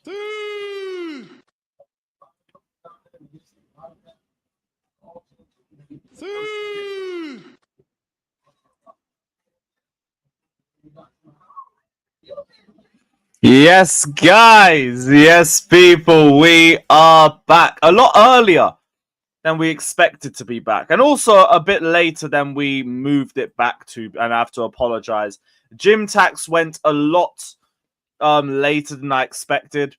See! See! Yes, guys. Yes, people. We are back a lot earlier than we expected to be back, and also a bit later than we moved it back to. And I have to apologize. Gym tax went a lot later than I expected.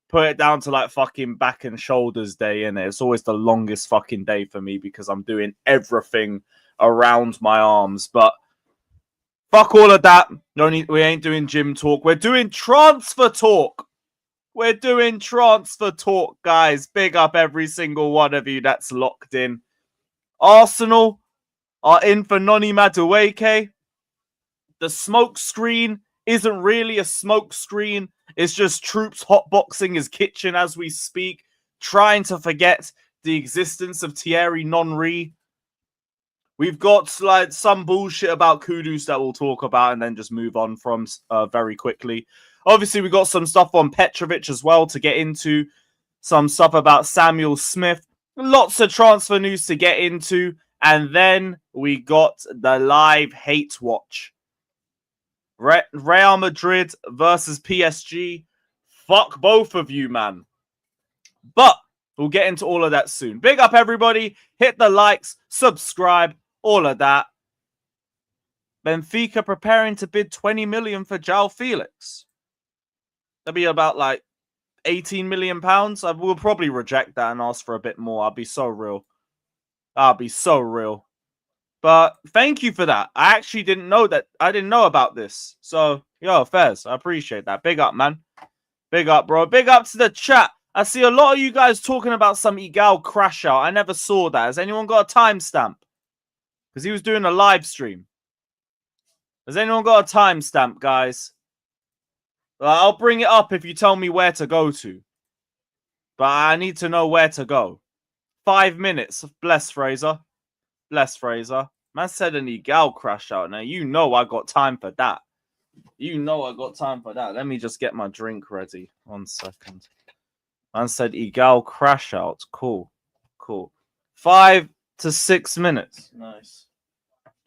Put it down to like fucking back and shoulders day, innit? It's always the longest fucking day for me because I'm doing everything around my arms. But fuck all of that. We ain't doing gym talk. We're doing transfer talk. We're doing transfer talk, guys. Big up every single one of you that's locked in. Arsenal are in for Noni Madueke. The smoke screen isn't really a smoke screen. It's just troops hotboxing his kitchen as we speak, trying to forget the existence of Thierry Henry. We've got like some bullshit about Kudus that we'll talk about and then just move on from very quickly. Obviously, we got some stuff on Petrovic as well to get into. Some stuff about Samuel Smith. Lots of transfer news to get into. And then we got the live hate watch. Real Madrid versus PSG. Fuck both of you, man. But we'll get into all of that soon. Big up, everybody. Hit the likes, subscribe, all of that. Benfica preparing to bid 20 million for João Felix. That'll be about like 18 million pounds. We'll probably reject that and ask for a bit more. I'll be so real. But thank you for that. I actually didn't know that. I didn't know about this. So, yo, Fez, I appreciate that. Big up, man. Big up, bro. Big up to the chat. I see a lot of you guys talking about some Igal crash out. I never saw that. Has anyone got a timestamp? Because he was doing a live stream. Has anyone got a timestamp, guys? I'll bring it up if you tell me where to go to. But I need to know where to go. 5 minutes. Bless Fraser. Bless Fraser. Man said an Igal crash out. Now, you know I got time for that. You know I got time for that. Let me just get my drink ready. 1 second. Man said Igal crash out. Cool. Cool. 5 to 6 minutes. Nice.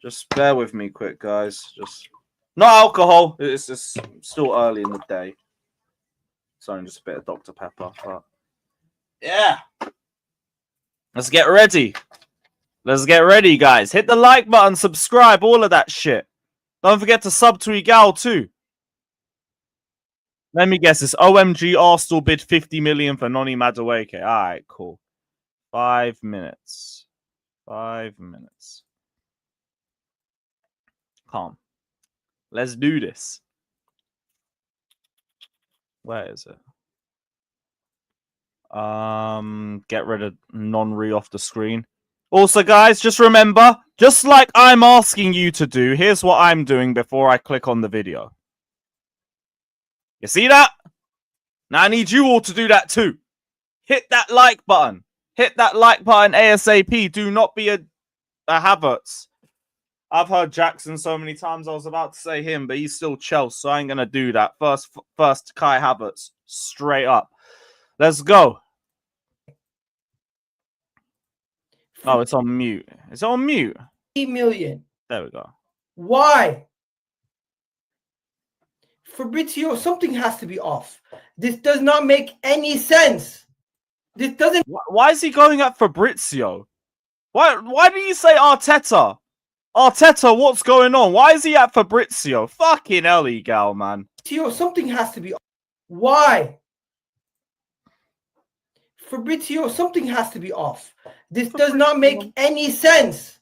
Just bear with me quick, guys. Just not alcohol. It's just still early in the day. It's only just a bit of Dr. Pepper. But yeah. Let's get ready. Let's get ready, guys. Hit the like button, subscribe, all of that shit. Don't forget to sub to Igal too. Let me guess. This OMG Arsenal bid 50 million for Noni Madueke. All right, cool. 5 minutes. 5 minutes. Calm. Let's do this. Where is it? Get rid of non-re off the screen. Also, guys, just remember, just like I'm asking you to do, here's what I'm doing before I click on the video. You see that? Now I need you all to do that too. Hit that like button. Hit that like button ASAP. Do not be a Havertz. I've heard Jackson so many times. I was about to say him, but he's still Chelsea, so I ain't going to do that. First, Kai Havertz. Straight up. Let's go. Oh, it's on mute. It's on mute. 8 million. There we go. Why? Fabrizio, something has to be off. This does not make any sense. This doesn't. Why is he going at Fabrizio? Why did you say Arteta? Arteta, what's going on? Why is he at Fabrizio? Fucking hell, Igal, man. Something has to be off. Why? Fabrizio, something has to be off. This does not make any sense.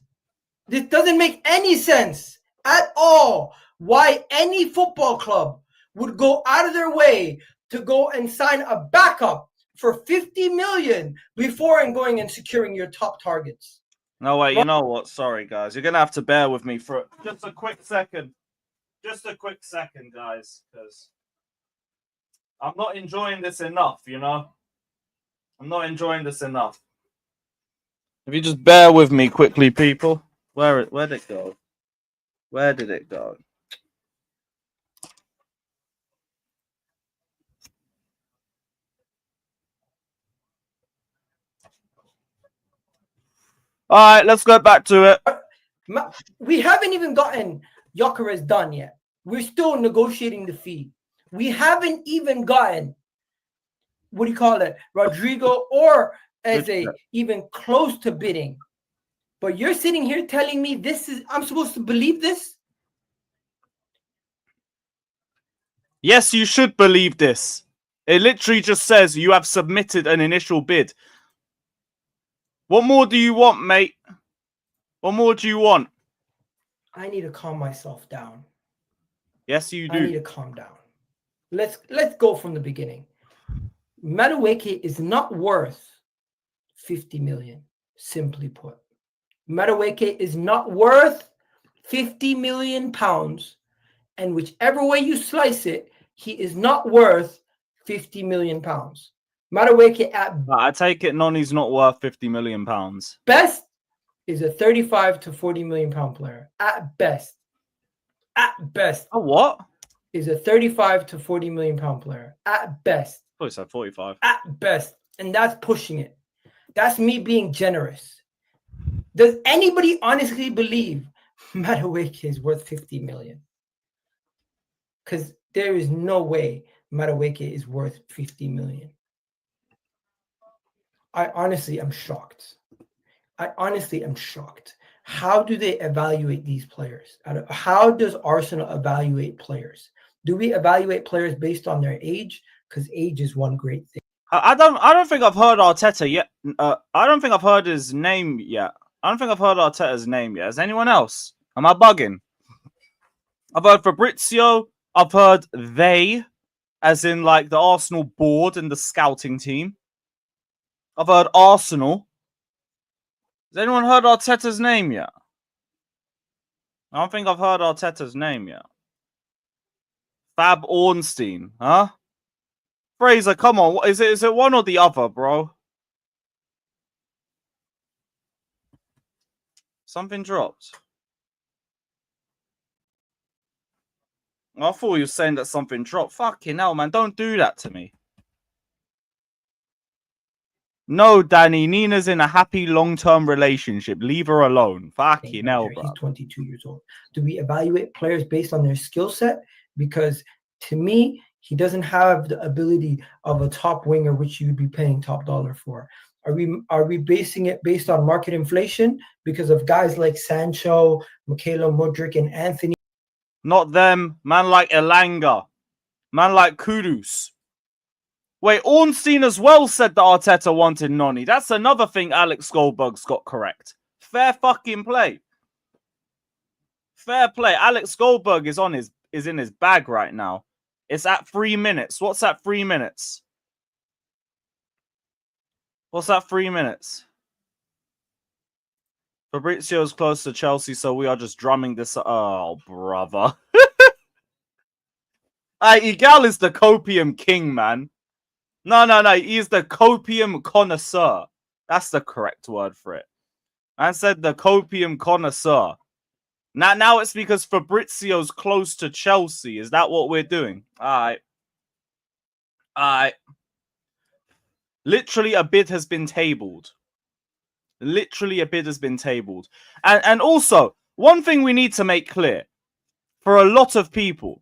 This doesn't make any sense at all. Why any football club would go out of their way to go and sign a backup for 50 million before and going and securing your top targets. No, wait, you know what? Sorry, guys. You're going to have to bear with me for just a quick second. Just a quick second, guys, because I'm not enjoying this enough, you know? I'm not enjoying this enough. If you just bear with me quickly, people. Where'd it go? Where did it go? All right, let's go back to it. We haven't even gotten Gyökeres done yet. We're still negotiating the fee. We haven't even gotten, what do you call it, Rodrigo or Eze even close to bidding. But you're sitting here telling me I'm supposed to believe this? Yes, you should believe this. It literally just says you have submitted an initial bid. What more do you want, mate? What more do you want? I need to calm myself down. Yes, you do. I need to calm down. Let's go from the beginning. Madueke is not worth 50 million, simply put. Madueke is not worth 50 million pounds, and whichever way you slice it, he is not worth 50 million pounds. Madueke I take it Noni's not worth 50 million pounds. Best is a 35 to 40 million pound player. At best. At best. A what? Is a 35 to 40 million pound player. At best. I thought you said 45. At best. And that's pushing it. That's me being generous. Does anybody honestly believe Madueke is worth 50 million? Because there is no way Madueke is worth 50 million. I honestly am shocked. How do they evaluate these players? How does Arsenal evaluate players? Do we evaluate players based on their age? Because age is one great thing. I don't think I've heard Arteta yet. I don't think I've heard his name yet. I don't think I've heard Arteta's name yet. Has anyone else? Am I bugging? I've heard Fabrizio. I've heard they, as in like the Arsenal board and the scouting team. I've heard Arsenal. Has anyone heard Arteta's name yet? I don't think I've heard Arteta's name yet. Fab Ornstein, huh? Fraser, come on. Is it one or the other, bro? Something dropped. I thought you were saying that something dropped. Fucking hell, man. Don't do that to me. No, Danny. Nina's in a happy long-term relationship. Leave her alone. Fucking hell, bro. He's 22 years old. Do we evaluate players based on their skill set? Because to me, he doesn't have the ability of a top winger, which you'd be paying top dollar for. Are we basing it based on market inflation because of guys like Sancho, Michaela Mudryk, and Anthony? Not them. Man like Elanga. Man like Kudus. Wait, Ornstein as well said that Arteta wanted Noni. That's another thing Alex Goldberg's got correct. Fair fucking play. Fair play. Alex Goldberg is in his bag right now. It's at 3 minutes. What's at 3 minutes? What's at 3 minutes? Fabrizio's close to Chelsea, so we are just drumming this. Oh, brother. Igal is the copium king, man. No. He's the copium connoisseur. That's the correct word for it. I said the copium connoisseur. Now it's because Fabrizio's close to Chelsea. Is that what we're doing? All right. Literally, a bid has been tabled. And also, one thing we need to make clear for a lot of people,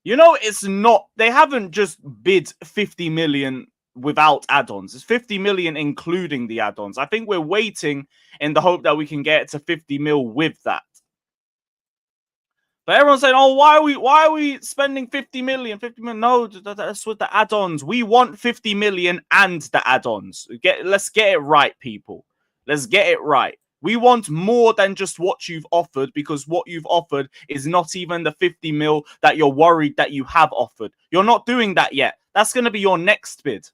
it's not, they haven't just bid 50 million without add-ons. It's 50 million including the add-ons. I think we're waiting in the hope that we can get it to 50 mil with that. But everyone's saying, oh, why are we spending 50 million? 50 million? No, that's with the add-ons. We want 50 million and the add-ons. Let's get it right, people. Let's get it right. We want more than just what you've offered, because what you've offered is not even the 50 mil that you're worried that you have offered. You're not doing that yet. That's going to be your next bid.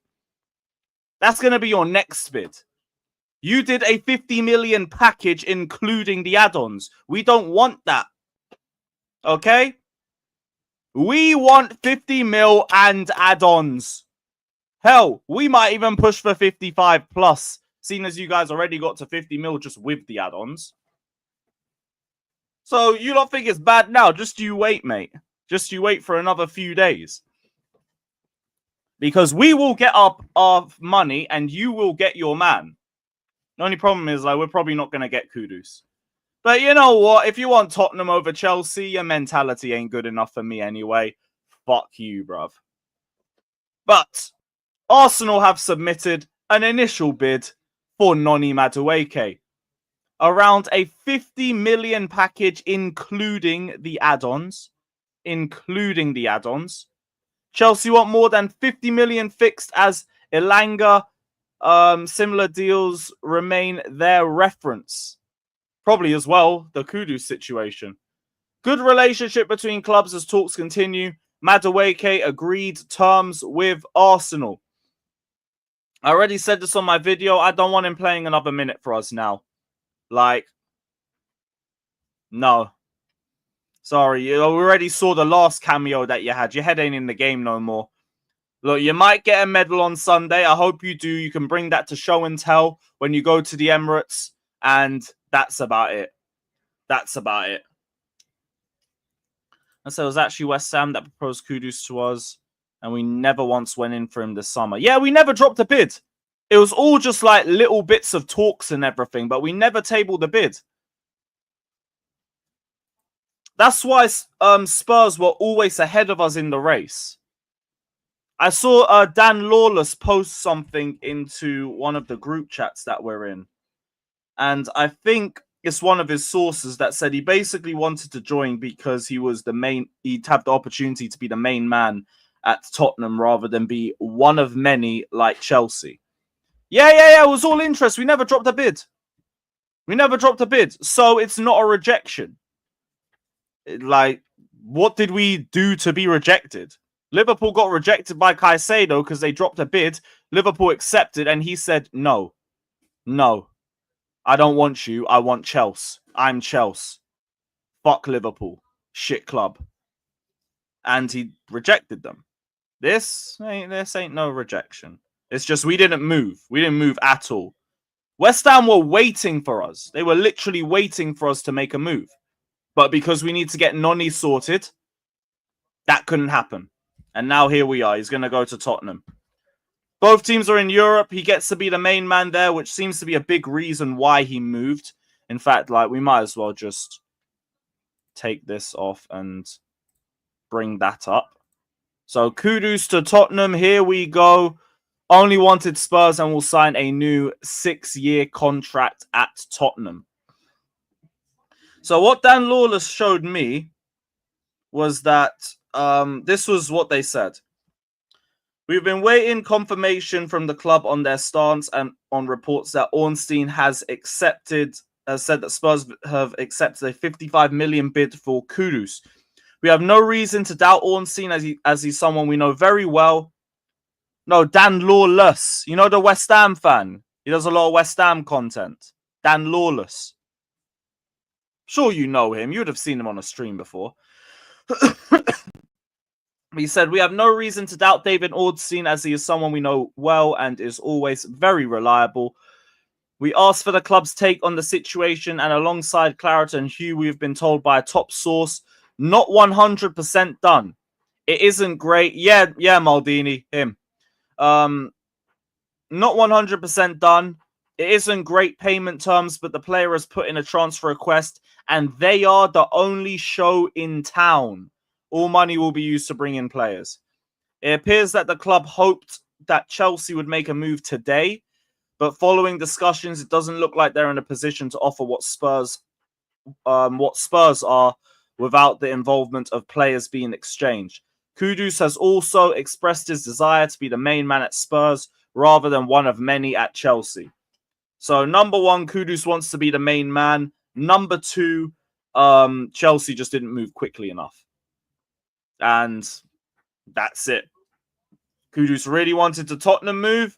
You did a 50 million package including the add-ons. We don't want that. Okay? We want 50 mil and add-ons. Hell, we might even push for 55 plus, seeing as you guys already got to 50 mil just with the add-ons. So you don't think it's bad now? Just you wait, mate. Just you wait for another few days. Because we will get up our money and you will get your man. The only problem is, like, we're probably not going to get Kudus. But you know what? If you want Tottenham over Chelsea, your mentality ain't good enough for me anyway. Fuck you, bruv. But Arsenal have submitted an initial bid for Noni Madueke. Around a 50 million package, including the add-ons. Chelsea want more than 50 million fixed as Elanga. Similar deals remain their reference. Probably as well, the Kudus situation. Good relationship between clubs as talks continue. Madueke agreed terms with Arsenal. I already said this on my video. I don't want him playing another minute for us now. Like, no. Sorry, you already saw the last cameo that you had. Your head ain't in the game no more. Look, you might get a medal on Sunday. I hope you do. You can bring that to show and tell when you go to the Emirates. And that's about it. That's about it. And so it was actually West Ham that proposed Kudus to us. And we never once went in for him this summer. Yeah, we never dropped a bid. It was all just like little bits of talks and everything. But we never tabled a bid. That's why Spurs were always ahead of us in the race. I saw Dan Lawless post something into one of the group chats that we're in. And I think it's one of his sources that said he basically wanted to join because he was he'd have the opportunity to be the main man at Tottenham rather than be one of many like Chelsea. Yeah, it was all interest. We never dropped a bid. So it's not a rejection. Like, what did we do to be rejected? Liverpool got rejected by Caicedo because they dropped a bid. Liverpool accepted and he said, no, I don't want you. I want Chelsea. I'm Chelsea. Fuck Liverpool. Shit club. And he rejected them. This ain't no rejection. It's just we didn't move. We didn't move at all. West Ham were waiting for us. They were literally waiting for us to make a move. But because we need to get Noni sorted, that couldn't happen. And now here we are. He's going to go to Tottenham. Both teams are in Europe. He gets to be the main man there, which seems to be a big reason why he moved. In fact, like, we might as well just take this off and bring that up. So Kudus to Tottenham. Here we go. Only wanted Spurs and will sign a new 6-year contract at Tottenham. So what Dan Lawless showed me was that this was what they said. We've been waiting confirmation from the club on their stance and on reports that Ornstein has said that Spurs have accepted a 55 million bid for Kudus. We have no reason to doubt Ornstein as he's someone we know very well. No, Dan Lawless. You know, the West Ham fan. He does a lot of West Ham content. Dan Lawless. Sure you know him. You would have seen him on a stream before. He said, we have no reason to doubt David Ornstein as he is someone we know well and is always very reliable. We asked for the club's take on the situation and alongside Clarett and Hugh, we've been told by a top source, not 100% done. It isn't great. Yeah, Maldini, him. Not 100% done. It isn't great payment terms, but the player has put in a transfer request and they are the only show in town. All money will be used to bring in players. It appears that the club hoped that Chelsea would make a move today, but following discussions, it doesn't look like they're in a position to offer what Spurs are without the involvement of players being exchanged. Kudus has also expressed his desire to be the main man at Spurs rather than one of many at Chelsea. So, number one, Kudus wants to be the main man. Number two, Chelsea just didn't move quickly enough. And that's it. Kudus really wanted to Tottenham move.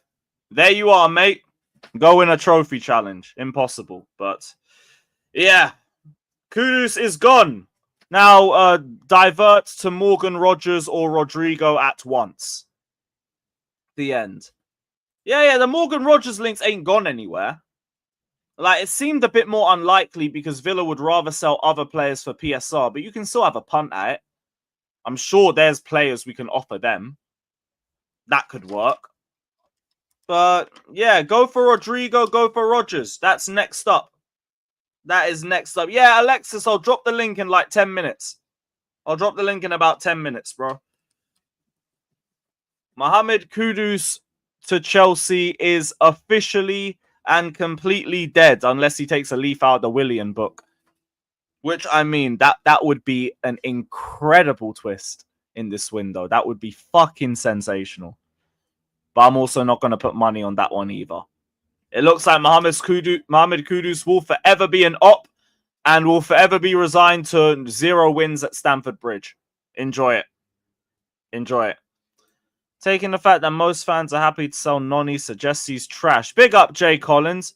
There you are, mate. Go win a trophy challenge. Impossible. But, yeah. Kudus is gone. Now, divert to Morgan Rogers or Rodrigo at once. The end. Yeah, the Morgan Rogers links ain't gone anywhere. Like, it seemed a bit more unlikely because Villa would rather sell other players for PSR, but you can still have a punt at it. I'm sure there's players we can offer them. That could work. But yeah, go for Rodrigo, go for Rogers. That's next up. That is next up. Yeah, Alexis, I'll drop the link in like 10 minutes. I'll drop the link in about 10 minutes, bro. Mohamed Kudus to Chelsea is officially and completely dead unless he takes a leaf out of the Willian book. Which, I mean, that would be an incredible twist in this window. That would be fucking sensational. But I'm also not going to put money on that one either. It looks like Mohamed Kudus will forever be an op and will forever be resigned to 0 wins at Stamford Bridge. Enjoy it. Enjoy it. Taking the fact that most fans are happy to sell Noni suggests he's trash. Big up, Jay Collins.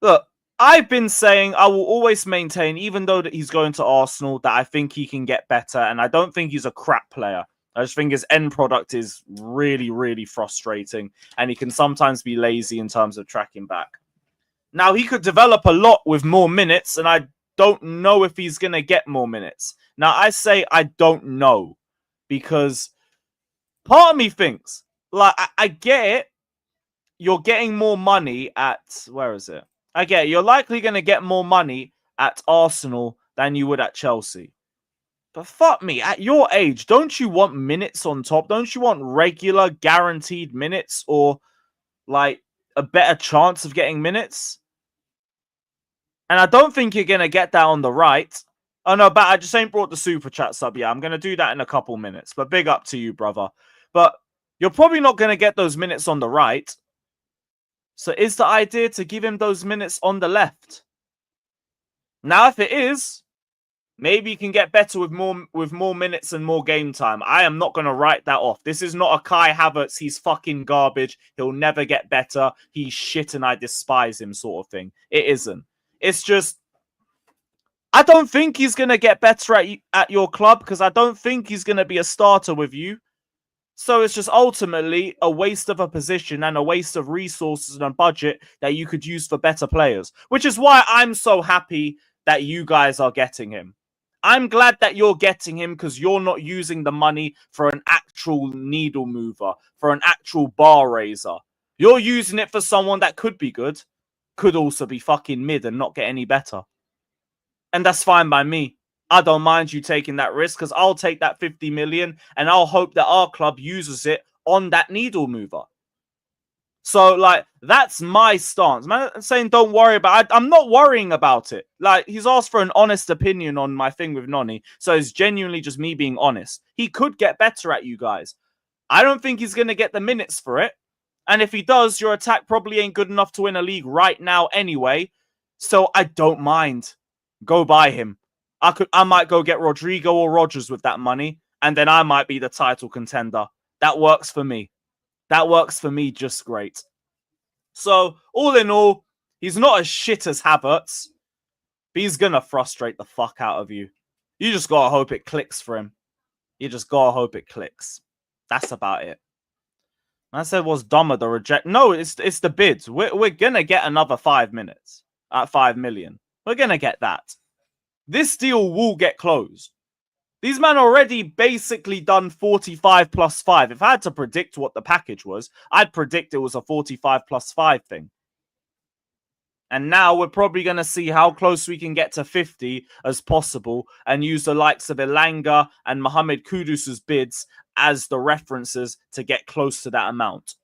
Look, I've been saying I will always maintain, even though that he's going to Arsenal, that I think he can get better, and I don't think he's a crap player. I just think his end product is really, really frustrating, and he can sometimes be lazy in terms of tracking back. Now, he could develop a lot with more minutes, and I don't know if he's going to get more minutes. Now, I say I don't know, because part of me thinks, like, I get it. You're getting more money at, where is it? I get it. You're likely going to get more money at Arsenal than you would at Chelsea. But fuck me, at your age, don't you want minutes on top? Don't you want regular guaranteed minutes or like a better chance of getting minutes? And I don't think you're going to get that on the right. Oh no, but I just ain't brought the super chat sub yet. I'm going to do that in a couple minutes. But big up to you, brother. But you're probably not going to get those minutes on the right. So is the idea to give him those minutes on the left? Now, if it is, maybe you can get better with more minutes and more game time. I am not going to write that off. This is not a Kai Havertz. He's fucking garbage. He'll never get better. He's shit and I despise him sort of thing. It isn't. It's just, I don't think he's going to get better at your club because I don't think he's going to be a starter with you. So it's just ultimately a waste of a position and a waste of resources and a budget that you could use for better players. Which is why I'm so happy that you guys are getting him. I'm glad that you're getting him because you're not using the money for an actual needle mover, for an actual bar raiser. You're using it for someone that could be good, could also be fucking mid and not get any better. And that's fine by me. I don't mind you taking that risk because I'll take that 50 million and I'll hope that our club uses it on that needle mover. So, like, that's my stance. Man, I'm saying don't worry about it. I'm not worrying about it. Like, he's asked for an honest opinion on my thing with Noni. So it's genuinely just me being honest. He could get better at you guys. I don't think he's going to get the minutes for it. And if he does, your attack probably ain't good enough to win a league right now anyway. So I don't mind. Go buy him. I might go get Rodrigo or Rogers with that money, and then I might be the title contender. That works for me. That works for me just great. So, all in all, he's not as shit as Havertz, but he's going to frustrate the fuck out of you. You just got to hope it clicks for him. You just got to hope it clicks. That's about it. I said was dumber the reject. No, it's the bids. We're going to get another 5 minutes at 5 million. We're going to get that. This deal will get closed. These men already basically done 45 plus 5. If I had to predict what the package was, I'd predict it was a 45 plus 5 thing. And now we're probably going to see how close we can get to 50 as possible and use the likes of Elanga and Mohamed Kudus's bids as the references to get close to that amount.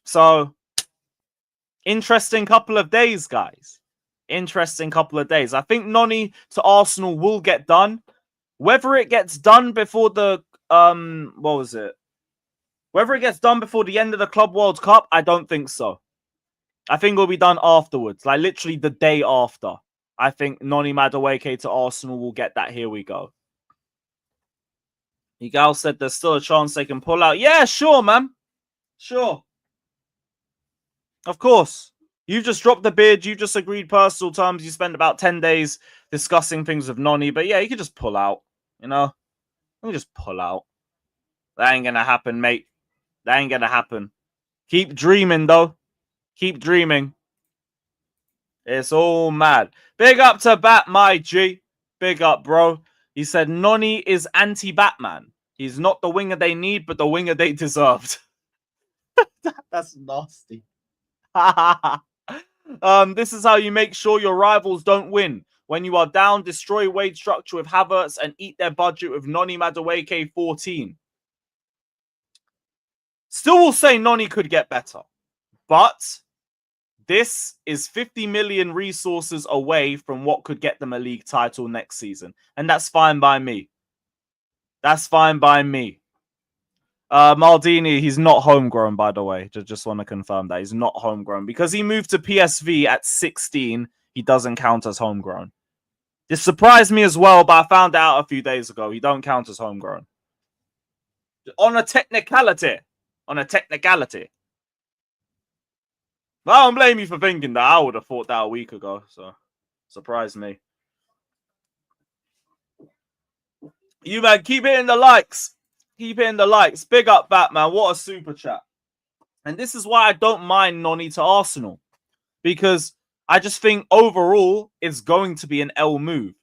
So, interesting couple of days, guys. Interesting couple of days. I think Noni to Arsenal will get done. Whether it gets done before the Whether it gets done before the end of the Club World Cup, I don't think so. I think it'll be done afterwards, like literally the day after. I think Noni Madueke to Arsenal will get that. Here we go. Miguel said there's still a chance they can pull out. Yeah, sure, man. Sure. Of course. You just dropped the bid. You just agreed personal terms. You spent about 10 days discussing things with Noni. But yeah, you could just pull out. You know? You can just pull out. That ain't going to happen, mate. That ain't going to happen. Keep dreaming, though. Keep dreaming. It's all mad. Big up to Bat, my G. Big up, bro. He said Noni is anti-Batman. He's not the winger they need, but the winger they deserved. That's nasty. This is how you make sure your rivals don't win. When you are down, destroy wage structure with Havertz and eat their budget with Noni Madueke 14. Still will say Noni could get better. But this is 50 million resources away from what could get them a league title next season. And that's fine by me. That's fine by me. Maldini, he's not homegrown, by the way. Just want to confirm that. He's not homegrown. Because he moved to PSV at 16, he doesn't count as homegrown. This surprised me as well, but I found out a few days ago. He don't count as homegrown. On a technicality. On a technicality. But I don't blame you for thinking that. I would have thought that a week ago. So, surprised me. You, man, keep hitting the likes. Keep hitting the likes. Big up, Batman. What a super chat. And this is why I don't mind Noni to Arsenal. Because I just think overall, it's going to be an L move.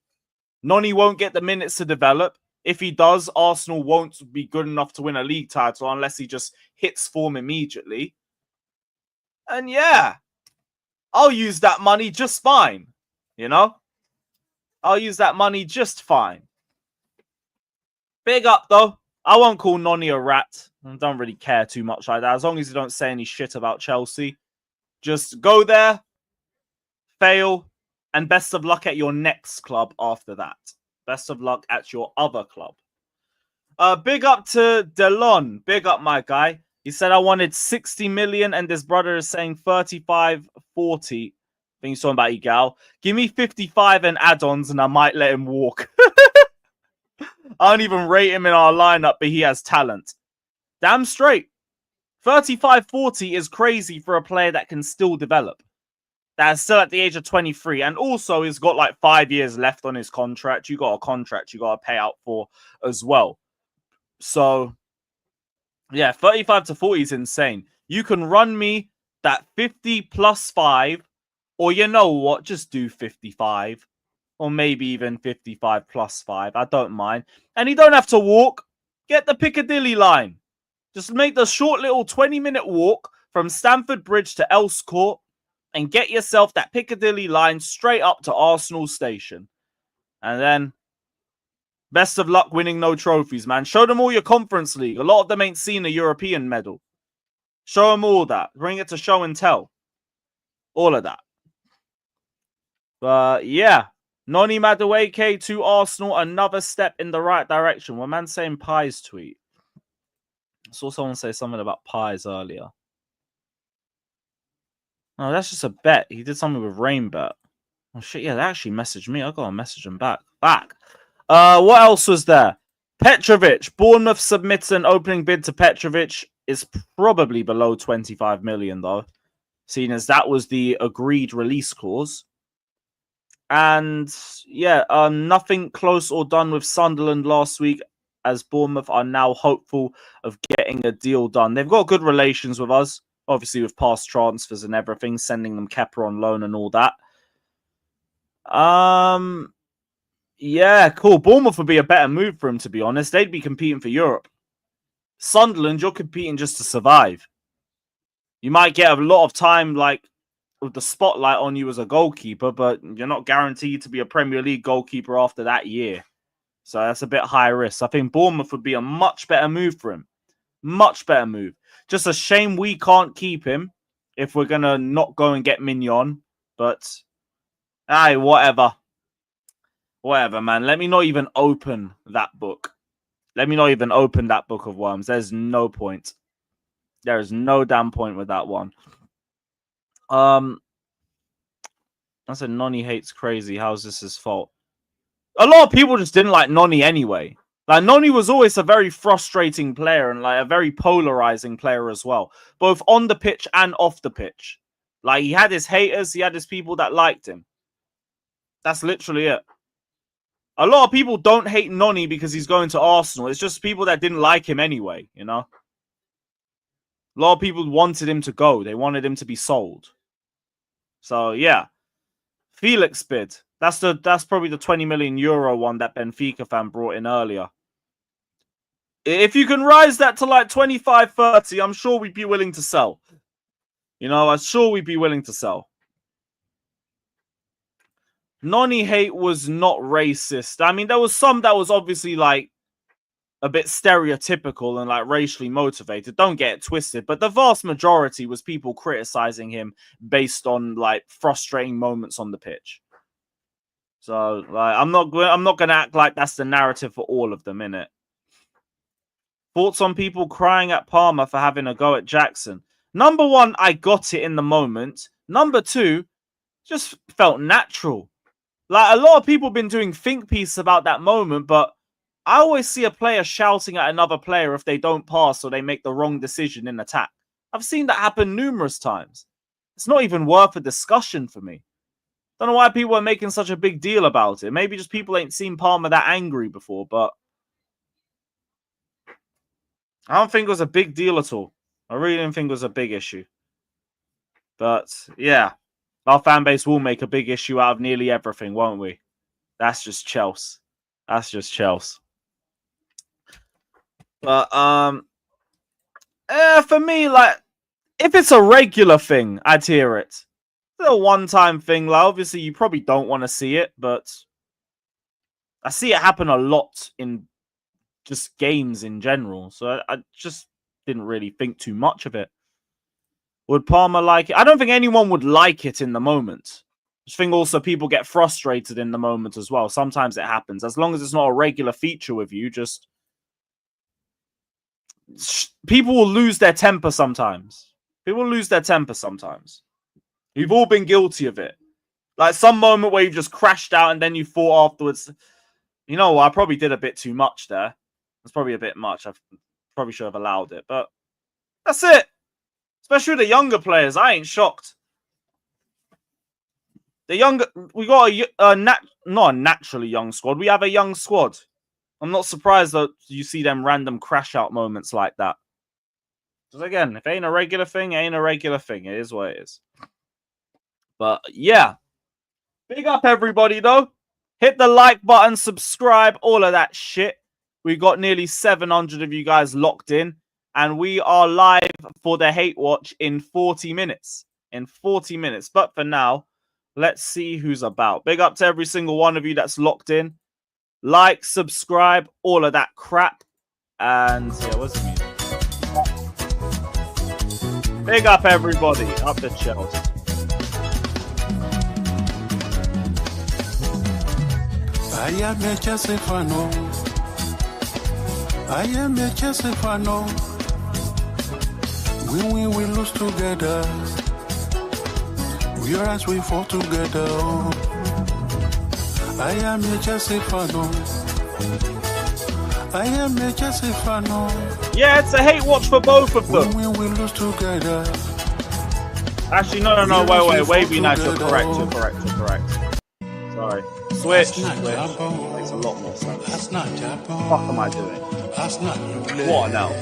Noni won't get the minutes to develop. If he does, Arsenal won't be good enough to win a league title unless he just hits form immediately. And yeah, I'll use that money just fine. You know? I'll use that money just fine. Big up, though. I won't call Noni a rat. I don't really care too much like that. As long as you don't say any shit about Chelsea. Just go there, fail, and best of luck at your next club after that. Best of luck at your other club. Big up to Delon. Big up, my guy. He said I wanted 60 million and this brother is saying 35, 40. I think he's talking about Igal. Give me 55 and add-ons and I might let him walk. I don't even rate him in our lineup, but he has talent. Damn straight. 35, 40 is crazy for a player that can still develop. That's still at the age of 23. And also, he's got like 5 years left on his contract. You got a contract you got to pay out for as well. So, yeah, 35 to 40 is insane. You can run me that 50 plus 5. Or you know what? Just do 55. Or maybe even 55 plus 5. I don't mind. And you don't have to walk. Get the Piccadilly line. Just make the short little 20-minute walk from Stamford Bridge to Else Court and get yourself that Piccadilly line straight up to Arsenal Station. And then, best of luck winning no trophies, man. Show them all your Conference League. A lot of them ain't seen a European medal. Show them all that. Bring it to show and tell. All of that. But, yeah. Noni Madueke to Arsenal. Another step in the right direction. One man saying Pies tweet. I saw someone say something about pies earlier. Oh, that's just a bet. He did something with Rainbet. Oh, shit. Yeah, they actually messaged me. I got to message him back. What else was there? Petrovic. Bournemouth submits an opening bid to Petrovic. Is probably below 25 million, though. Seeing as that was the agreed release clause. And, yeah, nothing close or done with Sunderland last week, as Bournemouth are now hopeful of getting a deal done. They've got good relations with us, obviously with past transfers and everything, sending them Kepa on loan and all that. Yeah, cool. Bournemouth would be a better move for him, to be honest. They'd be competing for Europe. Sunderland, you're competing just to survive. You might get a lot of time, like, with the spotlight on you as a goalkeeper, but you're not guaranteed to be a Premier League goalkeeper after that year. So that's a bit high risk. I think Bournemouth would be a much better move for him. Much better move. Just a shame we can't keep him if we're going to not go and get Mignon. But, aye, whatever. Whatever, man. Let me not even open that book. Let me not even open that book of worms. There's no point. There is no damn point with that one. I said Noni hates crazy. How's this his fault? A lot of people just didn't like Noni anyway. Like, Noni was always a very frustrating player and like a very polarizing player as well, both on the pitch and off the pitch. Like, he had his haters, he had his people that liked him. That's literally it. A lot of people don't hate Noni because he's going to Arsenal. It's just people that didn't like him anyway, you know? A lot of people wanted him to go. They wanted him to be sold. So, yeah. Felix bid. That's probably the 20 million euro one that Benfica fan brought in earlier. if you can rise that to like 25, 30, I'm sure we'd be willing to sell. You know, I'm sure we'd be willing to sell. Nonny hate was not racist. I mean, there was some that was obviously like a bit stereotypical and like racially motivated. Don't get it twisted, but the vast majority was people criticizing him based on like frustrating moments on the pitch. So like, I'm not gonna act like that's the narrative for all of them, innit? Thoughts on people crying at Palmer for having a go at Jackson? Number one, I got it in the moment. Number two, just felt natural. Like, a lot of people have been doing think pieces about that moment, but I always see a player shouting at another player if they don't pass or they make the wrong decision in attack. I've seen that happen numerous times. It's not even worth a discussion for me. Don't know why people are making such a big deal about it. Maybe just people ain't seen Palmer that angry before, but I don't think it was a big deal at all. I really didn't think it was a big issue. But yeah, our fan base will make a big issue out of nearly everything, won't we? That's just Chelsea. That's just Chelsea. But for me, like, if it's a regular thing, I'd hear it. If it's a one-time thing, like, obviously you probably don't want to see it, but I see it happen a lot in just games in general. So I just didn't really think too much of it. Would Palmer like it? I don't think anyone would like it in the moment. I think also people get frustrated in the moment as well. Sometimes it happens. As long as it's not a regular feature with you, just people will lose their temper sometimes. People lose their temper sometimes. You've all been guilty of it. Like some moment where you just crashed out and then you thought afterwards, you know what, I probably did a bit too much there. That's probably a bit much. I probably should have allowed it. But that's it. Especially with the younger players. I ain't shocked. The younger, we got not a naturally young squad. We have a young squad. I'm not surprised that you see them random crash out moments like that. Because again, if it ain't a regular thing, it ain't a regular thing. It is what it is. But yeah, big up everybody though. Hit the like button, subscribe, all of that shit. We got nearly 700 of you guys locked in. And we are live for the Hate Watch in 40 minutes. In 40 minutes. But for now, let's see who's about. Big up to every single one of you that's locked in. Like, subscribe, all of that crap. And yeah, what's the music? Big up everybody. Up the Chelsea. I am a Chelsea fan. I am a Chelsea fan. We lose together. We rise, we fall together. I am a Chelsea fan. I am a Chelsea fan. Yeah, it's a hate watch for both of them. We lose together. Actually, no, wait, be nice. You're correct. Sorry. Switch. Makes a lot more sense. What the fuck am I doing? What now?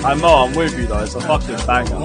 I know, I'm with you though, it's a fucking banger.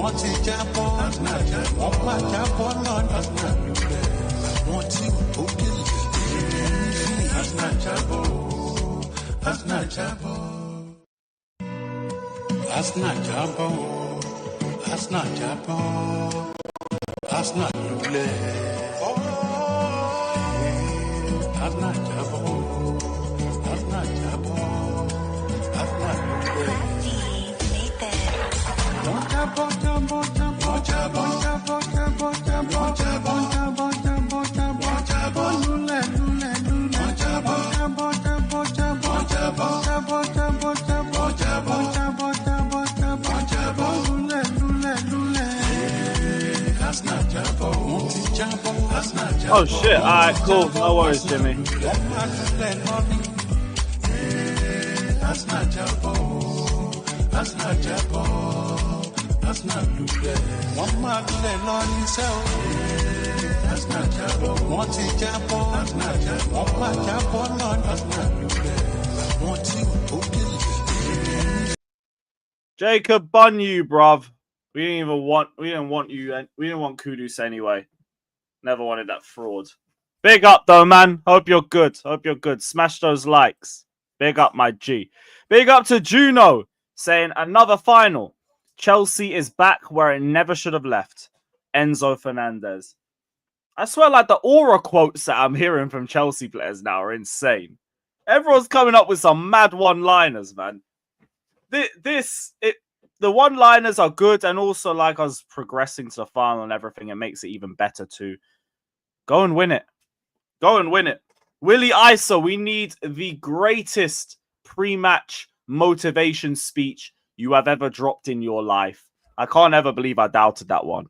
Oh shit! All right, cool. No worries, Jimmy. That's not Jabo. That's not Jabo. That's not Lupe. One man on himself. That's not Jabo. Want to Jabo. That's not Jabo. One man Jabo. No, that's not Lupe. Want to okay. Jacob bun you, bruv. We didn't want you. We didn't want Kudus anyway. Never wanted that fraud. Big up though, man. Hope you're good. Smash those likes. Big up, my G. Big up to Juno saying another final. Chelsea is back where it never should have left. Enzo Fernandez. I swear, like the aura quotes that I'm hearing from Chelsea players now are insane. Everyone's coming up with some mad one-liners, man. The one-liners are good, and also like us progressing to the final and everything, it makes it even better too. Go and win it. Willie Isa, we need the greatest pre-match motivation speech you have ever dropped in your life. I can't ever believe I doubted that one.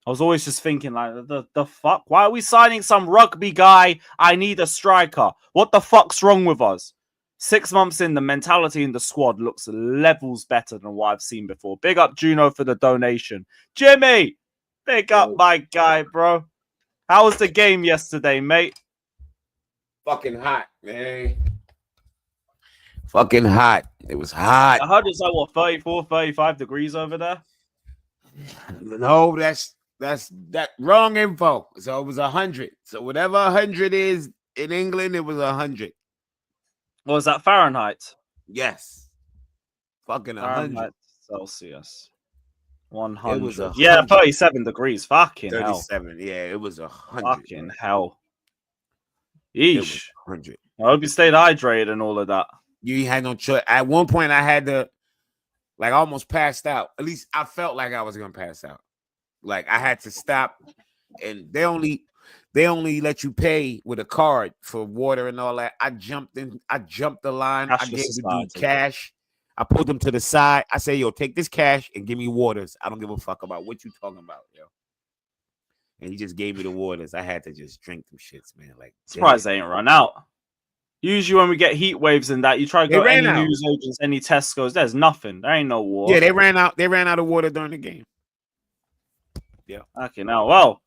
I was always just thinking, like, the fuck? Why are we signing some rugby guy? I need a striker. What the fuck's wrong with us? 6 months in, the mentality in the squad looks levels better than what I've seen before. Big up Juno for the donation. Jimmy, big up my guy, bro. How was the game yesterday, mate? Fucking hot, man. Fucking hot. It was hot. I heard it's like, what, 34, 35 degrees over there? No, that's that wrong info. So it was 100. So whatever 100 is in England, it was 100. What was that, Fahrenheit? Yes. Fucking 100. Fahrenheit, Celsius. 100. It was 100. Yeah, 37 degrees. Fucking 37. hell. Yeah, it was 100. Fucking hell. It was Yeesh. 100. I hope you stayed hydrated and all of that. You had no choice. At one point, I had to, like, almost passed out. At least I felt like I was gonna pass out. Like I had to stop, and they only let you pay with a card for water and all that. I jumped the line. I gave the dude cash. I pulled him to the side. I say, yo, take this cash and give me waters. I don't give a fuck about what you talking about, yo. And he just gave me the waters. I had to just drink them shits, man. Like, surprised they ain't run out. Usually when we get heat waves and that, you try to go any news agents, any Tesco's, there's nothing. There ain't no water. Yeah, they ran out of water during the game. Yeah. Okay, now, well,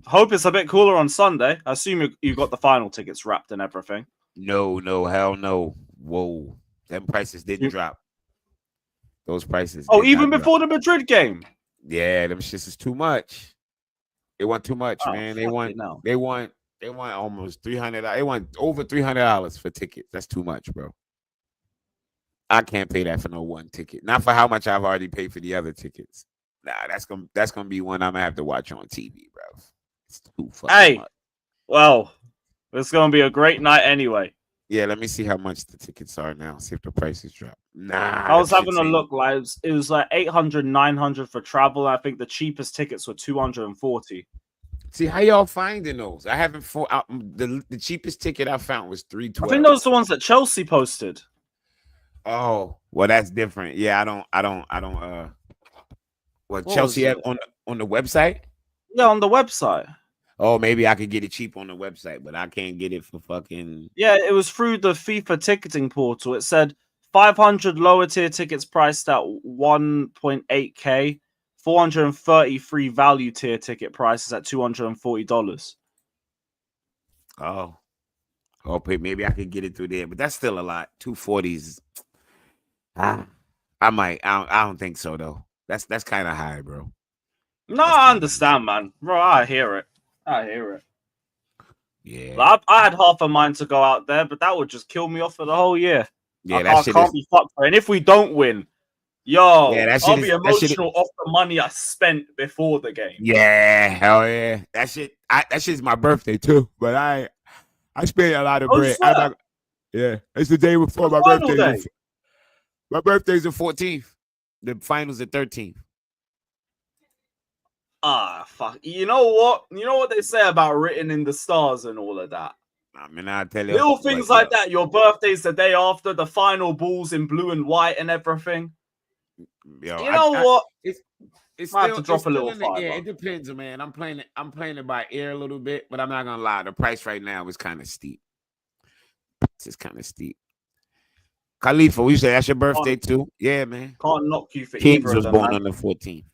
hope it's a bit cooler on Sunday. I assume you got the final tickets wrapped and everything. No, hell no. Whoa. Them prices didn't drop. Those prices. Oh, even before the Madrid game? Yeah, them shits is too much. They want too much, man. They want almost $300. They want over $300 for tickets. That's too much, bro. I can't pay that for no one ticket. Not for how much I've already paid for the other tickets. Nah, that's gonna be one I'm gonna have to watch on TV, bro. It's too fucking much. Well, it's gonna be a great night anyway. Yeah, let me see how much the tickets are now. See if the prices drop. Nah, I was having a look. Like it was like 800, 900 for travel. I think the cheapest tickets were 240. See how y'all finding those? I haven't. The cheapest ticket I found was $312. I think those are the ones that Chelsea posted. Oh, well, that's different. Yeah, I don't. What Chelsea have on the website? Yeah, on the website. Oh, maybe I could get it cheap on the website, but I can't get it for fucking. Yeah, it was through the FIFA ticketing portal. It said 500 lower tier tickets priced at 1.8K, 433 value tier ticket prices at $240. Oh, maybe I could get it through there, but that's still a lot. 240s. I don't think so though. That's kind of high, bro. No, I understand, man. Bro, I hear it. Yeah. Like, I had half a mind to go out there, but that would just kill me off for the whole year. Yeah, I can't be fucked for it. And if we don't win, I'll be emotional off the money I spent before the game. Yeah, hell yeah. That shit's my birthday too. But I spent a lot of bread. Yeah, it's the day before my birthday. My birthday's the 14th. The finals the 13th. Ah, fuck. You know what they say about written in the stars and all of that. I mean, I tell you, little things like that. Your birthday's the day after the final balls in blue and white and everything. Yo, You know what? It's Might have still to drop it's a still little in the, yeah, fiver. it depends, man. I'm playing it by ear a little bit, but I'm not gonna lie. The price right now is kind of steep. It's kind of steep. Khalifa, you say that's your birthday too? Yeah, man. Can't knock you for Kings either of was them, born man. on the 14th.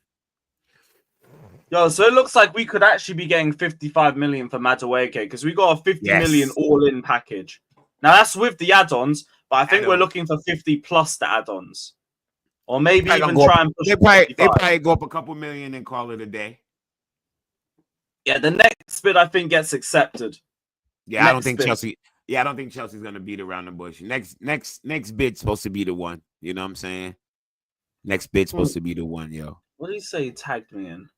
Yo, so it looks like we could actually be getting 55 million for Madueke because we got a 50 million all-in package. Now that's with the add-ons, but I think we're Add-ons. looking for 50 plus the add-ons, or maybe Probably even gonna go try up- and push They it to 55. probably go up a couple million and call it a day. Yeah, the next bid I think gets accepted. Yeah, I don't Next think bid. Chelsea. Yeah, I don't think Chelsea's gonna beat around the bush. Next bid's supposed to be the one. You know what I'm saying? Next bid's supposed to be the one, yo. What did he say? He tagged me in.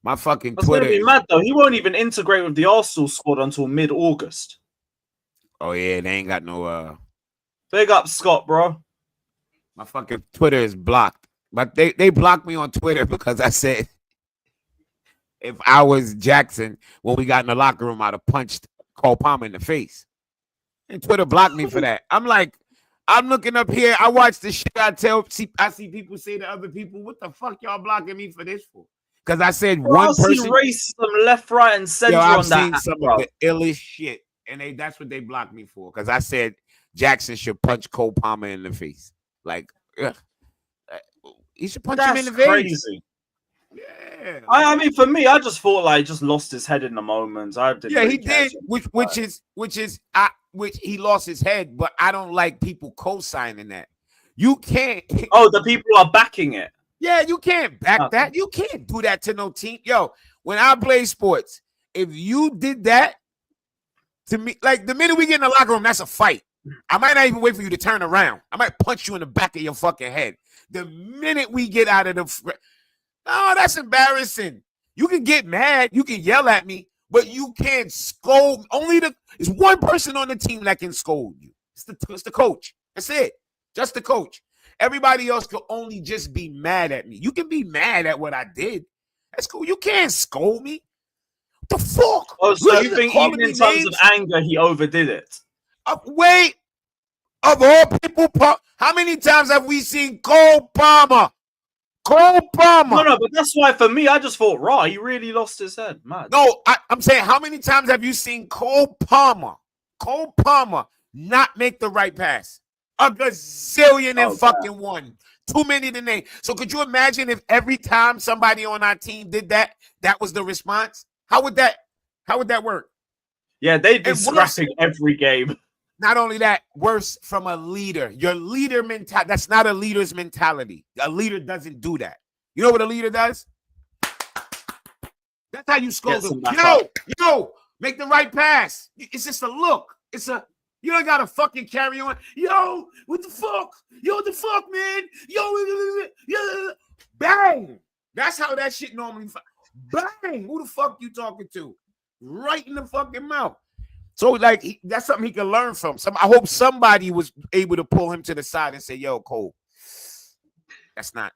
My fucking That's Twitter. gonna be mad though. He won't even integrate with the Arsenal squad until mid-August. Oh yeah, they ain't got no. Big up, Scott, bro. My fucking Twitter is blocked, but they blocked me on Twitter because I said if I was Jackson when we got in the locker room, I'd have punched Cole Palmer in the face. And Twitter blocked me for that. I'm like, I'm looking up here. I watch the shit. I see people say to other people, "What the fuck y'all blocking me for this for?" Because I said one person. Racism left, right, and center Yo, I've on seen that. some of the illest shit, and that's what they blocked me for. Because I said Jackson should punch Cole Palmer in the face. Like, he should punch him in the face. Crazy. Yeah. I mean, for me, I just thought like just lost his head in the moment. I didn't. Yeah, really he did. Which he lost his head, but I don't like people co-signing that. You can't. Oh, the people are backing it. Yeah, you can't back that. You can't do that to no team. Yo, when I play sports, if you did that to me, like the minute we get in the locker room, that's a fight. I might not even wait for you to turn around. I might punch you in the back of your fucking head. The minute we get out of the, no, that's embarrassing. You can get mad, you can yell at me, but you can't scold. There's one person on the team that can scold you. It's the coach. That's it. Just the coach. Everybody else could only just be mad at me. You can be mad at what I did. That's cool. You can't scold me. What the fuck? Oh, so you think even in terms of anger, he overdid it? Wait. Of all people, how many times have we seen Cole Palmer? Cole Palmer. No, but that's why for me, I just thought, right, he really lost his head. Mad. No, I'm saying, how many times have you seen Cole Palmer not make the right pass? A gazillion and fucking one. Too many to name. So could you imagine if every time somebody on our team did that, that was the response? How would that work? Yeah, they'd be scrapping every game. Not only that, worse from a leader. Your leader mentality. That's not a leader's mentality. A leader doesn't do that. You know what a leader does? That's how you scold them. Yo, make the right pass. It's just a look. You don't gotta fucking carry on. Yo, what the fuck? Yo, what the fuck, man? Yo, bang. That's how that shit normally. Bang. Who the fuck you talking to? Right in the fucking mouth. So, like, that's something he can learn from. I hope somebody was able to pull him to the side and say, "Yo, Cole, that's not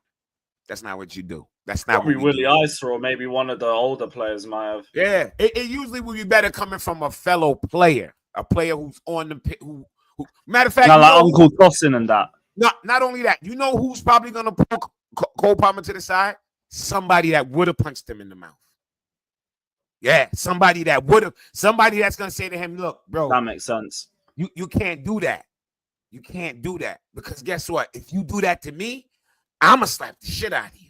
what you do. That's not probably what we Willie Ice or maybe one of the older players might have." Yeah, it usually would be better coming from a fellow player, a player who's on the pit. Who matter of fact, like Uncle Tossin and that. Not only that, you know who's probably gonna pull Cole Palmer to the side? Somebody that would have punched him in the mouth. Yeah, somebody that's gonna say to him, "Look, bro, that makes sense. You can't do that. You can't do that because guess what? If you do that to me, I'ma slap the shit out of you."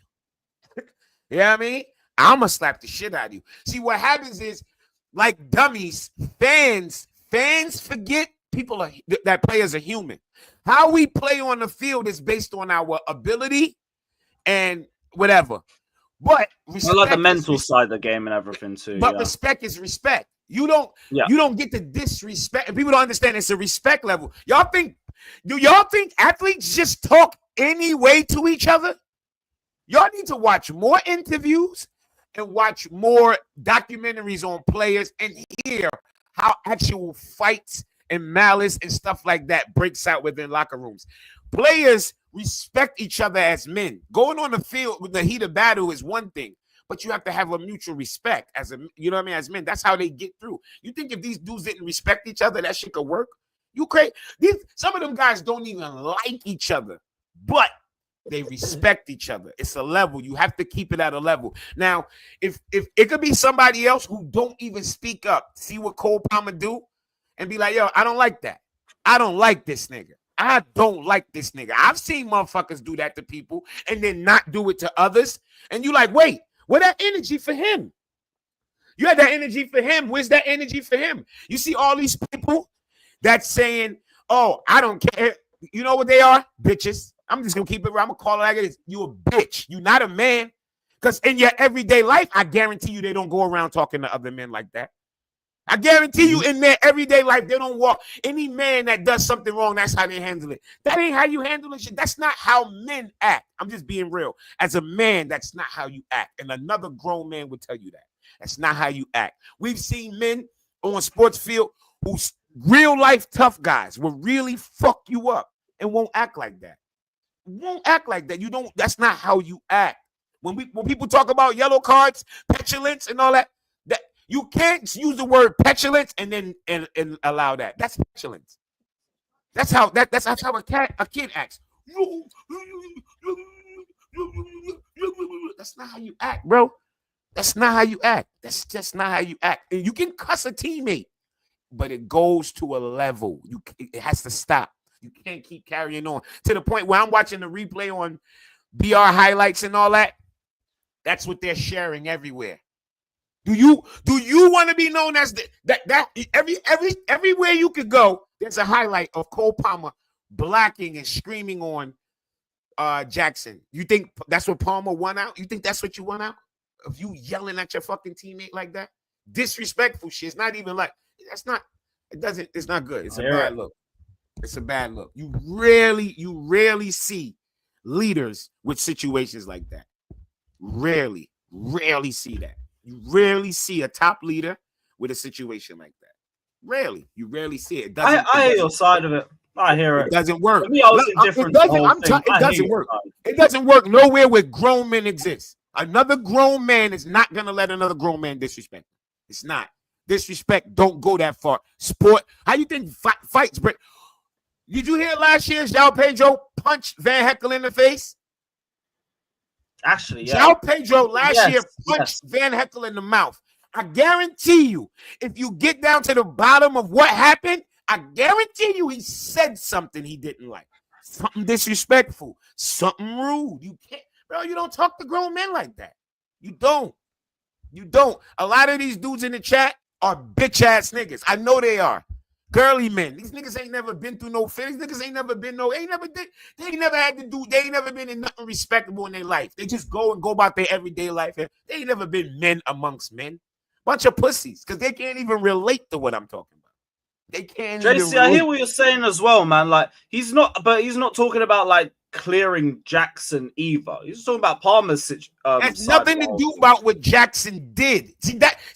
You know what I mean? I'ma slap the shit out of you. See, what happens is, like dummies, fans forget that players are human. How we play on the field is based on our ability and whatever. But I like the mental side of the game and everything too. But respect is respect. You don't get to disrespect. And people don't understand it's a respect level. Do y'all think athletes just talk any way to each other? Y'all need to watch more interviews and watch more documentaries on players and hear how actual fights and malice and stuff like that breaks out within locker rooms. Players respect each other as men. Going on the field with the heat of battle is one thing, but you have to have a mutual respect as men. That's how they get through. You think if these dudes didn't respect each other, that shit could work? You crazy? Some of them guys don't even like each other, but They respect each other. It's a level. You have to keep it at a level. Now, if it could be somebody else who don't even speak up, see what Cole Palmer do, and be like, yo, I don't like that. I don't like this nigga. I don't like this nigga. I've seen motherfuckers do that to people and then not do it to others. And you like, wait, where that energy for him? You had that energy for him. Where's that energy for him? You see all these people that's saying, oh, I don't care. You know what they are? Bitches. I'm just going to keep it real. I'm going to call it like it is. You a bitch. You not a man. Because in your everyday life, I guarantee you they don't go around talking to other men like that. I guarantee you in their everyday life, they don't walk. Any man that does something wrong, that's how they handle it. That ain't how you handle it. That's not how men act. I'm just being real. As a man, that's not how you act. And another grown man would tell you that. That's not how you act. We've seen men on sports field who's real life tough guys will really fuck you up and won't act like that. Won't act like that. You don't. That's not how you act. When people talk about yellow cards, petulance, and all that, that you can't use the word petulance and then and allow that. That's petulance. That's how a kid acts. That's not how you act, bro. That's not how you act. That's just not how you act. And you can cuss a teammate, but it goes to a level. It has to stop. You can't keep carrying on to the point where I'm watching the replay on BR highlights and all that. That's what they're sharing everywhere. Do you want to be known as that everywhere you could go, there's a highlight of Cole Palmer blacking and screaming on Jackson. You think that's what Palmer won out? You think that's what you won out? Of you yelling at your fucking teammate like that? Disrespectful shit. It's not even like it's not good. It's a bad look. It's a bad look. You rarely see leaders with situations like that. Rarely see that. You rarely see a top leader with a situation like that. Rarely. You rarely see it. I hear your side of it. I hear it. It doesn't work. For me, it doesn't work. It doesn't work nowhere where grown men exist. Another grown man is not going to let another grown man disrespect. It's not. Disrespect don't go that far. Sport. How you think fights break? Did you hear last year João Pedro punched Van Heckel in the face? Actually, yeah. João Pedro last year punched Van Heckel in the mouth. I guarantee you, if you get down to the bottom of what happened, I guarantee you he said something he didn't like. Something disrespectful. Something rude. You can't, bro, you don't talk to grown men like that. You don't. You don't. A lot of these dudes in the chat are bitch-ass niggas. I know they are. Girly men. These niggas ain't never been through no finish. Niggas ain't never been they ain't never been in nothing respectable in their life. They just go about their everyday life. They ain't never been men amongst men. Bunch of pussies, because they can't even relate to what I'm talking about. They can't JC, I hear what you're saying as well, man. Like, he's not talking about like clearing Jackson either. He's talking about Palmer's That's nothing to do about what Jackson did.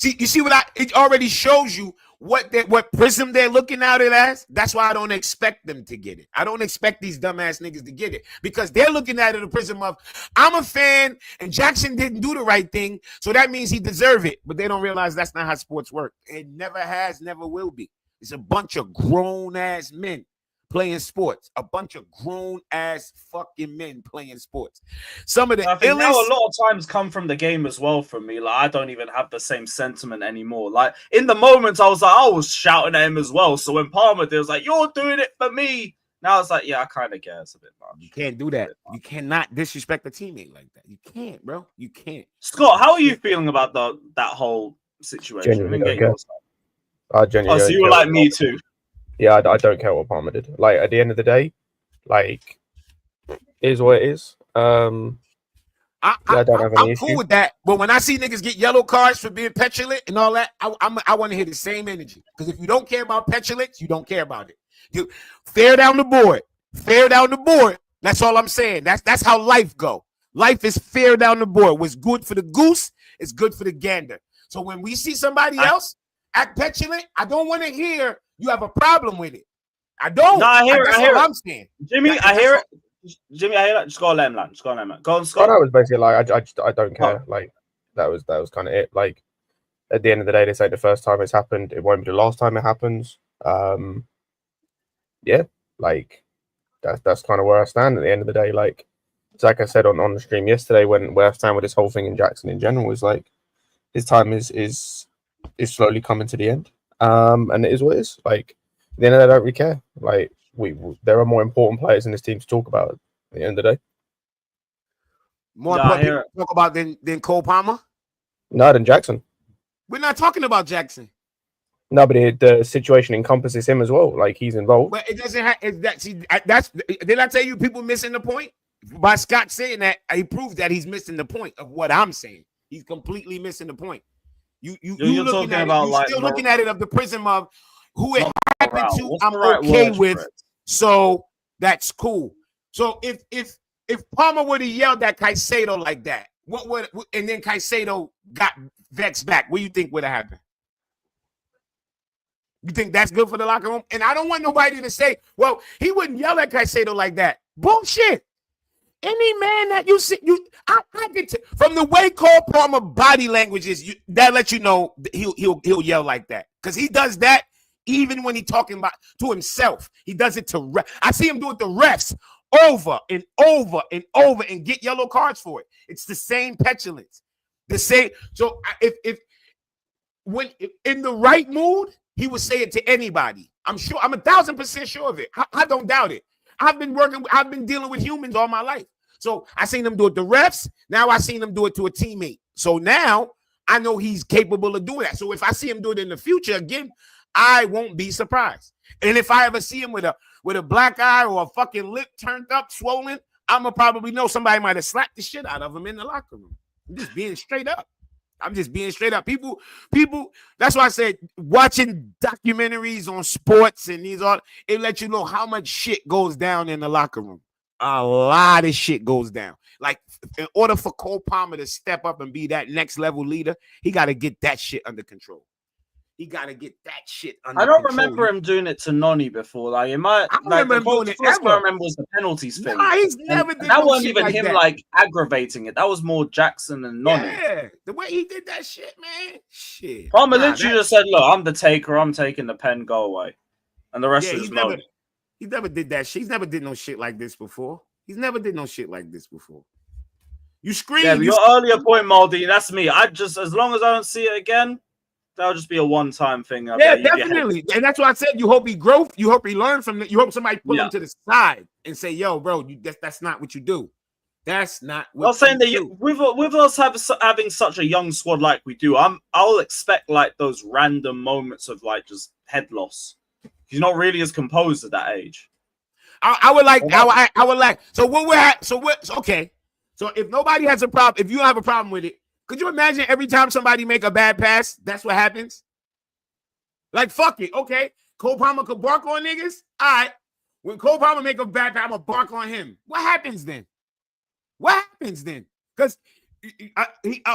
You see what it already shows you what prism they're looking at it as. That's why I don't expect them to get it. I don't expect these dumbass niggas to get it, because they're looking at it a prism of, I'm a fan and Jackson didn't do the right thing, so that means he deserve it. But they don't realize that's not how sports work. It never has, never will be. It's a bunch of grown ass men playing sports. A bunch of grown ass fucking men playing sports. Some of the I think now a lot of times come from the game as well for me. Like, I don't even have the same sentiment anymore. Like, in the moment I was shouting at him as well. So when Palmer did, it was like, you're doing it for me. Now it's like, yeah, I kind of care. It's a bit much. You can't do that. You cannot disrespect a teammate like that. You can't, bro. You can't. Scott, how are you feeling about that whole situation? I genuinely so you were like me too. Yeah, I don't care what Palmer did. Like, at the end of the day, like, it is what it is. I don't have any issue. Cool with that. But when I see niggas get yellow cards for being petulant and all that, I want to hear the same energy. Because if you don't care about petulance, you don't care about it. You fair down the board. Fair down the board. That's all I'm saying. That's how life go. Life is fair down the board. What's good for the goose is good for the gander. So when we see somebody else act petulant, I don't want to hear you have a problem with it. I don't. No, I hear it. I'm saying. Jimmy, I hear it. Jimmy, I hear it. Just go on, let him land. Just go on, let him land. Go on, Scott. That was basically like, I don't care. Like, that was kind of it. Like, at the end of the day, this ain't the first time it's happened. It won't be the last time it happens. Yeah, like, that's kind of where I stand at the end of the day. Like, like I said on the stream yesterday, where I stand with this whole thing in Jackson in general is like his time is slowly coming to the end. And it is what it is. Like at the end of the day, I don't really care. Like there are more important players in this team to talk about at the end of the day. More important people to talk about than Cole Palmer? No, than Jackson. We're not talking about Jackson. No, but the situation encompasses him as well. Like he's involved. But it doesn't have that's did I tell you people missing the point? By Scott saying that, he proves that he's missing the point of what I'm saying. He's completely missing the point. You're looking at it, you're still looking at it of the prism of who it happened to. I'm okay with, so that's cool. So if Palmer would have yelled at Caicedo like that, and then Caicedo got vexed back, what do you think would have happened? You think that's good for the locker room? And I don't want nobody to say, well, he wouldn't yell at Caicedo like that. Bullshit. Any man that you see, I get to, from the way Cole Palmer body language is, that lets you know he'll yell like that, because he does that even when he's talking about to himself. He does it to I see him do it to refs over and over and over and get yellow cards for it. It's the same petulance, the same. So if in the right mood, he would say it to anybody. I'm 1,000% sure of it. I don't doubt it. I've been dealing with humans all my life. So I seen him do it to refs. Now I seen him do it to a teammate. So now I know he's capable of doing that. So if I see him do it in the future again, I won't be surprised. And if I ever see him with a black eye or a fucking lip turned up, swollen, I'ma probably know somebody might have slapped the shit out of him in the locker room. I'm just being straight up. People, that's why I said watching documentaries on sports and it lets you know how much shit goes down in the locker room. A lot of shit goes down. Like, in order for Cole Palmer to step up and be that next level leader, he got to get that shit under control. I don't remember him doing it to Noni before. Like, I remember him doing it. First I remember was the penalties thing. Nah, he's never did that wasn't even him like aggravating it. That was more Jackson and Noni. Yeah, the way he did that shit, man. Shit. Palmer literally just said, "Look, I'm the taker. I'm taking the pen. Go away," and the rest is Noni. He never did that shit. He's never did no shit like this before. You scream. Yeah, your earlier point, Maldi, that's me. As long as I don't see it again, that'll just be a one-time thing. Yeah, definitely. And that's why I said you hope he grow. You hope he learn from it. You hope somebody pull him to the side and say, "Yo, bro, that's not what you do. That's not what." I'm saying that with us having such a young squad like we do, I'll expect like those random moments of like just head loss. He's not really as composed at that age. I would like. So what we're at? Okay. So if nobody has a problem, if you don't have a problem with it, could you imagine every time somebody make a bad pass, that's what happens? Like, fuck it. Okay. Cole Palmer could bark on niggas. All right. When Cole Palmer make a bad pass, I'm gonna bark on him. What happens then? Because a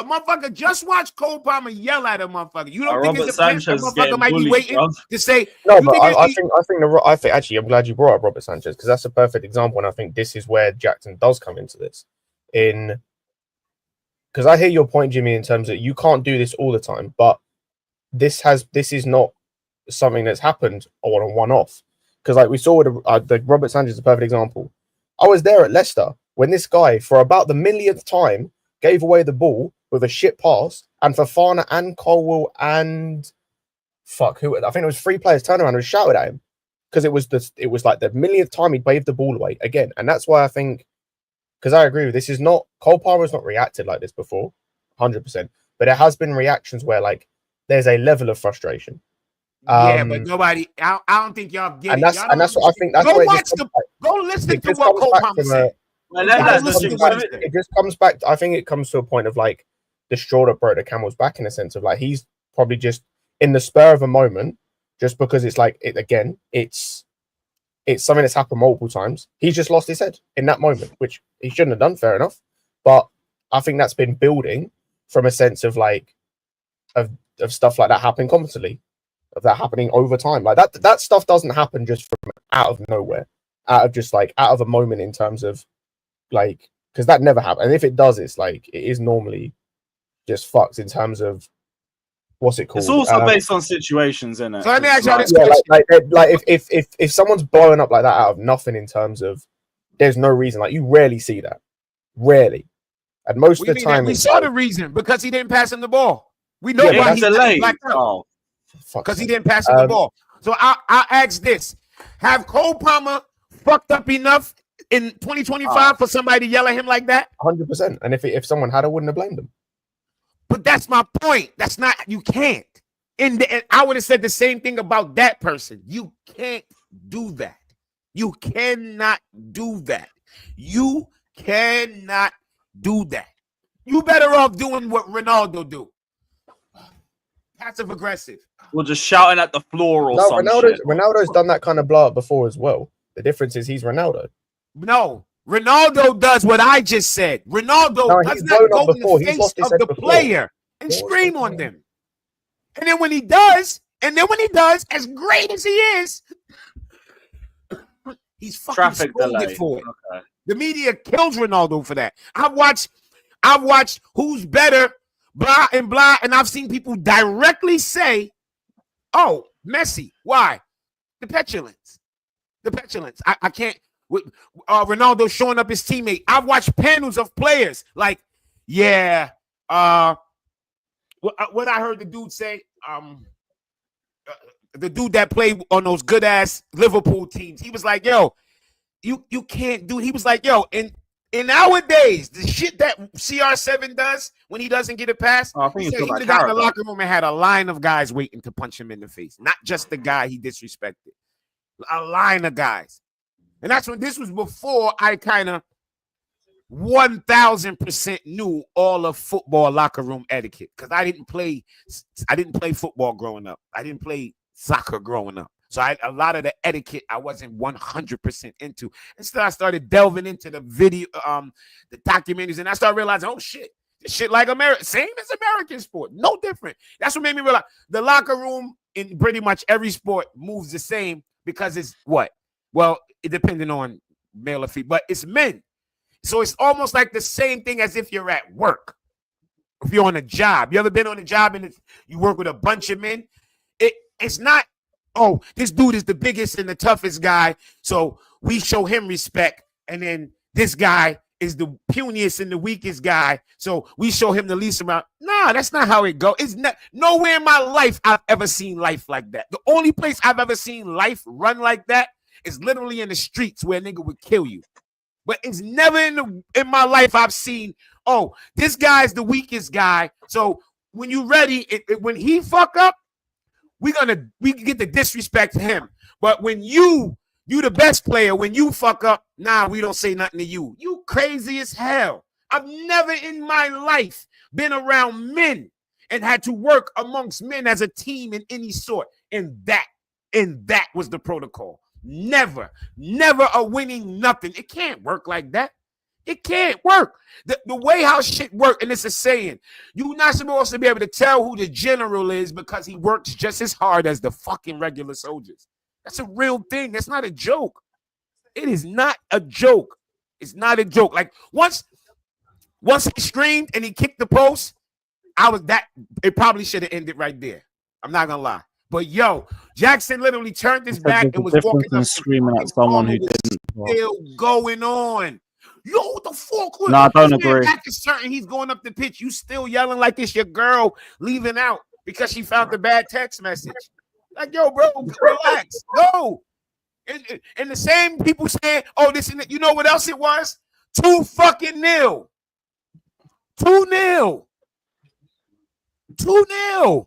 motherfucker just watched Cole Palmer yell at a motherfucker. You don't think it's a motherfucker might be waiting to say no? But I think actually, I'm glad you brought up Robert Sanchez, because that's a perfect example, and I think this is where Jackson does come into this. Because I hear your point, Jimmy, in terms of you can't do this all the time, but this is not something that's happened on a one-off. Because like we saw with the Robert Sanchez is a perfect example. I was there at Leicester when this guy, for about the millionth time, gave away the ball with a shit pass, and Fofana and Colwell and I think it was 3 players turned around and shouted at him because it was like the millionth time he waved the ball away again. And that's why I think, because I agree with this, is not Cole Palmer has not reacted like this before, 100%, but there has been reactions where like there's a level of frustration. Yeah, but nobody. I don't think y'all get it. And that's what I think. That's go listen to what Cole Palmer said. It just comes back. I think it comes to a point of like the straw that broke the camel's back, in a sense of like he's probably just in the spur of a moment, just because it's like it's something that's happened multiple times. He's just lost his head in that moment, which he shouldn't have done. Fair enough, but I think that's been building from a sense of like of stuff like that happening constantly, of that happening over time. Like that stuff doesn't happen just from out of nowhere, out of a moment in terms of like, because that never happened. And if it does, it's like it is normally just fucked in terms of what's it called. It's also based on situations, isn't it? So let me ask you this question. Like if someone's blowing up like that out of nothing, in terms of there's no reason, like you rarely see that. Rarely. And most of the time, we saw the reason because he didn't pass him the ball. We know Yeah, why he's he's delayed. blacked out. Oh, Because he didn't pass him the ball. So I'll ask this: have Cole Palmer fucked up enough in 2025 for somebody to yell at him like that? 100%. And if someone had, I wouldn't have blamed him. But that's my point. That's not, you can't. And I would have said the same thing about that person. You can't do that. You cannot do that. You cannot do that. You better off doing what Ronaldo do. Passive aggressive. We're just shouting at the floor or something. Ronaldo's done that kind of blow up before as well. The difference is he's Ronaldo. No, Ronaldo does what I just said. Ronaldo does not go in the face of the player and scream on them. And then when he does, as great as he is, he's fucking scolded for it. Okay. The media kills Ronaldo for that. I've watched Who's Better, blah and blah, and I've seen people directly say, "Oh, Messi, why?" The petulance. I can't. Ronaldo showing up his teammate. I've watched panels of players like, yeah. What I heard the dude say, the dude that played on those good ass Liverpool teams, he was like, "Yo, you can't do." He was like, "Yo, in nowadays, the shit that CR7 does when he doesn't get a pass, he got in the locker room and had a line of guys waiting to punch him in the face, not just the guy he disrespected, a line of guys." And that's when this was before I kind of 1000% knew all of football locker room etiquette, because I didn't play football growing up. I didn't play soccer growing up. So a lot of the etiquette I wasn't 100% into. Instead, I started delving into the video, the documentaries, and I started realizing, oh shit, this shit like America, same as American sport, no different. That's what made me realize the locker room in pretty much every sport moves the same, because it's what? Well, it depending on male or female, but it's men. So it's almost like the same thing as if you're at work. If you're on a job, you ever been on a job and you work with a bunch of men? It's not, oh, this dude is the biggest and the toughest guy, so we show him respect, and then this guy is the puniest and the weakest guy, so we show him the least amount. Nah, that's not how it goes. It's not nowhere in my life I've ever seen life like that. The only place I've ever seen life run like that is literally in the streets where a nigga would kill you. But it's never in my life I've seen, oh, this guy's the weakest guy, so when you ready, when he fuck up, we can get the disrespect to him. But when you the best player, when you fuck up, nah, we don't say nothing to you. You crazy as hell. I've never in my life been around men and had to work amongst men as a team in any sort. And that was the protocol. Never a winning nothing. It can't work like that. It can't work. The way how shit work, and it's a saying, you're not supposed to be able to tell who the general is because he works just as hard as the fucking regular soldiers. That's a real thing. That's not a joke. It is not a joke. It's not a joke. Like once he screamed and he kicked the post, it probably should have ended right there. I'm not gonna lie. But yo, Jackson literally turned his back and was walking up, screaming at someone who didn't. Still going on. Yo, what the fuck? No, I don't agree. Back is certain he's going up the pitch. You still yelling like it's your girl leaving out because she found the bad text message. Like, yo, bro, relax. No. And the same people saying, oh, this and that. You know what else it was? 2-0. 2-0. 2-0.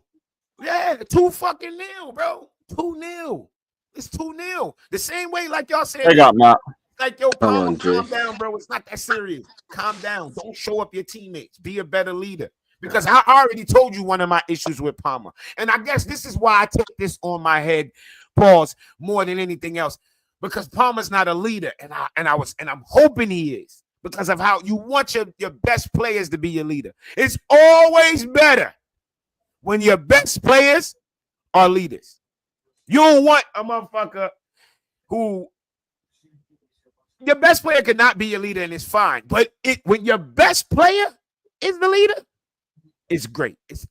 Yeah, 2-0, bro. 2-0. It's 2-0. The same way, like y'all said. They got Matt. Like, yo, calm down, bro. It's not that serious. Calm down. Don't show up your teammates. Be a better leader. Because I already told you one of my issues with Palmer. And I guess this is why I took this on my head, pause, more than anything else. Because Palmer's not a leader. And I'm hoping he is. Because of how you want your best players to be your leader. It's always better when your best players are leaders. You don't want a motherfucker who your best player could not be your leader and it's fine. But when your best player is the leader, it's great. It's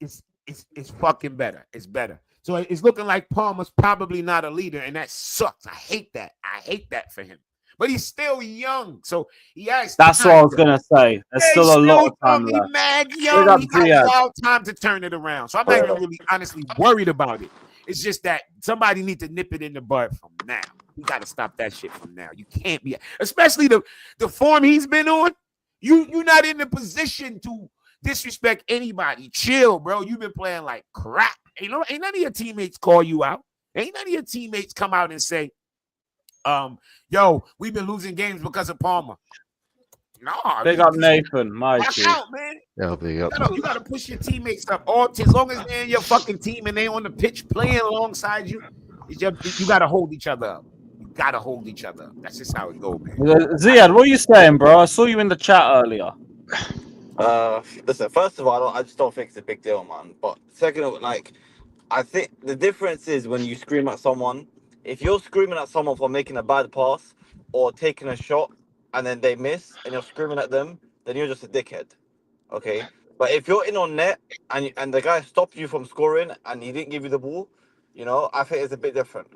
fucking better. It's better. So it's looking like Palmer's probably not a leader, and that sucks. I hate that. I hate that for him. but he's still young. So he has. That's what I was gonna say. There's still a lot of time He's left. mad young. He got Ziyad. wild time to turn it around. So I'm not even really honestly worried about it. It's just that somebody needs to nip it in the bud from now. You got to stop that shit from now. You can't be, especially the form he's been on. You're not in the position to disrespect anybody. Chill, bro. You've been playing like crap. Ain't none of your teammates call you out. Ain't none of your teammates come out and say, yo, we've been losing games because of Palmer. No, Big up Nathan, my G. out, man. Yeah, big up. You gotta push your teammates up. As long as they're in your fucking team and they on the pitch playing alongside you, you gotta hold each other up. You gotta hold each other up. That's just how it goes, man. Ziyad, what are you saying, bro? I saw you in the chat earlier. Listen, first of all, I just don't think it's a big deal, man. But second of all, like, I think the difference is when you scream at someone. If you're screaming at someone for making a bad pass or taking a shot and then they miss and you're screaming at them, then you're just a dickhead. Okay? But if you're in on net and the guy stopped you from scoring and he didn't give you the ball, you know, I think it's a bit different.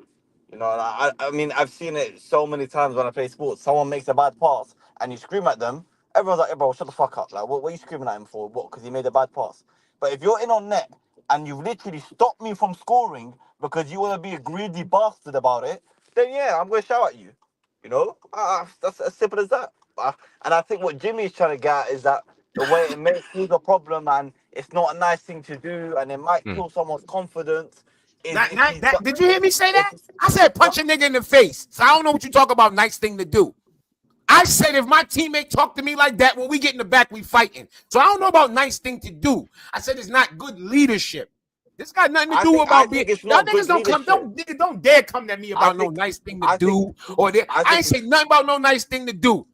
You know, I mean, I've seen it so many times when I play sports. Someone makes a bad pass and you scream at them. Everyone's like, hey, bro, shut the fuck up. Like, what are you screaming at him for? What? Because he made a bad pass. But if you're in on net and you've literally stopped me from scoring because you want to be a greedy bastard about it, then yeah, I'm going to shout at you. You know? That's as simple as that. And I think what Jimmy's trying to get at is that the way it makes you the problem and it's not a nice thing to do and it might kill someone's confidence. Did you hear me say that? I said punch a nigga in the face. So I don't know what you talk about nice thing to do. I said if my teammate talk to me like that, when we get in the back, we fighting. So I don't know about nice thing to do. I said it's not good leadership. This got nothing to do about being. Y'all niggas don't dare come at me about no nice thing to do. I ain't say nothing about no nice thing to do.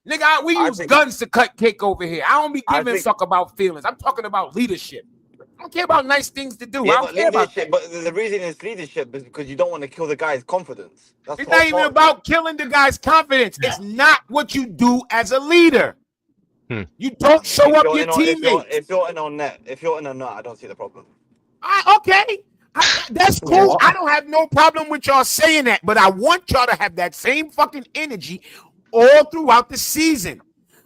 Nigga, we use guns to cut cake over here. I don't be giving a fuck about feelings. I'm talking about leadership. I don't care about nice things to do. Yeah, I don't care about that. But the reason it's leadership is because you don't want to kill the guy's confidence. It's not even about killing the guy's confidence. It's not what you do as a leader. You don't show up your teammates. If you're in on net, I don't see the problem. Okay. That's cool. I don't have no problem with y'all saying that, but I want y'all to have that same fucking energy all throughout the season.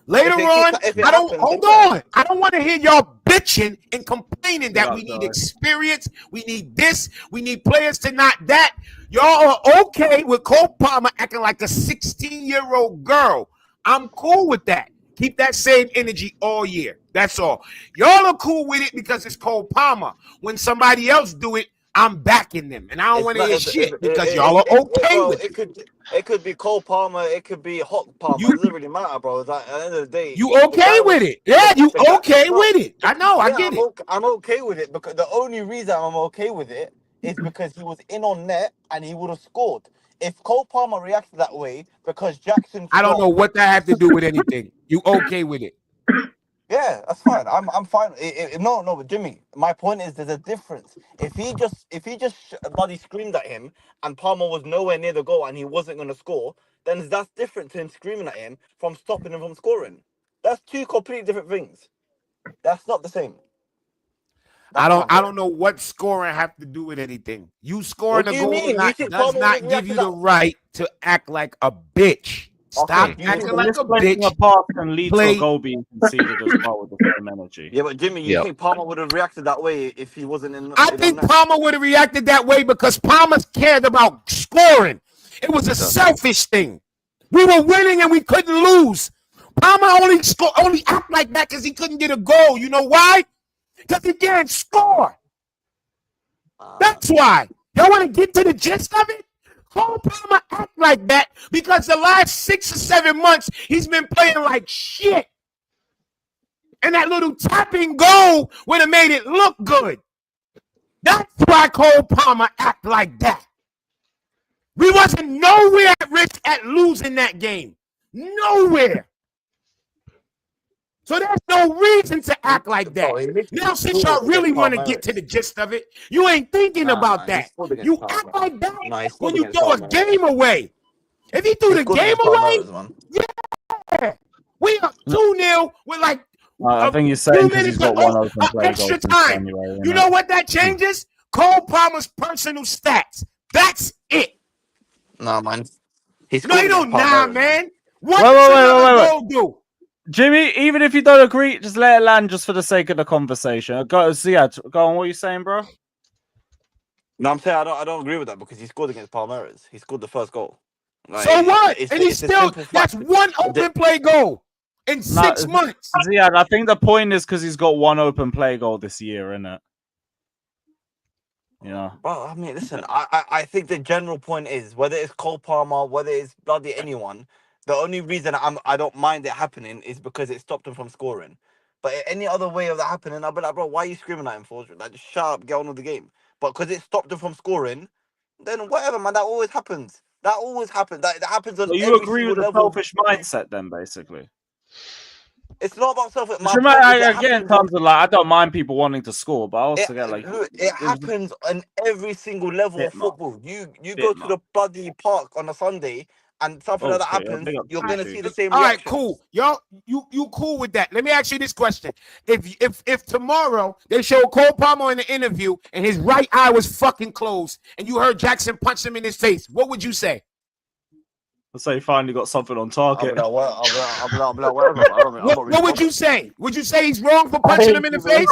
Later on, I don't want to hear y'all bitching and complaining that we need experience, we need this, we need players to not that. Y'all are okay with Cole Palmer acting like a 16-year-old girl. I'm cool with that. Keep that same energy all year. That's all. Y'all are cool with it because it's Cole Palmer. When somebody else do it, I'm backing them, and I don't want to hear shit because y'all are okay with it. It could be Cole Palmer, it could be Hot Palmer. It doesn't really matter, bro. It's like, at the end of the day, you okay with it? Yeah, you okay with it? I know, I get it. I'm okay with it because the only reason I'm okay with it is because he was in on net and he would have scored. If Cole Palmer reacted that way because Jackson, I don't know what that have to do with anything. You okay with it? Yeah, that's fine. I'm fine. No, but Jimmy, my point is there's a difference. If he just bloody screamed at him and Palmer was nowhere near the goal and he wasn't going to score, then that's different to him screaming at him from stopping him from scoring. That's two completely different things. That's not the same. I don't know what scoring have to do with anything. You scoring a goal does not give you the right to act like a bitch. Stop acting like a bitch. A pass can lead to a goal being conceded as well with the same energy. Yeah, but Jimmy, you think Palmer would have reacted that way if he wasn't in? I think Palmer would have reacted that way because Palmer cared about scoring. It was a selfish thing. We were winning and we couldn't lose. Palmer only act like that because he couldn't get a goal. You know why? Because he can't score. That's why. Y'all want to get to the gist of it? Cole Palmer act like that because the last 6 or 7 months he's been playing like shit. And that little tapping goal would have made it look good. That's why Cole Palmer act like that. We wasn't nowhere at risk at losing that game. Nowhere. So there's no reason to act like that. Now, since y'all really want to get to the gist of it, you ain't thinking about that. You act like that when you throw a game away. If he threw the game away, yeah. We are 2-0 with like I think you're saying because he's got one open play extra time. January, you know what that changes? Cole Palmer's personal stats. That's it. No, man. He's No, you don't. Nah, man. What does another goal do? Jimmy, even if you don't agree, just let it land just for the sake of the conversation. Go, Ziad, go on. What are you saying, bro? No, I'm saying I don't agree with that because he scored against Palmeiras. He scored the first goal. Like, so what? And he's still that's one open play goal in 6 months. Ziad, I think the point is because he's got one open play goal this year, isn't it? Yeah. Bro, I mean, listen, I think the general point is whether it's Cole Palmer, whether it's bloody anyone, the only reason I don't mind it happening is because it stopped him from scoring. But any other way of that happening, I'll be like, bro, why are you screaming at him for? Like, just shut up, get on with the game. But because it stopped him from scoring, then whatever, man, that always happens. That always happens. That happens on So you every agree with the level. selfish mindset then, basically? It's not about selfish. Again, in terms of like, I don't mind people wanting to score, but I also get like it happens on every single level of football. You go to the bloody park on a Sunday and something like that happens, you're gonna see the same. All right, cool. Y'all, you cool with that? Let me ask you this question: If tomorrow they show Cole Palmer in the interview and his right eye was fucking closed, and you heard Jackson punch him in his face, what would you say? Let's say he finally got something on target. What would you say? Would you say he's wrong for punching him in the face?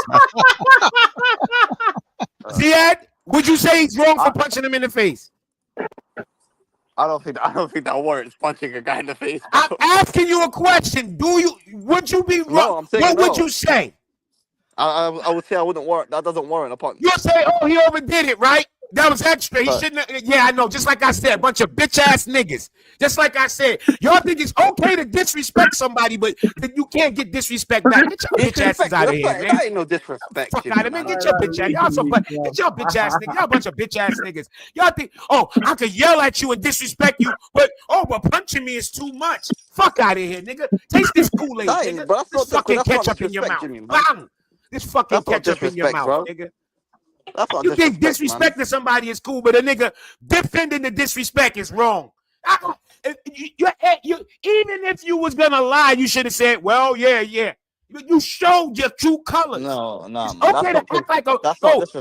Ziad, would you say he's wrong for punching him in the face? I don't think that warrants punching a guy in the face. I'm asking you a question. Would you be wrong? No, I'm saying what would no. you say? I would say I wouldn't warrant. That doesn't warrant a punch. You'll say, oh, he overdid it, right? That was extra. He shouldn't have. Yeah, I know. Just like I said, a bunch of bitch ass niggas. Just like I said, y'all think it's okay to disrespect somebody, but you can't get disrespect back. Get your bitch asses out of here, man. That ain't no disrespect. Fuck out of man. Get your bitch ass. Get your bitch ass niggas. Y'all a bunch of bitch ass niggas. Y'all think, oh, I could yell at you and disrespect you, but punching me is too much. Fuck out of here, nigga. Taste this Kool-Aid, nigga. This fucking ketchup in your mouth. Bang. This fucking ketchup in your mouth, nigga. You think disrespecting somebody is cool, but a nigga defending the disrespect is wrong. Even if you was gonna lie, you should have said, "Well, yeah." You showed your true colors. No. It's okay to act like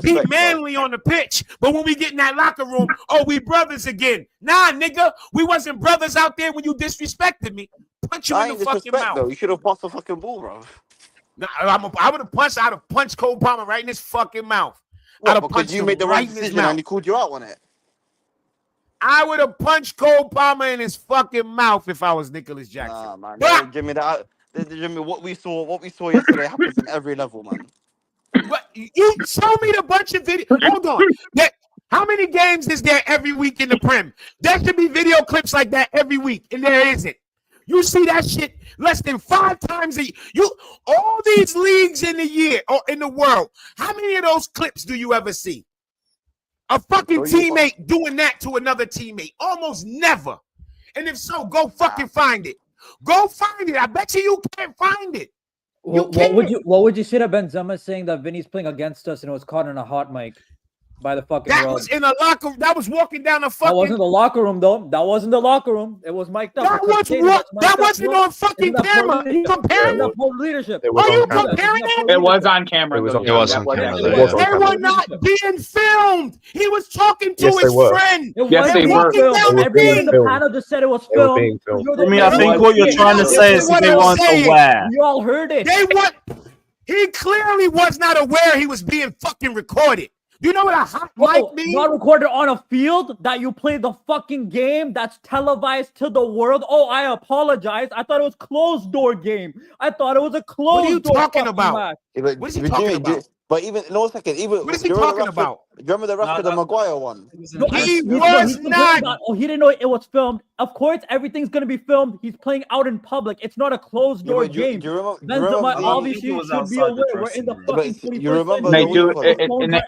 be manly on the pitch, but when we get in that locker room, we brothers again. Nah, nigga, we wasn't brothers out there when you disrespected me. Punch you in the fucking mouth. Though. You should have passed the fucking ball, bro. Nah, I would have punched. I'd have punched Cole Palmer right in his fucking mouth. Because you made the right decision and he called you out on it. I would have punched Cole Palmer in his fucking mouth if I was Nicholas Jackson. Nah, man. Jimmy, Jimmy, what we saw yesterday happens in every level, man. But you show me the bunch of videos. Hold on. How many games is there every week in the Prem? There should be video clips like that every week, and there isn't. You see that shit less than 5 times a year. All these leagues in the year or in the world, how many of those clips do you ever see? A fucking teammate doing that to another teammate? Almost never. And if so, go fucking find it. Go find it. I bet you can't find it. What would you say to Benzema saying that Vinny's playing against us and it was caught in a hot mic? By the fucking that was in a locker room. That was walking down the fucking. That wasn't the locker room, though. That wasn't the locker room. It was mic'd up. That wasn't on fucking camera. Comparing leadership. Are you comparing it? It was on camera. It was on camera. They were not being filmed. He was talking to his friend. Yes, they were. Everyone in the panel just said it was filmed. I mean, I think what you're trying to say is that they weren't aware. You all heard it. He clearly was not aware he was being fucking recorded. Do you know what a hot mic means? Not recorded on a field that you play the fucking game that's televised to the world. Oh, I apologize. I thought it was closed door game. I thought it was a closed door. What are you talking about? What is he talking about? But even no second. Even what is he talking about? Do you remember the Rashford and Maguire one? No, he was not. He didn't know it was filmed. Of course, everything's gonna be filmed. He's playing out in public. It's not a closed door game. Benzema obviously should be aware. We're in the fucking 21st They do,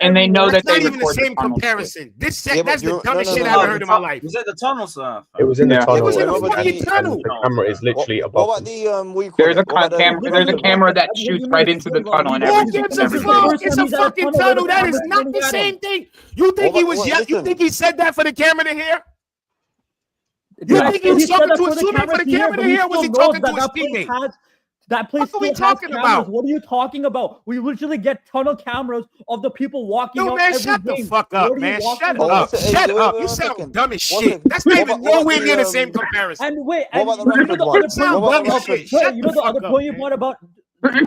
and they know that that's they not even the same comparison. That's the dumbest shit I've ever heard in my life. Was it the tunnel, sir? It was in the tunnel. It was in the fucking tunnel. The camera is literally above. There's a camera that shoots right into the tunnel and everything. It's a fucking tunnel. That is not the same thing. You think he was? You think he said that for the camera to hear? You think he was talking to his teammate for the camera to hear? Was he talking to his teammate? That place What are we still has talking cameras. about? What are you talking about? We literally get tunnel cameras of the people walking Yo, out man, every shut the game. fuck up, What are you man. walking Shut out? up. Listen, Shut wait, up. wait You one sound second. dumb as One shit. second. That's not What even about nowhere near the the same comparison. And wait, what and about the you know Rashford the one? other point Sound What you about brought the dumb as up. Rashford? shit. Shut You the know the fuck other up, point you man. brought about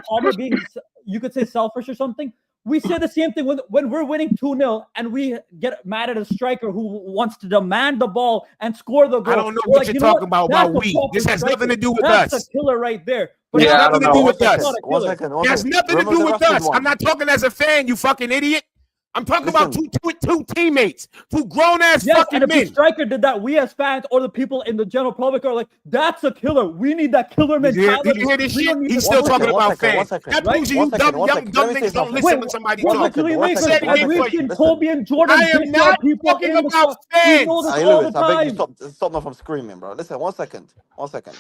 Palmer being, you could say, selfish or something. We say the same thing when we're winning 2-0 and we get mad at a striker who wants to demand the ball and score the goal. I don't know We're what like, you're you know talking what? about That's a we. proper This has striker. nothing to do with That's us. a killer right there. But It has Yeah, I nothing don't to do know. with that's us. not a One killer. second. It has nothing to Remember do the with Rashford us. one? I'm not talking as a fan, you fucking idiot. I'm talking about Listen. two teammates, two grown-ass Yes, fucking and if the men. striker did that, we as fans or the people in the general public are like, that's a killer. We need that killer Did you mentality. hear this We shit? don't need He's the still killer talking One about second, one fans. second. That right? proves you One second, dumb, one young, second. dumb Let me say niggas don't something. listen Wait, when somebody what talk. literally One mean? I second, said it one As again second. we've for you. seen Listen, Kobe and Jordan I dish am out not people talking in the about we know fans. this hey all Lewis, the I beg you time. stop them from screaming, bro. Listen, one second. One second.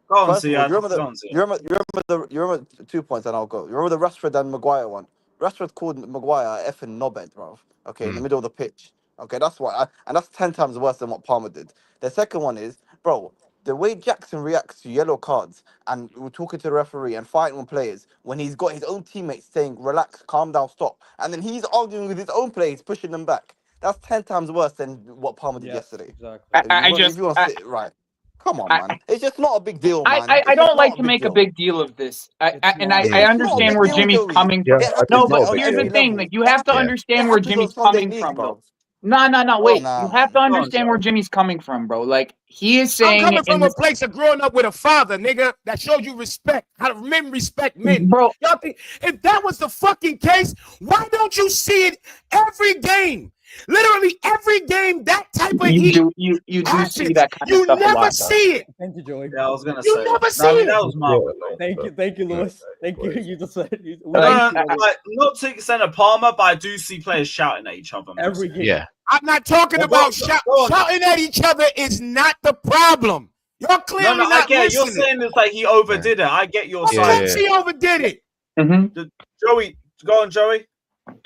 Go on, First of all, Ziad. Go on, Ziad. you remember 2 points and I'll go. You remember the Rashford and Maguire one? Rashford called Maguire a effing knobhead, bro. Okay, in the middle of the pitch. Okay, that's why and that's 10 times worse than what Palmer did. The second one is, bro, the way Jackson reacts to yellow cards and we're talking to the referee and fighting with players when he's got his own teammates saying, relax, calm down, stop. And then he's arguing with his own players, pushing them back. That's 10 times worse than what Palmer did Yes, yesterday. exactly. If you want to sit it right. Come on, man. It's just not a big deal, man. I It's just don't not like a to big make a deal. big deal of this. And not. I It's not a understand big where deal, Jimmy's Joey. coming Yeah, from. It happens No, it's at but not a on big here's the every deal. thing: level. like you have to Yeah. It understand where happens on Jimmy's Sunday coming league, from, though. bro. No, wait. Nah, You have man. to Go on, understand where Ziad. Jimmy's coming from, bro. Like he is I'm saying coming it in from a this, place of growing up with a father, nigga, that showed you respect, how men respect men. bro. Y'all think if that was the fucking case, why don't you see it every game? Literally every game, that type of heat You do see happens. that kind of You stuff a never lot, though. see it. Thank you, Joey. Yeah, I was gonna You say. never No, see I mean, it. that was Marvel. Thank you, Lewis. Thank you. You just said we Like, don't see No, like, not to the extent of Palmer, but I do see players shouting at each other. every game. Yeah. I'm not talking Well, about go on. shouting at each other is not the problem. Y'all clearly No, I not get it. You're listening. saying it's like he overdid it. I get your Of side. course he overdid it. Joey, go on, Joey.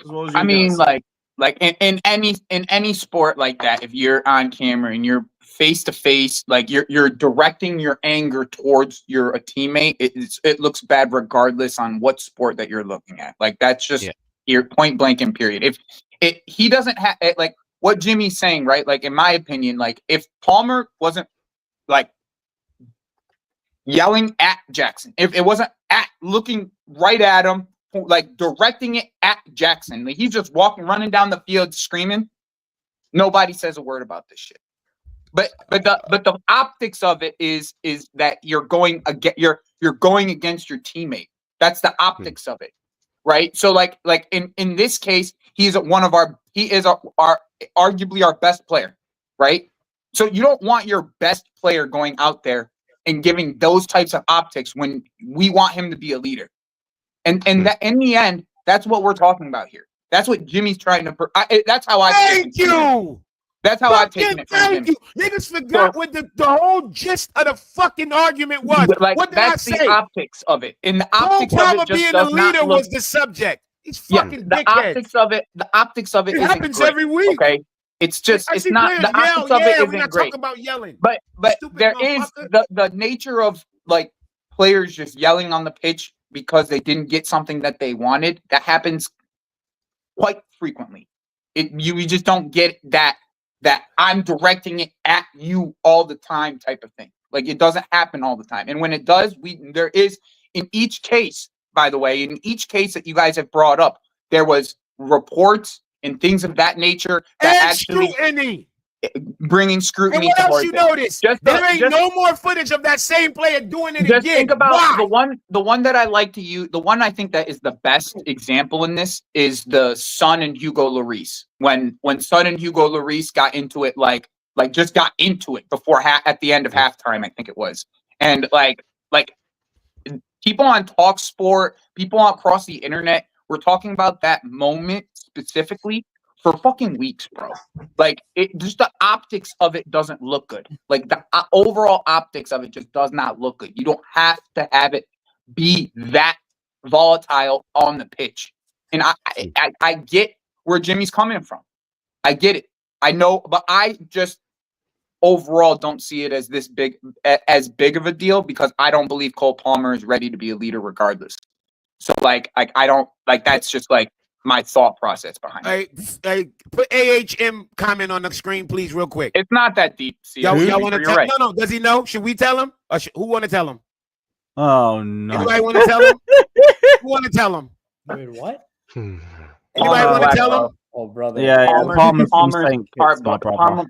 What was you I gonna mean, say? like in any sport like that, if you're on camera and you're face to face, like you're directing your anger towards your a teammate, it looks bad regardless on what sport that you're looking at. Like that's just your point blank and period. If he doesn't have like what Jimmy's saying, right? Like in my opinion, like if Palmer wasn't like yelling at Jackson, if it wasn't looking right at him, like directing it at Jackson, like he's just running down the field screaming, nobody says a word about this shit. But the optics of it is that you're going against your teammate. That's the optics of it, right? So like in this case, he is arguably our best player, right? So you don't want your best player going out there and giving those types of optics when we want him to be a leader. And that in the end, that's what we're talking about here. That's what Jimmy's trying to. That's how I. Thank you. That's how I've taken it from Thank Jimmy. you. Niggas forgot what the whole gist of the fucking argument was. Like What did I that's say? the optics of it, and the Cole optics of Palmer it just being the does not leader look. was the subject. These Yeah, fucking the dickheads. optics of it It isn't happens great. every week. Okay, it's just I it's see not players the optics yell. of it Yeah, we're isn't not great. talking about yelling. But Stupid there is motherfucker. the nature of like players just yelling on the pitch because they didn't get something that they wanted. That happens quite frequently. You just don't get that I'm directing it at you all the time type of thing. Like it doesn't happen all the time. And when it does, there is in each case, by the way, in each case that you guys have brought up, there was reports and things of that nature that And actually scrutiny. bringing scrutiny. And what else towards you it. notice? There ain't no more footage of that same player doing it Just again. think about Why? the one that I like to use. The one I think that is the best example in this is the Son and Hugo Lloris. When Son and Hugo Lloris got into it, like just got into it before at the end of halftime, I think it was, and like people on TalkSport, people across the internet were talking about that moment specifically for fucking weeks, bro. Like it, just the optics of it doesn't look good. Like the overall optics of it just does not look good. You don't have to have it be that volatile on the pitch. And I get where Jimmy's coming from. I get it. I know, but I just overall don't see it as big of a deal because I don't believe Cole Palmer is ready to be a leader regardless. So like I don't like that's just like my thought process behind it. Hey, put AHM comment on the screen, please, real quick. It's not that deep. Y'all want to tell? Right. No. Does he know? Should we tell him? Or who want to tell him? Oh no! Anybody want to tell him? Who want to tell him? Wait, what? Anybody want to tell him? Oh, brother. Yeah, Palmer's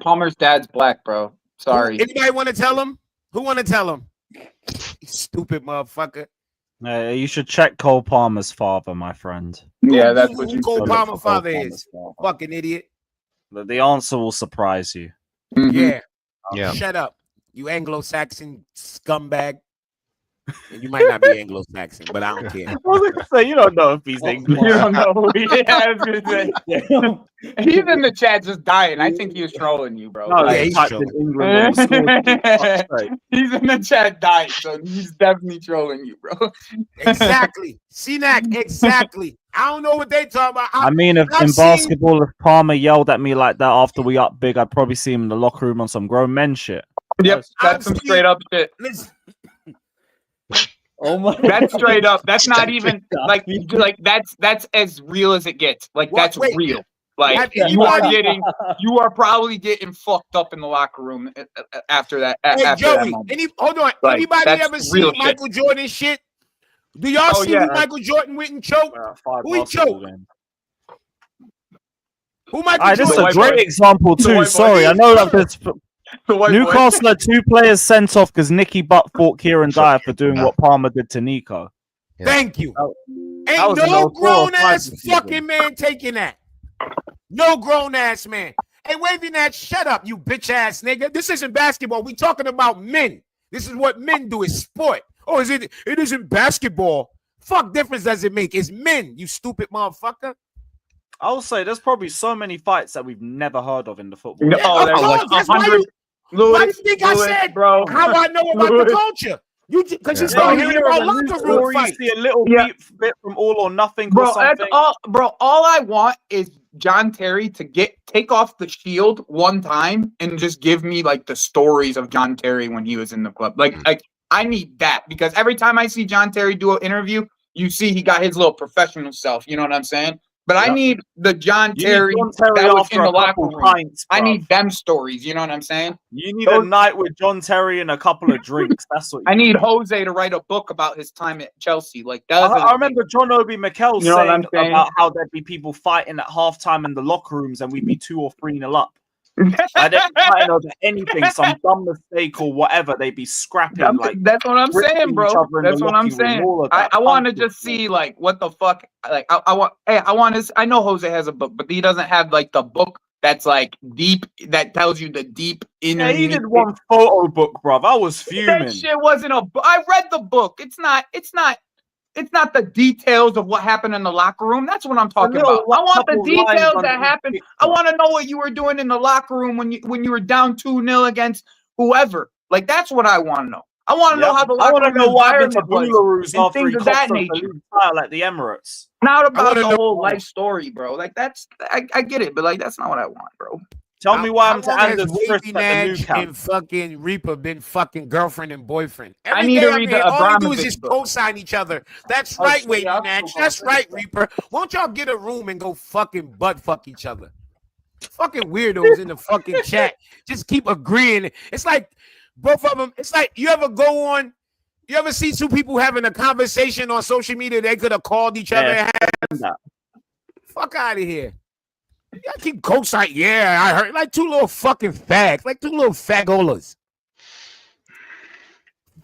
Palmer's dad's black, bro. Sorry. Anybody want to tell him? Who want to tell him? Stupid motherfucker. You should check Cole Palmer's father, my friend. Yeah, that's what you Cole said. Palmer's father is. Fucking idiot. The answer will surprise you. Mhm. Yeah. Shut up, you Anglo-Saxon scumbag. And you might not be Anglo-Saxon, but I don't care. I was gonna say, you don't know if he's English. You don't know who he is. I was gonna say. He's in the chat just dying. I think he was trolling you, bro. No, Yeah, he he's typed trolling. in England on the score. He's in the chat dying, so he's definitely trolling you, bro. Exactly. CNAC, exactly. I don't know what they talking about. I mean, if I've in seen- basketball, if Palmer yelled at me like that after we up big, I'd probably see him in the locker room on some grown men shit. Yep, that's some straight up shit. Listen, Oh my! That's straight up. That's not even like that's as real as it gets. Like What? that's Wait. real. Like Have you are probably getting fucked up in the locker room after that. hey, After Joey, that moment. hold on. Like, Anybody that's ever real seen shit. Michael Jordan shit? Do y'all Oh, see yeah. who Michael Jordan went and choked? Who he choked? Who Michael This is Jordan? a white great boy. example The too. white boy. Sorry, I know that there's The white boy. Newcastle had 2 players sent off because Nicky Butt fought Kieran Dyer for doing what Palmer did to Nico. Thank you. that Ain't was in no 04 or grown 05 ass season. fucking man taking that. No grown ass man. Hey, waving that, shut up, you bitch ass nigga. This isn't basketball. We talking about men. This is what men do. It's sport. Oh, is it? It isn't basketball. Fuck difference does it make? It's men, you stupid motherfucker. I'll say there's probably so many fights that we've never heard of in the football. No, Of there's course, like that's why 100. why do you think I said bro? how I know about the culture? You because you Yeah, start you hearing hear about of a news locker room story, you fights. see a little Yeah. bit from All or Nothing or Bro, something. that's all. Bro, all I want is John Terry to take off the shield one time and just give me like the stories of John Terry when he was in the club. Like I need that because every time I see John Terry do an interview, you see he got his little professional self. You know what I'm saying? But I need the John You Terry, need John Terry that was after in the a locker couple room. pints, I bruv. need them stories. You know what I'm saying? You need a night with John Terry and a couple of drinks. That's what you I need Jose to write a book about his time at Chelsea. Like that. I remember John Obi Mikel You know what I'm saying saying? about how there'd be people fighting at halftime in the locker rooms and we'd be 2 or 3-0 up. Like they'd be fighting over anything, some dumb mistake or whatever. They'd be scrapping. That's what I'm ripping saying, each bro. other in That's the what I'm locker room, saying. all of I that. want to just see like what the fuck. Like I want. Hey, I want to. I know Jose has a book, but he doesn't have like the book that's like deep. That tells you the deep inner. Yeah, he did one photo book, bruv. I was fuming. That shit wasn't a book. I read the book. It's not the details of what happened in the locker room. That's what I'm talking about. I want the details that happened. I want to know what you were doing in the locker room when you were down 2-0 against whoever. Like that's what I want to know. I want to know how the I locker want to room know what happened to environment was Boularus and after he things of that copped the nature. league title at the Emirates. Not about the wanna know- whole life story, bro. Like that's I get it, but like that's not what I want, bro. Tell me what happened to How long has Anders Wavy Frisk at the new Nash camp. and fucking Reaper been fucking girlfriend and boyfriend? I need to day I'm read here, the all they do is Abramovich just book. co-sign each other. That's Oh, right, shit, Wavy yeah, I'm Nash. still That's gonna right, finish Reaper. Won't y'all get a room and go fucking butt fuck each other? Fucking weirdos in the fucking chat. Just keep agreeing. It's like both of them. It's like you ever see two people having a conversation on social media they could have called each other and had fuck out of here. Y'all keep co-signing. Yeah, I heard like two little fucking fags, like two little fagolas.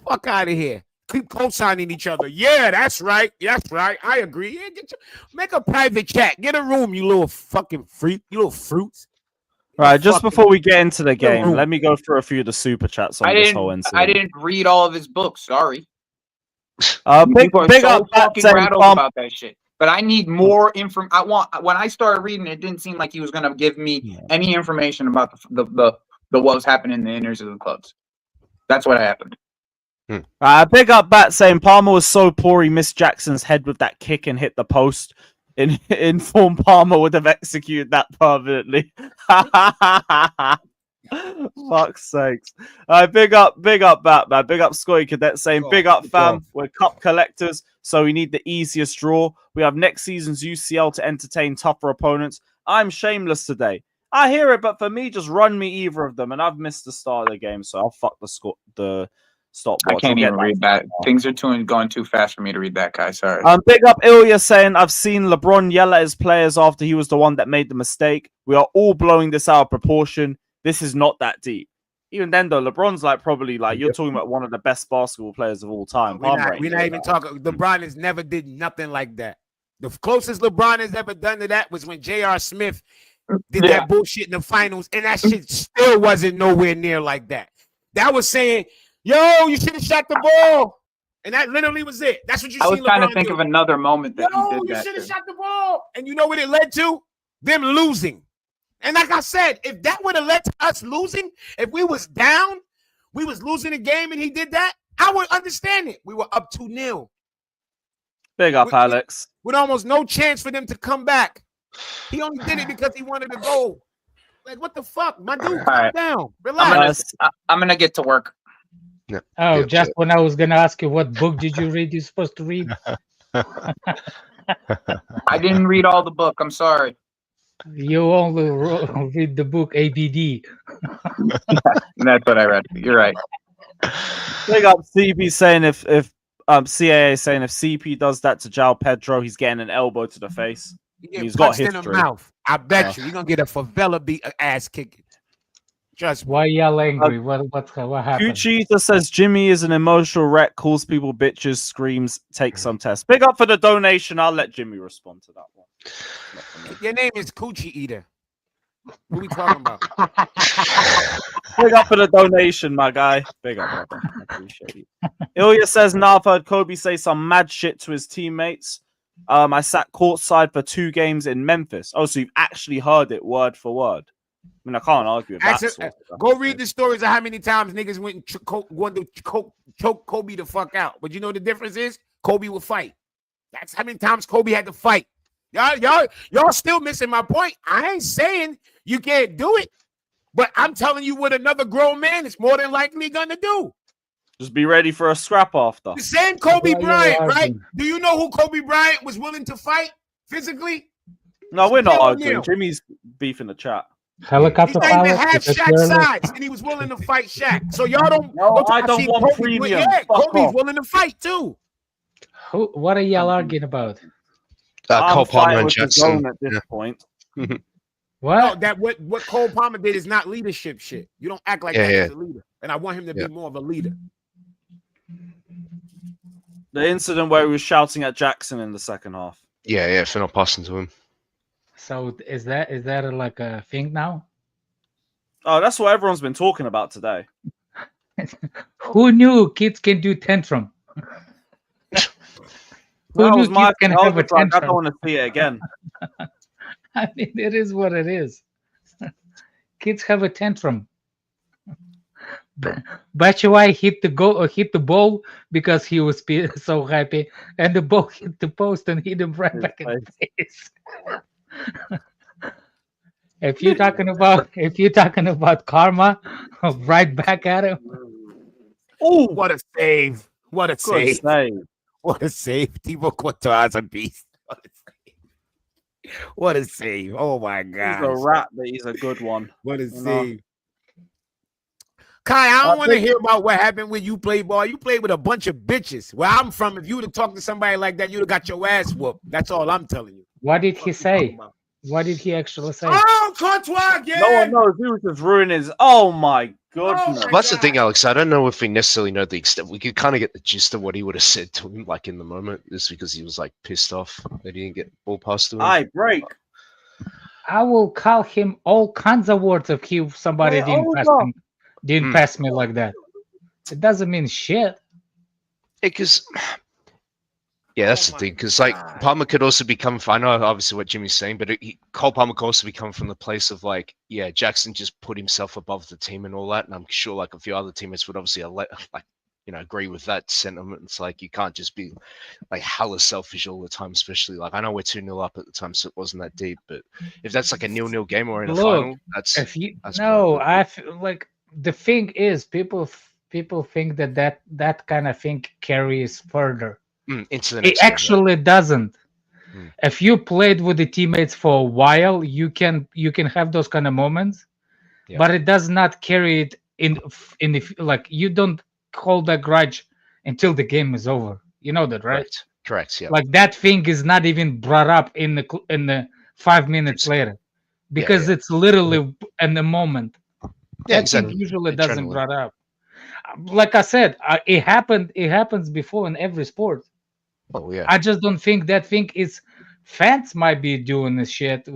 Fuck out of here. Keep co-signing each other. Yeah, that's right. That's right. I agree. Yeah, make a private chat. Get a room, you little fucking freak. You little fruits. Right, just Fucking- before we get into the game, room. let me go through a few of the super chats on this whole incident. I didn't read all of his books. Sorry. Big People are big so up that fucking saying, rattled about that shit. But I need more info. When I started reading, it didn't seem like he was gonna give me any information about the what was happening in the inners of the clubs. That's what happened. Big up Bat saying Palmer was so poor he missed Jackson's head with that kick and hit the post. In form, Palmer would have executed that permanently. Fuck's sakes. Big up Batman. Big up Scotty Cadet saying, big up fam. We're cup collectors, so we need the easiest draw. We have next season's UCL to entertain tougher opponents. I'm shameless today. I hear it, but for me, just run me either of them, and I've missed the start of the game, so I'll fuck the stopwatch. I can't even read that. Things are going too fast for me to read that, guy. Sorry. Big up Ilya saying, I've seen LeBron yell at his players after he was the one that made the mistake. We are all blowing this out of proportion. This is not that deep. Even then, though, LeBron's probably you're talking about one of the best basketball players of all time. We're not even talking. LeBron has never did nothing like that. The closest LeBron has ever done to that was when J.R. Smith did that bullshit in the finals, and that shit still wasn't nowhere near like that. That was saying, yo, you should have shot the ball. And that literally was it. That's what you see. I was trying to think of another moment that he did you that. should have shot the ball. And you know what it led to? Them losing. And like I said, if that would have led to us losing, if we was down, we was losing a game and he did that, I would understand it. We were up 2-0. Big up, Alex. With almost no chance for them to come back. He only did it because he wanted to go. Like, what the fuck? My dude, calm down. Relax. I'm going to get to work. Yeah. Oh, just when I was going to ask you, what book did you read? You're supposed to read? I didn't read all the book. I'm sorry. You only read the book ABD. That's what I read. You're right. Big up CB saying if CAA saying if CP does that to João Pedro, he's getting an elbow to the face. He's got history. In the mouth. I bet you. You're going to get a favela beat ass kicking. Just why y'all angry? What happened? Gucci says Jimmy is an emotional wreck, calls people bitches, screams, takes some tests. Big up for the donation. I'll let Jimmy respond to that one. Your name is Coochie Eater. What are we talking about? Big up for the donation, my guy. Big up, brother. I appreciate it. Ilya says, nah, I've heard Kobe say some mad shit to his teammates. I sat courtside for 2 games in Memphis. Oh, so you've actually heard it word for word. I mean, I can't argue with that. Go read the stories of how many times niggas went and choke Kobe the fuck out. But you know the difference is Kobe will fight. That's how many times Kobe had to fight. Y'all still missing my point. I ain't saying you can't do it, but I'm telling you what another grown man is more than likely gonna do. Just be ready for a scrap after. The same Kobe Bryant, right? Do you know who Kobe Bryant was willing to fight physically? No, we're not arguing. Jimmy's beef in the chat. Helicopter he even had Shaq's size, and he was willing to fight Shaq. So y'all don't. No, I don't want Kobe, premium. Yeah, Kobe's willing to fight too. What are y'all arguing about? Cole Palmer and Jackson at this point. What? No, what Cole Palmer did is not leadership shit. You don't act like that as a leader, and I want him to be more of a leader. The incident where he was shouting at Jackson in the second half. Yeah, for not passing to him. So is that like a thing now? Oh, that's what everyone's been talking about today. Who knew kids can do tantrum? Who knew kids can have a tantrum? I don't want to see it again. I mean, it is what it is. Kids have a tantrum. Batshuayi hit the ball because he was so happy, and the ball hit the post and hit him right back in the face. If you're talking about karma, right back at him. Oh, what a save! What a save! What a save! Thibaut Courtois is a beast. What a save! Oh my god! He's a rat, but he's a good one. What a save! Kai, I don't want to hear about what happened when you played ball. You played with a bunch of bitches. Where I'm from, if you would have talked to somebody like that, you'd have got your ass whooped. That's all I'm telling you. What did he say? What did he actually say? Oh, Courtois again! No one knows. He was just ruining his. Oh my goodness! That's the thing, Alex. I don't know if we necessarily know the extent. We could kind of get the gist of what he would have said to him, like in the moment, just because he was like pissed off that he didn't get ball passed to him. I break. I will call him all kinds of words if somebody didn't pass me like that. It doesn't mean shit. Because. Yeah, that's the thing. Because like Palmer could also become. I know obviously what Jimmy's saying, but Cole Palmer could also become from the place of like, yeah, Jackson just put himself above the team and all that, and I'm sure like a few other teammates would obviously like agree with that sentiment. It's like you can't just be like hella selfish all the time, especially like I know we're 2-0 up at the time, so it wasn't that deep. But if that's like a 0-0 game or in a final, that's I feel like the thing is people think that kind of thing carries further. Into the It next game, actually doesn't. If you played with the teammates for a while, you can have those kind of moments, but it does not carry it in the like you don't hold that grudge until the game is over. You know that, right? Correct. Yeah. Like that thing is not even brought up in the 5 minutes later because it's literally in the moment. Yeah, That thing usually doesn't brought up. Like I said, it happens before in every sport. Oh yeah. I just don't think that thing is fans might be doing this shit,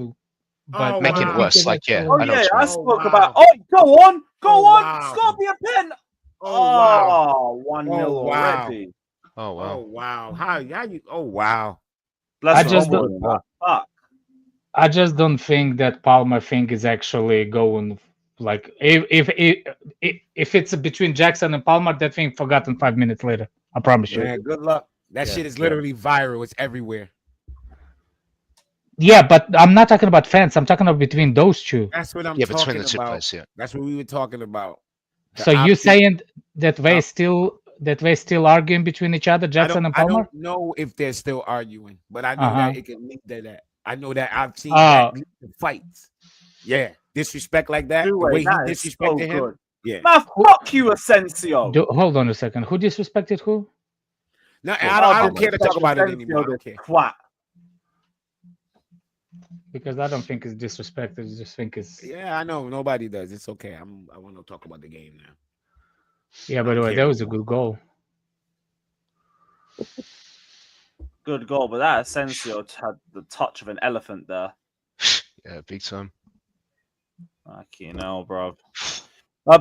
but making it worse. Like I spoke about. Oh, go on. It's got to be a pen. Oh, 1-0 already. Oh wow. Oh wow. How you? Oh wow. I just don't think that Palmer thing is actually going. Like if it's between Jackson and Palmer, that thing forgotten 5 minutes later. I promise you. Yeah, good luck. That shit is literally viral. It's everywhere. Yeah, but I'm not talking about fans. I'm talking about between those two. That's what I'm talking between the two about. players, That's what we were talking about. So you saying that they still arguing between each other, Jackson and Palmer? I don't know if they're still arguing, but I know that it can lead to that. I know that I've seen that lead to fights. Yeah, disrespect like that. The way he disrespected him. Yeah. Man, fuck you, Asensio. Hold on a second. Who disrespected who? No, I don't care to talk about it anymore. I don't care. Because I don't think it's disrespect. I just think it's. Yeah, I know nobody does. It's okay. I want to talk about the game now. Yeah, by the way, that was a good goal. Good goal, but that Asensio had the touch of an elephant there. Yeah, big time. Fucking hell, bro.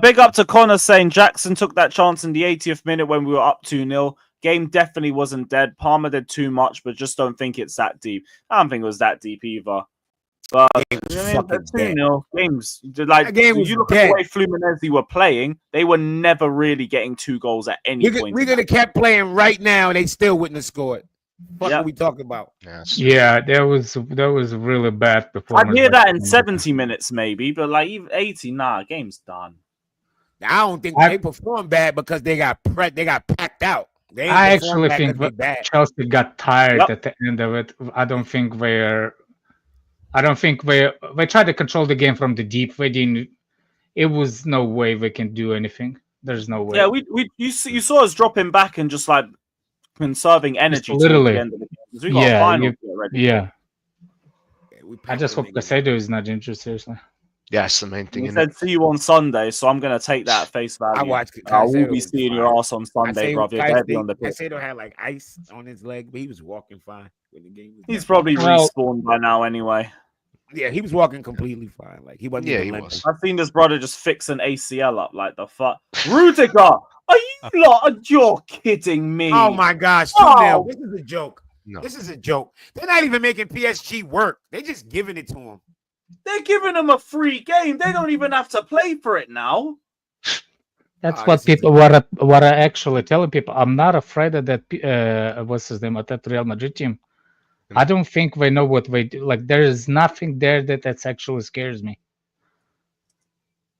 Big up to Connor saying Jackson took that chance in the 80th minute when we were up 2-0. Game definitely wasn't dead. Palmer did too much, but just don't think it's that deep. I don't think it was that deep either. But game was 2-0 games, like you look at the way Fluminense were playing, they were never really getting 2 goals at any point. We could have kept playing right now, and they still wouldn't have scored. What are we talking about? Yeah, that was really bad performance. I'd hear that in 70 minutes maybe, but like even 80, game's done. I don't think they performed bad because they got packed out. I actually think Chelsea got tired at the end of it. I don't think they tried to control the game from the deep. They didn't. It was no way they can do anything. There's no way. Yeah, you saw us dropping back and just like conserving energy. Literally. The end of the game. We got a final to get ready. Yeah. I just hope Casado is not injured. Seriously. Yeah, that's the main thing. He said, "See you on Sunday," so I'm gonna take that at face value. I will be seeing your ass on Sunday, bro. You're heavy on the pitch. Casado had like ice on his leg, but he was walking fine when the game was. He's probably respawned by now anyway. Yeah, he was walking completely fine. Like he wasn't. Yeah, he was. I've seen this brother just fix an ACL up. Like the fuck, Rudiger. Are you lot? You're kidding me. Oh my gosh, 2-0. This is a joke. No. This is a joke. They're not even making PSG work. They're just giving it to him. They're giving him a free game. They don't even have to play for it now. That's what people what I actually telling people. I'm not afraid of that. What's his name? At that Real Madrid team. I don't think they know what they do. Like there is nothing there that actually scares me.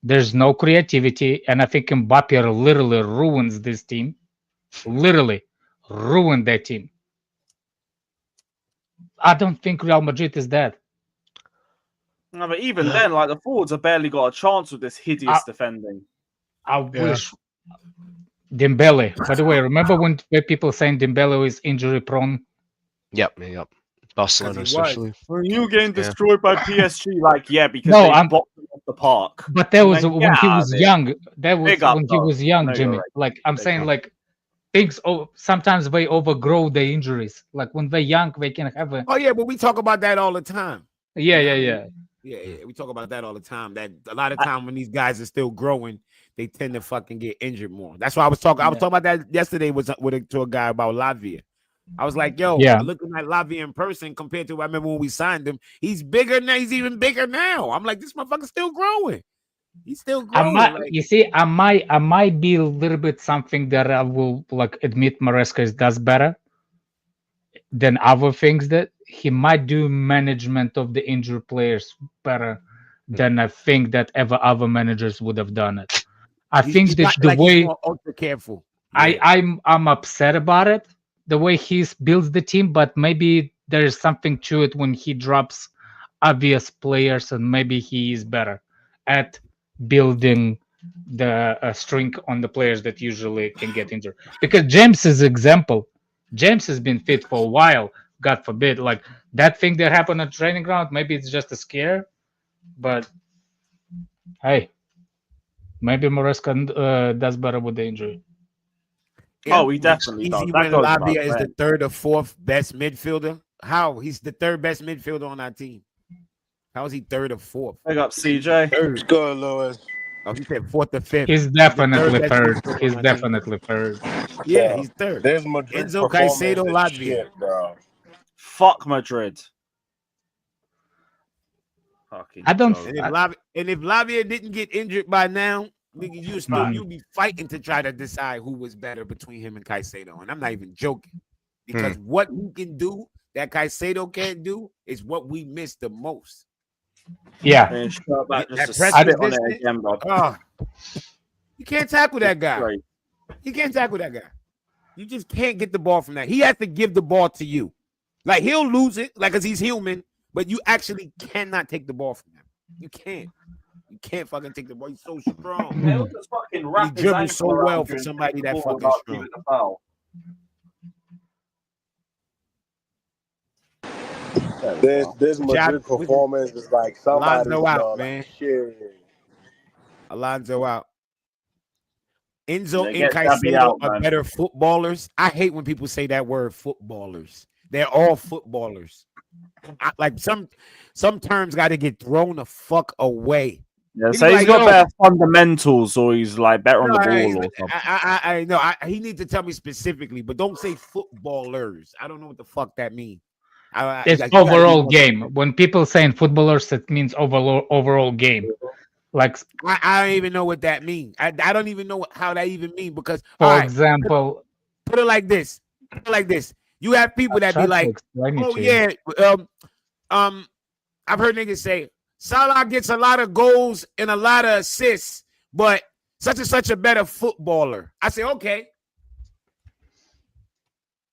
There's no creativity, and I think Mbappe literally ruins this team. Literally ruined that team. I don't think Real Madrid is that. No, but even then, like the forwards have barely got a chance with this hideous defending. I wish Dembele. By the way, remember when people saying Dembele is injury prone? Yep. Barcelona especially. When you getting destroyed by PSG, like because they blocked him off the park. But that was when he was young. That was when he was young, Jimmy. Right. Like I'm saying, like things. Sometimes they overgrow their injuries. Like when they're young, they can have a. Oh yeah, but we talk about that all the time. Yeah. Yeah, we talk about that all the time. That a lot of time when these guys are still growing, they tend to fucking get injured more. That's why I was talking. I was talking about that yesterday to a guy about Lavia. I was like, yo, looking at Lavia in person compared to I remember when we signed him. He's bigger now. He's even bigger now. I'm like, this motherfucker's still growing. He's still I growing. might, Like, you see, I might be a little bit something that I will like admit Maresca does better than other things that he might do management of the injured players better than I think that ever other managers would have done it. I think he's that not the like he's way more ultra careful. I'm upset about it, the way he builds the team, but maybe there is something to it when he drops obvious players, and maybe he is better at building the string on the players that usually can get injured. Because James is example. James has been fit for a while. God forbid, like that thing that happened at training ground. Maybe it's just a scare, but hey, maybe Maresca does better with the injury. Oh, he definitely does. Easy That when goes without Lavia is the saying. third or fourth best midfielder. How? He's the third best midfielder on our team. How is he third or fourth? Big up, CJ. Let's go, Lewis. Oh, he said fourth or fifth. He's the definitely best third. midfielder He's on our team. definitely third. Yeah, he's third. There's Madrid's Enzo Caicedo, performance Latvia. is shit, bro. Fuck Madrid. Fucking I don't. joke. And if Lavia didn't get injured by now, nigga, Mhm. you'd be fighting to try to decide who was better between him and Caicedo. And I'm not even joking. Because what he can do that Caicedo can't do is what we miss the most. Yeah. And shut back That just to press spit on it resistance. again, bro. You can't tackle that guy. Right. You can't tackle that guy. You just can't get the ball from that. He has to give the ball to you. Like, he'll lose it, like, because he's human, but you actually cannot take the ball from him. You can't. You can't fucking take the ball. He's so strong. He'll just fucking He wrap his dribbles ankle so around well you for and somebody take that the ball fucking without strong. giving a foul. This Madrid performance is like somebody's Alonso out, like, man. shit. Alonso out. Enzo Yeah, and get Gabby Caicedo out, are man. better footballers. I hate when people say that word, footballers. They're all footballers. Like some terms got to get thrown the fuck away. Yeah, so he's got better fundamentals, or he's like better on the ball, or something. I know. He needs to tell me specifically, but don't say footballers. I don't know what the fuck that means. It's overall game. When people saying footballers, it means overall game. Like, I don't even know what that means. I don't even know how that even means, because for example, put it like this. You have people that be like, oh yeah, I've heard niggas say Salah gets a lot of goals and a lot of assists, but such and such a better footballer. I say, okay.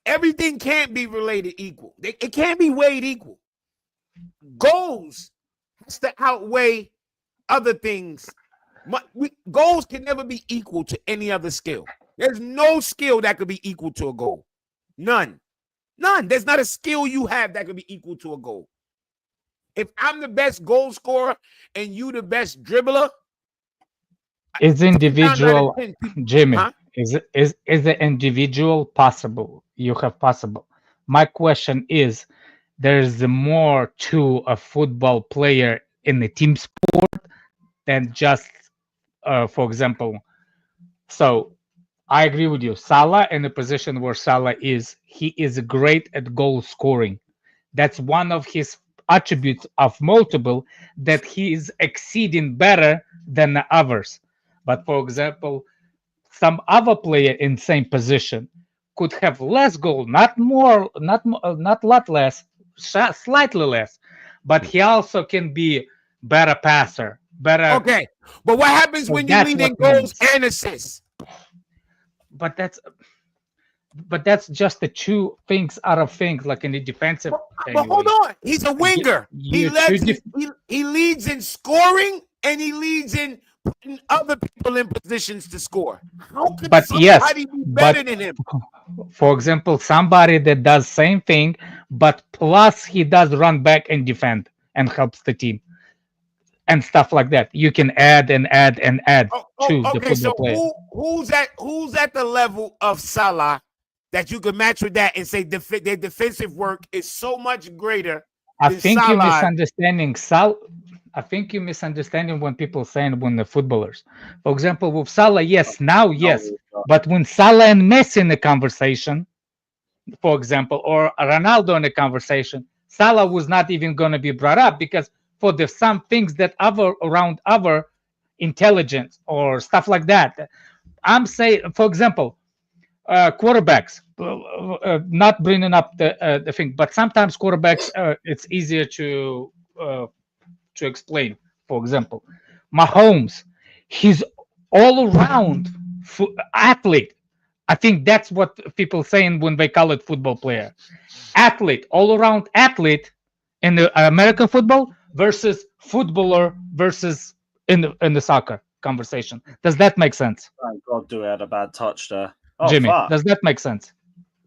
Everything can't be related equal. It can't be weighed equal. Goals has to outweigh other things. Goals can never be equal to any other skill. There's no skill that could be equal to a goal. None. There's not a skill you have that could be equal to a goal. If I'm the best goal scorer and you the best dribbler, is individual, Jimmy? Huh? Is the individual possible? You have possible. My question is, there's more to a football player in the team sport than just, for example. So I agree with you. Salah, in the position where Salah is, he is great at goal scoring. That's one of his attributes of multiple, that he is exceeding better than the others. But for example, some other player in same position could have less goal, not more, not a lot less, slightly less, but he also can be better passer, better. Okay, but what happens when you lead in goals and assists? But that's just the two things out of things, like in the defensive. But hold on, he's a winger. He leads in scoring, and he leads in putting other people in positions to score. How could somebody be better than him? For example, somebody that does same thing, but plus he does run back and defend and helps the team and stuff like that. You can add and add and add to the football player. Who's at the level of Salah that you can match with that and say their defensive work is so much greater? I think you're misunderstanding I think you're misunderstanding when people saying when the footballers. For example, with Salah, yes, but when Salah and Messi in the conversation, for example, or Ronaldo in the conversation, Salah was not even going to be brought up, because for the some things that other intelligence or stuff like that. I'm saying, for example, quarterbacks. Not bringing up the thing, but sometimes quarterbacks, it's easier to explain. For example, Mahomes, he's all around athlete. I think that's what people saying when they call it football player. Athlete, all around athlete in the American football versus footballer versus in the soccer conversation. Does that make sense? Thank God, Dewey had a bad touch there. Oh, Jimmy, fuck. does that make sense?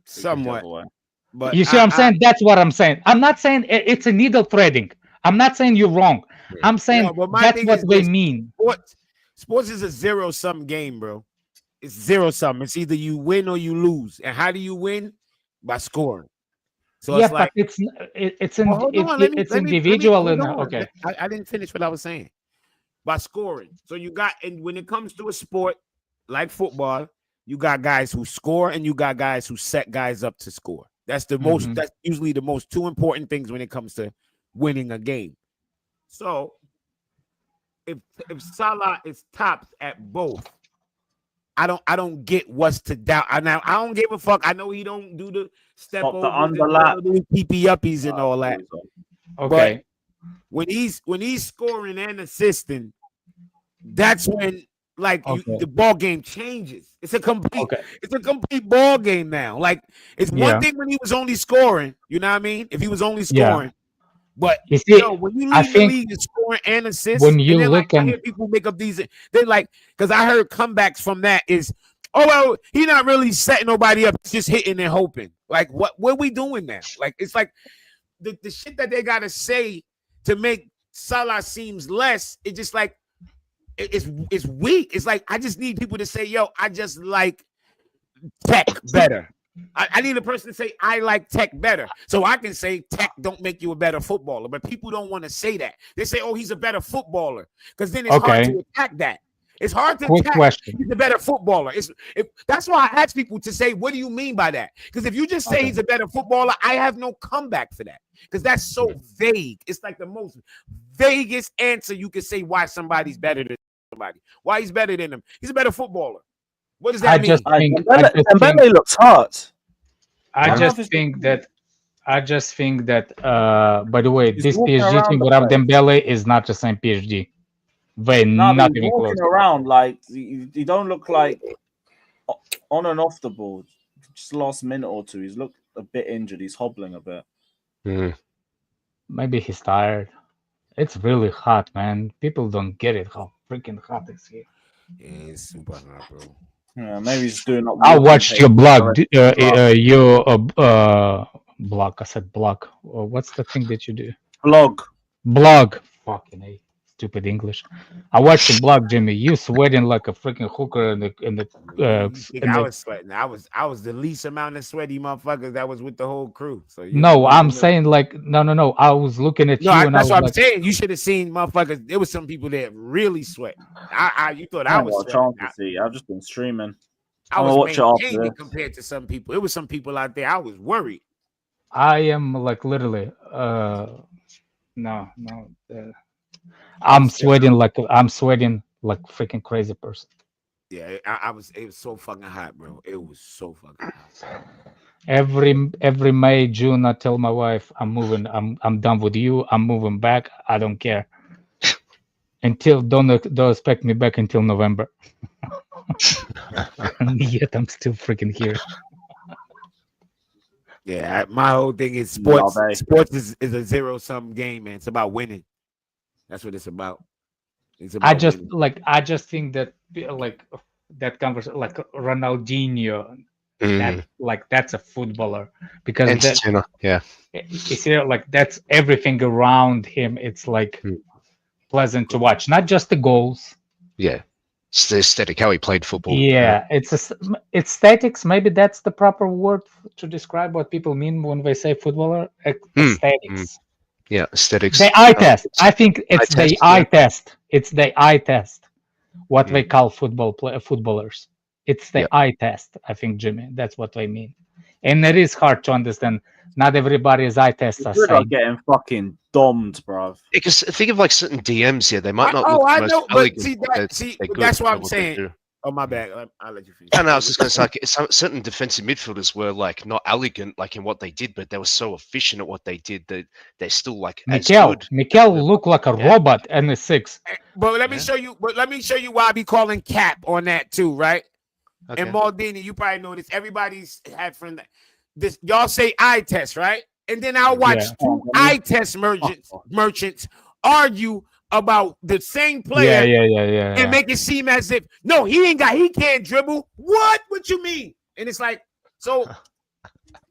Somewhat. But You see what I'm saying? That's what I'm saying. I'm not saying it's a needle threading. I'm not saying you're wrong. I'm saying that's what they mean. Sports is a zero-sum game, bro. It's zero-sum. It's either you win or you lose. And how do you win? By scoring. So yeah, it's like, but it's individual. Okay. I didn't finish what I was saying. By scoring. So you got, and when it comes to a sport like football, you got guys who score and you got guys who set guys up to score. That's the most. That's usually the most two important things when it comes to winning a game. So if Salah is tops at both, I don't get what's to doubt. Now I don't give a fuck. I know he don't do the step over the PP uppies and all that. Okay. But when he's scoring and assisting, that's when the ball game changes. It's a complete ball game now. Like it's one thing when he was only scoring, you know what I mean? If he was only scoring. But you see, when you lead the league in scoring and assists, when you look I hear people make up these, they're like, because I heard comebacks from that is, oh well, he's not really setting nobody up, he's just hitting and hoping. Like what are we doing now? Like it's like the shit that they gotta say to make Salah seems less. It's just like it's weak. It's like I just need people to say, yo, I just like Tech better. I need a person to say I like Tech better, so I can say Tech don't make you a better footballer. But people don't want to say that. They say, "Oh, he's a better footballer," because then it's hard to attack that. It's hard to attack. He's a better footballer. That's why I ask people to say, "What do you mean by that?" Because if you just say he's a better footballer, I have no comeback for that. Because that's so vague. It's like the most vaguest answer you can say why somebody's better than somebody. Why he's better than him? He's a better footballer. What does that mean? Dembele looks hurt. I just think that. By the way, this PSG team without Dembele is not the same PSG. Not even close. Walking around like you don't look like on and off the ball. Just last minute or two, he's looked a bit injured. He's hobbling a bit. Maybe he's tired. It's really hot, man. People don't get it how freaking hot it's here. Yeah, it's super hot, bro. Yeah, maybe he's doing. I watched your blog. Blog. I said blog. What's the thing that you do? Blog. Fucking A. Stupid English. I watched the blog, Jimmy. You sweating like a freaking hooker I was sweating. I was the least amount of sweaty motherfuckers that was with the whole crew. So I'm saying like no. I was looking at you. And that's what I'm saying. You should have seen motherfuckers. There was some people that really sweat. You thought I was sweating. I've just been streaming. I was maintaining compared to some people. It was some people out there. I was worried. I am like literally. I'm sweating like freaking crazy person. Yeah, it was so fucking hot, bro. It was so fucking hot. Every May, June, I tell my wife I'm moving. I'm done with you. I'm moving back. I don't care. Until don't expect me back until November. Yet I'm still freaking here. Yeah, my whole thing is sports. Sports is a zero-sum game, man. It's about winning. That's what it's about. I just think that like that conversation, like Ronaldinho, that's a footballer because it's like that's everything around him. It's like pleasant to watch, not just the goals. Yeah, it's the aesthetic how he played football. Yeah, it's aesthetics. Maybe that's the proper word to describe what people mean when they say footballer. Aesthetics. Yeah, aesthetics. The eye test. I think it's the eye test. It's the eye test. What they call footballers. It's the eye test. I think, Jimmy. That's what I mean. And it is hard to understand. Not everybody's eye tests are same. Getting fucking domed, bruv. Because think of like certain DMs here, they might not look I the most know, but elegant, see but that. They're good. That's what I'm saying. Oh, my bad. I'll let you finish. And I was just going to say, like, certain defensive midfielders were like not elegant, like in what they did, but they were so efficient at what they did that they're still like as good. Mikel looked like a robot in the 6. But let me show you. But let me show you why I be calling cap on that too, right? Okay. And Maldini, you probably know this. Everybody's had friend. This y'all say eye test, right? And then I'll watch two eye test merchants argue about the same player. And make it seem as if he can't dribble. What you mean? And it's like, so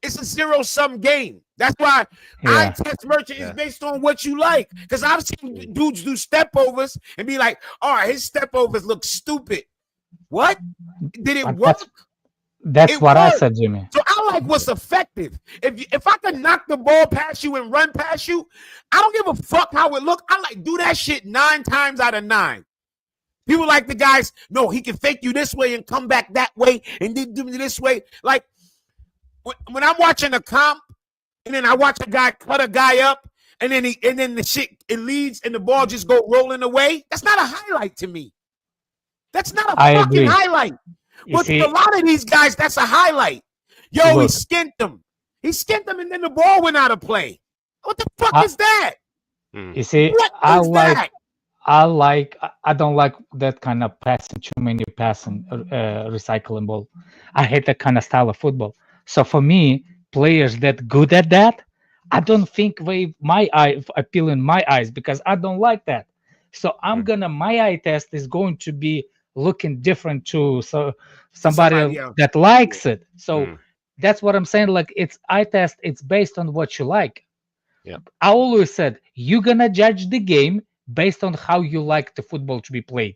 it's a zero-sum game. That's why eye test merchant is based on what you like. Because I've seen dudes do step overs and be like, all right, his step overs look stupid. What? Did it work? That's what I said, Jimmy. So I like what's effective. If I can knock the ball past you and run past you, I don't give a fuck how it look. I like do that shit 9 times out of 9. People like the guys, no, he can fake you this way and come back that way and then do me this way. Like when I'm watching a comp and then I watch a guy cut a guy up and then the shit it leads and the ball just go rolling away. That's not a highlight to me. That's not a fucking highlight. But a lot of these guys, that's a highlight. Yo, he skint them. He skint them, and then the ball went out of play. What the fuck is that? You see, I don't like that kind of passing, too many passing, recycling ball. I hate that kind of style of football. So for me, players that good at that, I don't think they appeal in my eyes because I don't like that. So my eye test is going to be looking different to somebody that likes it. So that's what I'm saying. Like it's eye test. It's based on what you like. Yeah. I always said you're gonna judge the game based on how you like the football to be played.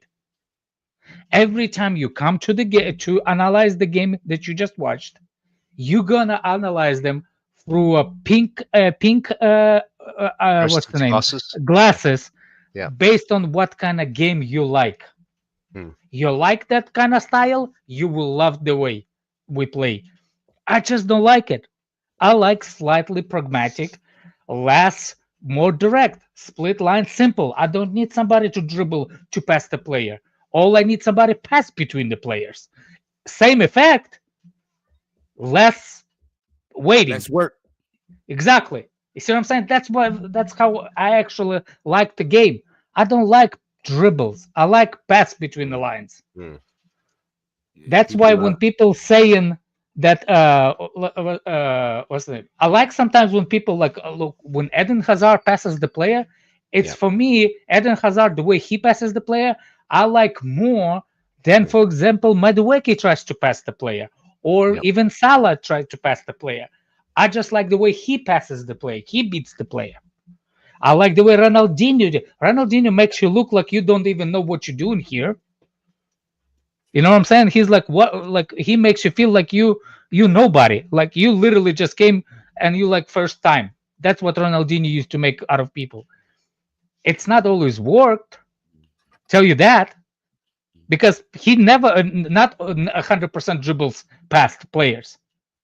Every time you come to the game to analyze the game that you just watched, you're gonna analyze them through a pink what's the name? Glasses. Yeah. Based on what kind of game you like. You like that kind of style, you will love the way we play. I just don't like it. I like slightly pragmatic, more direct, split line, simple. I don't need somebody to dribble to pass the player. All I need somebody pass between the players. Same effect, less waiting. Less work. Exactly. You see what I'm saying? That's how I actually like the game. I don't like dribbles. I like pass between the lines. That's why when people saying that what's the name? I like sometimes when people like look when Eden Hazard passes the player. It's for me Eden Hazard the way he passes the player. I like more than for example Madueke tries to pass the player or even Salah tried to pass the player. I just like the way he passes the player. He beats the player. I like the way Ronaldinho did. Ronaldinho makes you look like you don't even know what you're doing here. You know what I'm saying? He's like what? Like he makes you feel like you nobody. Like you literally just came and you like first time. That's what Ronaldinho used to make out of people. It's not always worked. Tell you that because he never not 100% dribbles past players.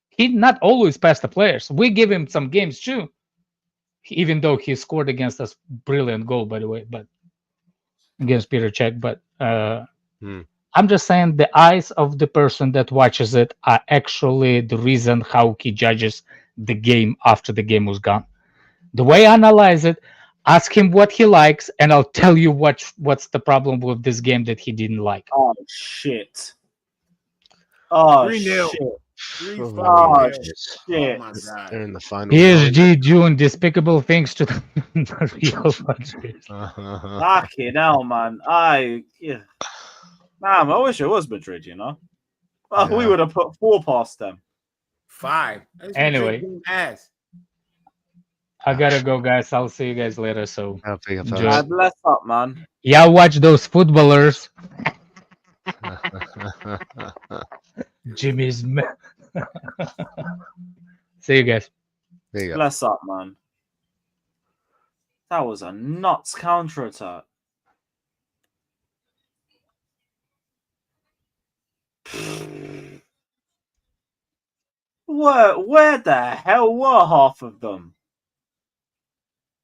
He not always past the players. We give him some games too. Even though he scored against us brilliant goal, by the way, but against Peter Cech. But I'm just saying the eyes of the person that watches it are actually the reason how he judges the game after the game was gone. The way I analyze it, ask him what he likes, and I'll tell you what's the problem with this game that he didn't like. Oh shit! Oh 3-0. shit! 3-5. Oh shit! shit! Oh my god! They're in the final. PSG doing despicable things to the Real Madrid. Fucking hell, man! Man, I wish it was Madrid. You know, we would have put 4 past them. 5. Anyway. I gotta go, guys. I'll see you guys later. So, Bless up, man. Yeah, watch those footballers. Jimmy's. See you guys. There you go. Bless up, man. That was a nuts counterattack. Where the hell were half of them?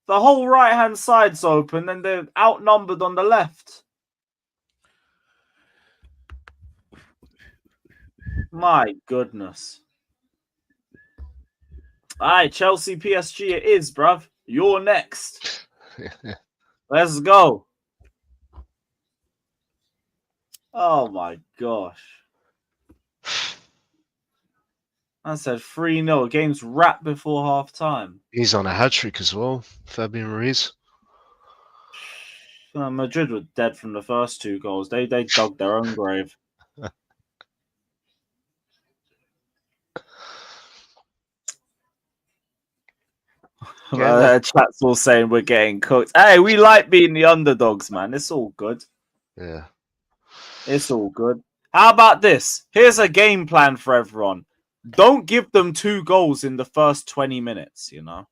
The whole right-hand side's open, and they're outnumbered on the left. My goodness. All right, Chelsea PSG it is, bruv. You're next. Let's go. Oh my gosh. I said 3-0. Game's wrapped before half time. He's on a hat trick as well, Fabian Ruiz. Madrid were dead from the first 2 goals. They dug their own grave. Chat's all saying we're getting cooked. Hey, we like being the underdogs, man. It's all good. Yeah. It's all good. How about this? Here's a game plan for everyone. Don't give them 2 goals in the first 20 minutes, you know?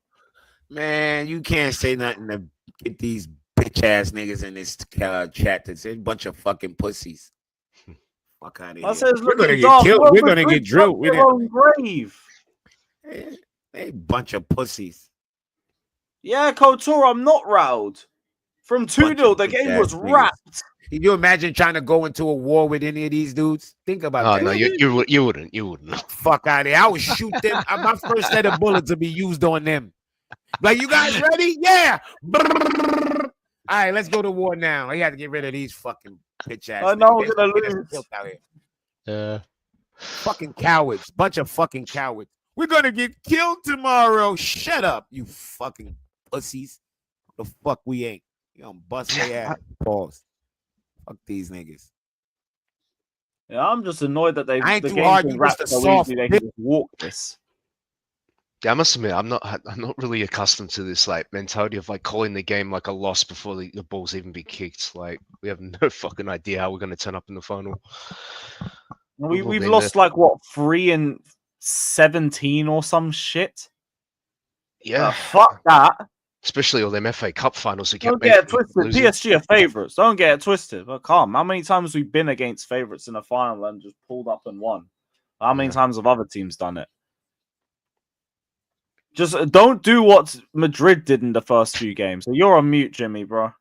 Man, you can't say nothing to get these bitch-ass niggas in this chat to say a bunch of fucking pussies. Fuck out of here. We're going to get killed. We're going to get drilled. We're own grave. They bunch of pussies. Yeah, Couture, I'm not rattled. From 2-0, the game was wrapped. Can you imagine trying to go into a war with any of these dudes? Think about that. No, you wouldn't. You wouldn't. Fuck out of here. I would shoot them. My first set of bullets would be used on them. Like, you guys ready? Yeah. All right, let's go to war now. I had to get rid of these fucking bitch ass. I know we're gonna lose. Yeah. Fucking cowards. Bunch of fucking cowards. We're gonna get killed tomorrow. Shut up, you fucking pussies. The fuck we ain't. You gonna bust their ass. Pause. Fuck these niggas. Yeah, I'm just annoyed that they ain't the too game's hard, been you wrapped Mr. so Soft easily they can just walk this. Yeah, I must admit, I'm not really accustomed to this like mentality of like calling the game like a loss before the ball's even been kicked. Like we have no fucking idea how we're going to turn up in the final. We've lost like what 3 and 17 or some shit. Yeah, fuck that. Especially all them FA Cup finals. Don't get it twisted. PSG are favourites. Don't get it twisted. But calm. How many times have we been against favourites in a final and just pulled up and won? How many times have other teams done it? Just don't do what Madrid did in the first 2 games. You're on mute, Jimmy, bro.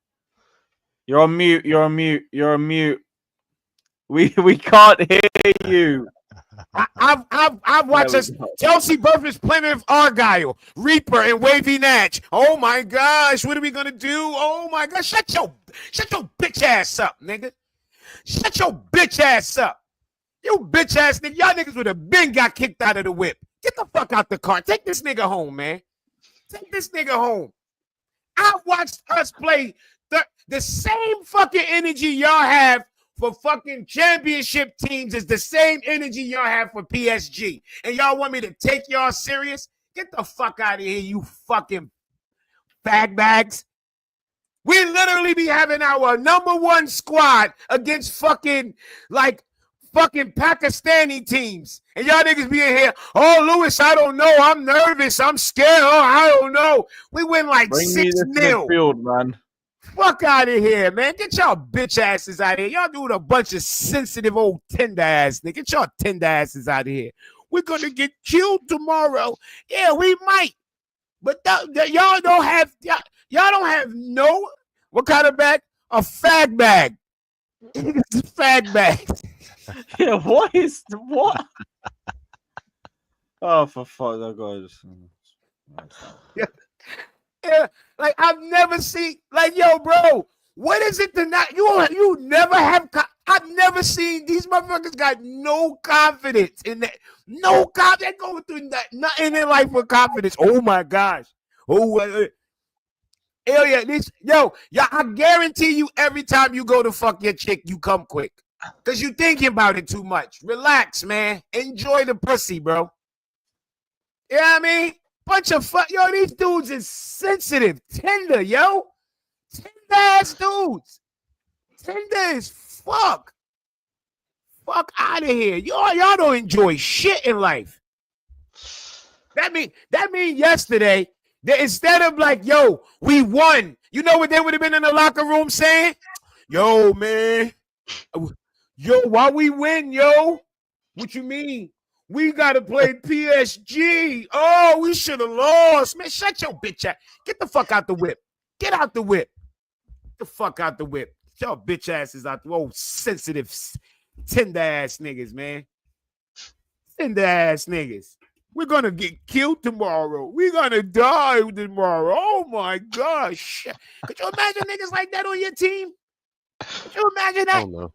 You're on mute. You're on mute. You're on mute. We can't hear you. I've watched us Chelsea versus Plymouth Argyle, Reaper and Wavy Natch. Oh my gosh, what are we gonna do? Oh my gosh, shut your bitch ass up, nigga. Shut your bitch ass up. You bitch ass nigga. Y'all niggas would have been got kicked out of the whip. Get the fuck out the car. Take this nigga home, man. Take this nigga home. I watched us play the same fucking energy y'all have for fucking championship teams is the same energy y'all have for PSG. And y'all want me to take y'all serious? Get the fuck out of here, you fucking fag bags. We literally be having our #1 squad against fucking Pakistani teams. And y'all niggas be in here, oh, Lewis, I don't know. I'm nervous. I'm scared. Oh, I don't know. We win like 6-0. Man. Fuck out of here, man. Get y'all bitch asses out of here. Y'all doing a bunch of sensitive old tender ass nigga. Get y'all tender asses out of here. We're going to get killed tomorrow. Yeah, we might. But y'all don't have no, what kind of bag? A fag bag. It's a fag bag. Yeah, what? Oh, for fuck, God. Yeah, like I've never seen, like, yo, bro, what is it to not you never have? I've never seen these motherfuckers got no confidence in that. No confidence. They going through nothing in their life with confidence. Oh my gosh. Oh, hell yeah. I guarantee you, every time you go to fuck your chick, you come quick. Because you thinking about it too much. Relax, man. Enjoy the pussy, bro. You know what I mean? Bunch of these dudes is sensitive. Tender, yo. Tender-ass dudes. Tender as fuck. Fuck out of here. Y'all don't enjoy shit in life. That mean yesterday, that instead of like, yo, we won. You know what they would have been in the locker room saying? Yo, man. Yo, why we win, yo? What you mean? We got to play PSG. Oh, we should have lost. Man, shut your bitch ass. Get the fuck out the whip. Get out the whip. Get the fuck out the whip. Get your bitch asses out the old sensitive, tender ass niggas, man. Tender ass niggas. We're going to get killed tomorrow. We're going to die tomorrow. Oh, my gosh. Could you imagine niggas like that on your team? Could you imagine that? Hell no.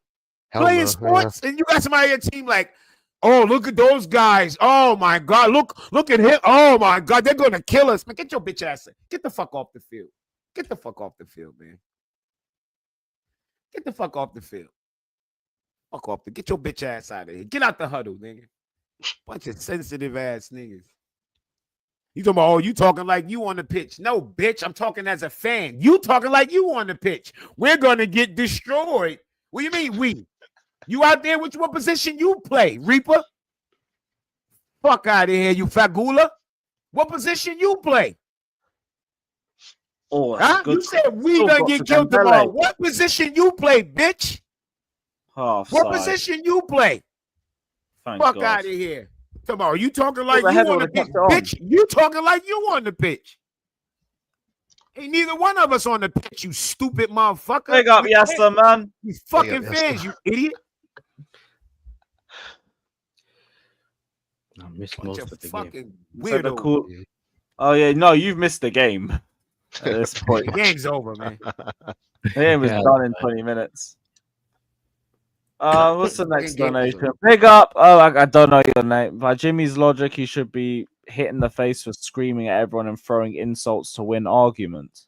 Playing sports and you got somebody on your team like, oh, look at those guys. Oh, my God. Look at him. Oh, my God. They're going to kill us. Man, get your bitch ass. Get the fuck off the field. Get the fuck off the field, man. Get the fuck off the field. Fuck off. Get your bitch ass out of here. Get out the huddle, nigga. Bunch of sensitive ass niggas. You talking about, oh, you talking like you on the pitch. No, bitch, I'm talking as a fan. You talking like you on the pitch. We're going to get destroyed. What do you mean we? You out there, what position you play, Reaper? Fuck out of here, you fagula. What position you play? Oh, huh? You said we gonna get killed tomorrow. What position you play, bitch? What position you play? Fuck out of here. Tomorrow, you talking like you on the pitch, bitch. You talking like you on the pitch. Ain't neither one of us on the pitch, you stupid motherfucker. Big up, Yasta, man. You fucking fans, you idiot. I missed most of the fucking game. Weirdo. Cool. Oh yeah, no, you've missed the game. At this point, the game's over, man. The game was done in 20 minutes. What's the next donation? Big up. Oh, I don't know your name. By Jimmy's logic, he should be hit in the face for screaming at everyone and throwing insults to win arguments.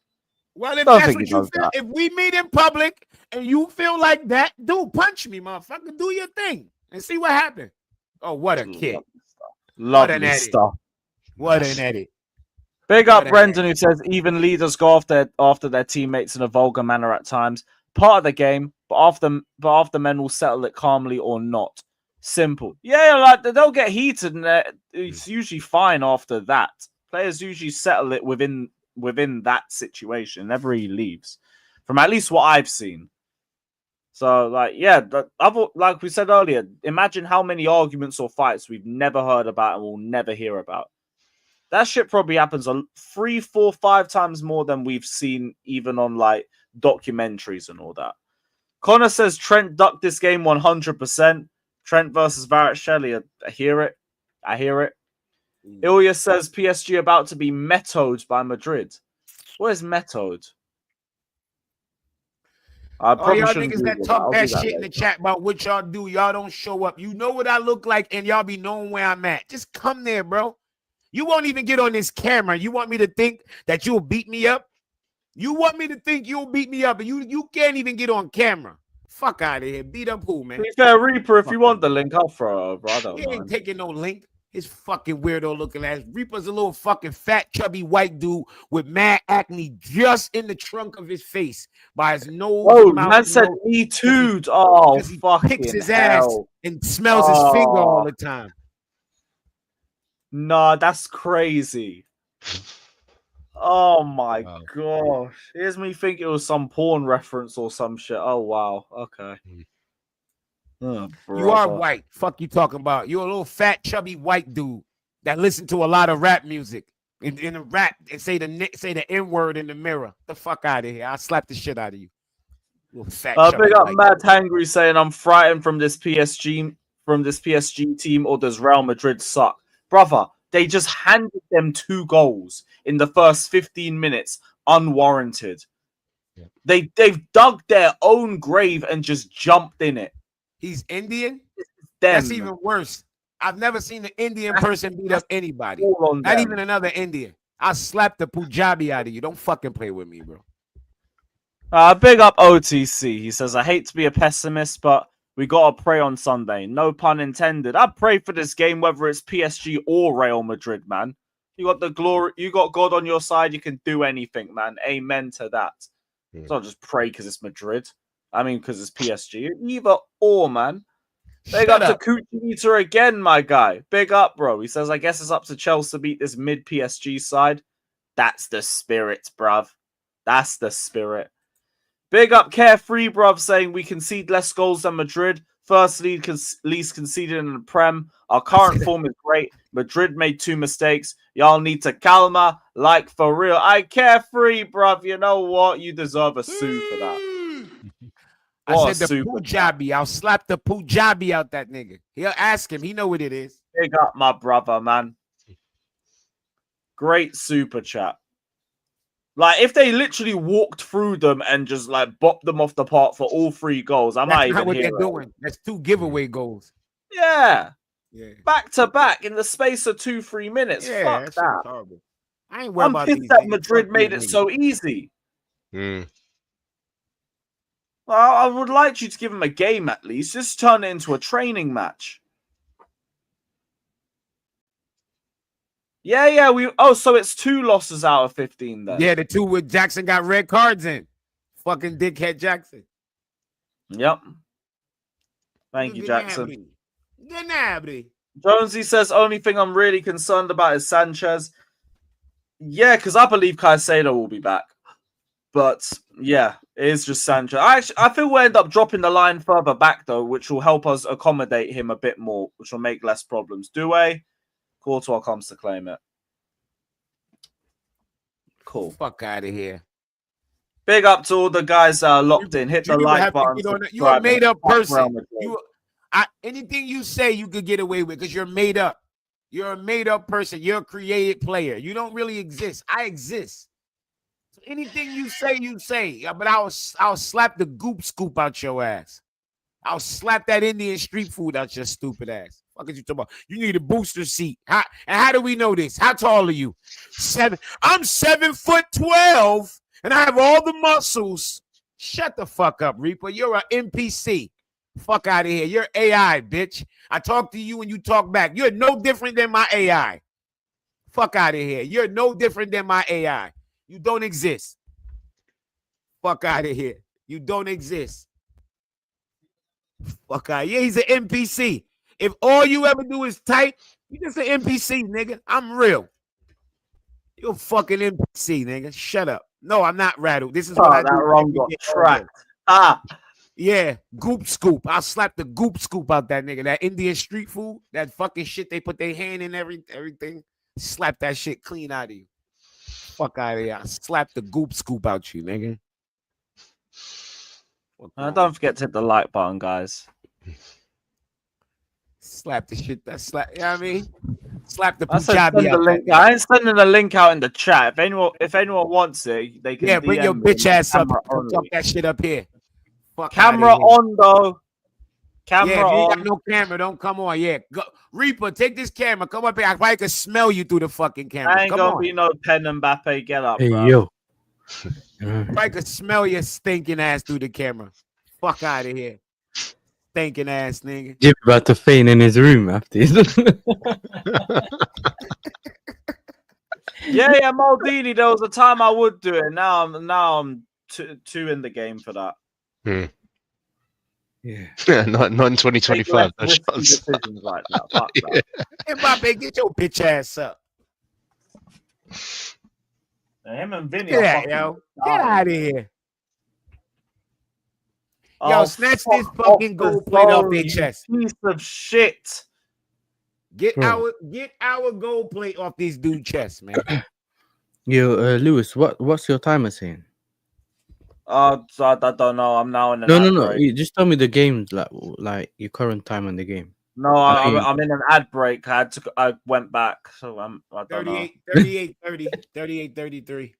Well, if that's what you feel, if we meet in public and you feel like that, dude, punch me, motherfucker. Do your thing and see what happens. Oh, what a kid. Lovely stuff. What an edit. Big up Brendan, who says even leaders go after their teammates in a vulgar manner at times. Part of the game, but after men will settle it calmly or not. Simple. Yeah, like they'll get heated, and it's usually fine after that. Players usually settle it within that situation. Never really leaves, from at least what I've seen. So, like, yeah, like we said earlier, imagine how many arguments or fights we've never heard about and will never hear about. That shit probably happens 3, 4, 5 times more than we've seen even on, like, documentaries and all that. Connor says Trent ducked this game 100%. Trent versus Kvaratskhelia. I hear it. Ilya says PSG about to be metoed by Madrid. What is metoed? All y'all niggas that talk that shit in the chat about what y'all do, y'all don't show up. You know what I look like, and y'all be knowing where I'm at. Just come there, bro. You won't even get on this camera. You want me to think that you'll beat me up? You want me to think you'll beat me up, and you can't even get on camera. Fuck out of here. Beat up who, man? Be fair, Reaper, if you want the link, I'll throw it over. I don't He ain't taking no link. His fucking weirdo looking ass. Reaper's a little fucking fat, chubby white dude with mad acne just in the trunk of his face by his nose. Oh, man said me too. Oh, fuck. Picks his ass and smells his finger all the time. Nah, that's crazy. Oh my gosh. Here's me think it was some porn reference or some shit. Oh wow. Okay. Oh, you are white. Fuck you talking about. You're a little fat, chubby white dude that listen to a lot of rap music. In a rap and say the N-word in the mirror. The fuck out of here. I'll slap the shit out of you. Little fat big up Mad Hangry saying I'm frightened from this PSG team, or does Real Madrid suck? Brother, they just handed them 2 goals in the first 15 minutes unwarranted. Yeah. They've dug their own grave and just jumped in it. He's Indian? That's even worse. I've never seen an Indian person beat up anybody. Not even another Indian. I'll slap the Punjabi out of you. Don't fucking play with me, bro. Big up OTC. He says, I hate to be a pessimist, but we got to pray on Sunday. No pun intended. I pray for this game, whether it's PSG or Real Madrid, man. You got the glory. You got God on your side. You can do anything, man. Amen to that. Yeah. So I'll just pray because it's Madrid. I mean, because it's PSG. Either or, man. Big up to Coochie Eater again, my guy. Big up, bro. He says, I guess it's up to Chelsea to beat this mid-PSG side. That's the spirit, bruv. That's the spirit. Big up Carefree, bruv, saying we concede less goals than Madrid. First least conceded in the Prem. Our current form is great. Madrid made 2 mistakes. Y'all need to calma, like for real. I carefree, bruv. You know what? You deserve a sue for that. I said the Punjabi. I'll slap the Punjabi out that nigga. He'll ask him. He know what it is. Big up my brother, man. Great super chat. Like, if they literally walked through them and just like bopped them off the park for all 3 goals, I might even not what hear they're doing. That's 2 giveaway goals. Yeah. Yeah. Back to back in the space of 2-3 minutes. Yeah, Fuck that. Horrible. I ain't worried I'm about pissed these that niggas. Madrid Fuck made these it niggas. so easy. Mm. Well, I would like you to give him a game at least. Just turn it into a training match. Yeah. So it's 2 losses out of 15 then. Yeah, the 2 with Jackson got red cards in. Fucking dickhead Jackson. Yep. Thank you, Jackson. Gnabry. Jonesy says, only thing I'm really concerned about is Sanchez. Yeah, because I believe Caicedo will be back. But yeah, it is just Sanchez. I feel we'll end up dropping the line further back, though, which will help us accommodate him a bit more, which will make less problems. Doué, Courtois comes to claim it. Cool. Fuck out of here. Big up to all the guys that are locked in. Hit the like button. You're a made up person. Anything you say, you could get away with because you're made up. You're a made up person. You're a created player. You don't really exist. I exist. So anything you say, you say. Yeah, but I'll slap the goop scoop out your ass. I'll slap that Indian street food out your stupid ass. What are you talking about? You need a booster seat. How do we know this? How tall are you? 7. I'm 7'12", and I have all the muscles. Shut the fuck up, Reaper. You're an NPC. Fuck out of here. You're AI, bitch. I talk to you and you talk back. You're no different than my AI. Fuck out of here. You're no different than my AI. You don't exist. Fuck out of here. You don't exist. Fuck out. Yeah, he's an NPC. If all you ever do is type, you're just an NPC, nigga. I'm real. You're a fucking NPC, nigga. Shut up. No, I'm not rattled. This is what I do. Wrong track. Yeah, goop scoop. I'll slap the goop scoop out that nigga. That Indian street food, that fucking shit they put their hand in everything. Slap that shit clean out of you. Fuck out of here. I'll slap the goop scoop out you, nigga. Don't forget to hit the like button, guys. Slap the shit. That slap. You know what I mean? Slap the Punjabi out. I ain't sending the link out in the chat. If anyone wants it, they can. Yeah, bring your bitch ass up. Talk that shit up here. Fuck camera on though. Camera if you on. got no camera, don't come on. Yeah, go. Reaper, take this camera. Come up here. I probably can smell you through the fucking camera. I ain't gonna be no Pen Mbappe. Get up, hey, bro. yo. I can smell your stinking ass through the camera. Fuck out of here. Stinking ass nigga. Jim about to faint in his room after this. Yeah, Maldini. There was a time I would do it. Now I'm two in the game for that. Yeah, not in 2025. No chance. Decisions like that. Fuck that. Mbappe, get your bitch ass up. Him and Vinny. Get out of here. Yo, snatch this fucking gold plate off their chest. Piece of shit. Get our gold plate off these dude chests, man. Yo, Lewis, what's your timer saying? I don't know. I'm now in an No. You just tell me the games, like your current time on the game. No, I'm in an ad break. I went back, so I don't 38, 30, 38, 33.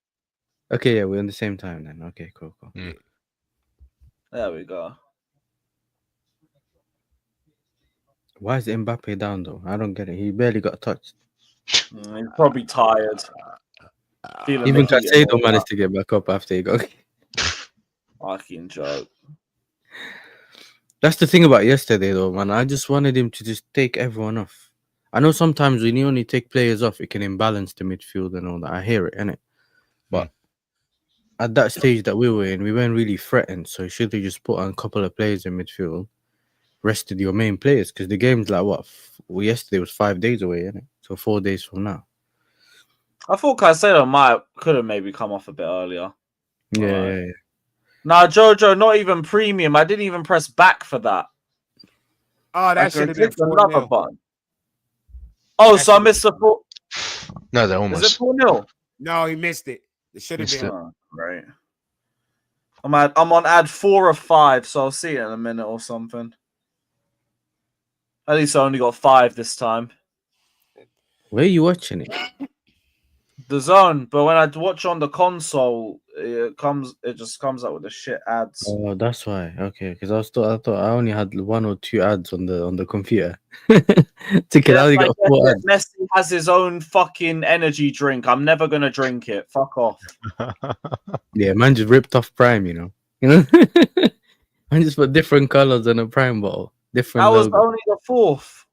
Okay, yeah, we're on the same time then. Okay, cool. There we go. Why is Mbappe down though? I don't get it. He barely got touched. He's probably tired. Even Caicedo managed to get back up after he got. Fucking joke. That's the thing about yesterday, though, man. I just wanted him to just take everyone off. I know sometimes when you only take players off, it can imbalance the midfield and all that. I hear it, innit? But at that stage that we were in, we weren't really threatened. So you should have just put on a couple of players in midfield, rested your main players, because the game's like what? Yesterday was 5 days away, innit? So 4 days from now. I thought Caicedo could have maybe come off a bit earlier. Yeah. Nah, Jojo, not even premium. I didn't even press back for that. Oh, that should have been 4-0. button. Oh, That so I should've missed the 4. No, they're Is it almost. 4-0? No, he missed it. It should have Missed been. it. Oh, right. I'm on ad 4 of 5, so I'll see it in a minute or something. At least I only got 5 this time. Where are you watching it? The Zone, but when I watch on the console, it just comes out with the shit ads. Oh, that's why. Okay, because I thought I only had 1 or 2 ads on the computer. Ticket, I only got 4 ads. Messi has his own fucking energy drink. I'm never gonna drink it. Fuck off. Yeah, man just ripped off Prime, you know. Man just put different colors on a Prime bottle. Different That was logo. only the 4th.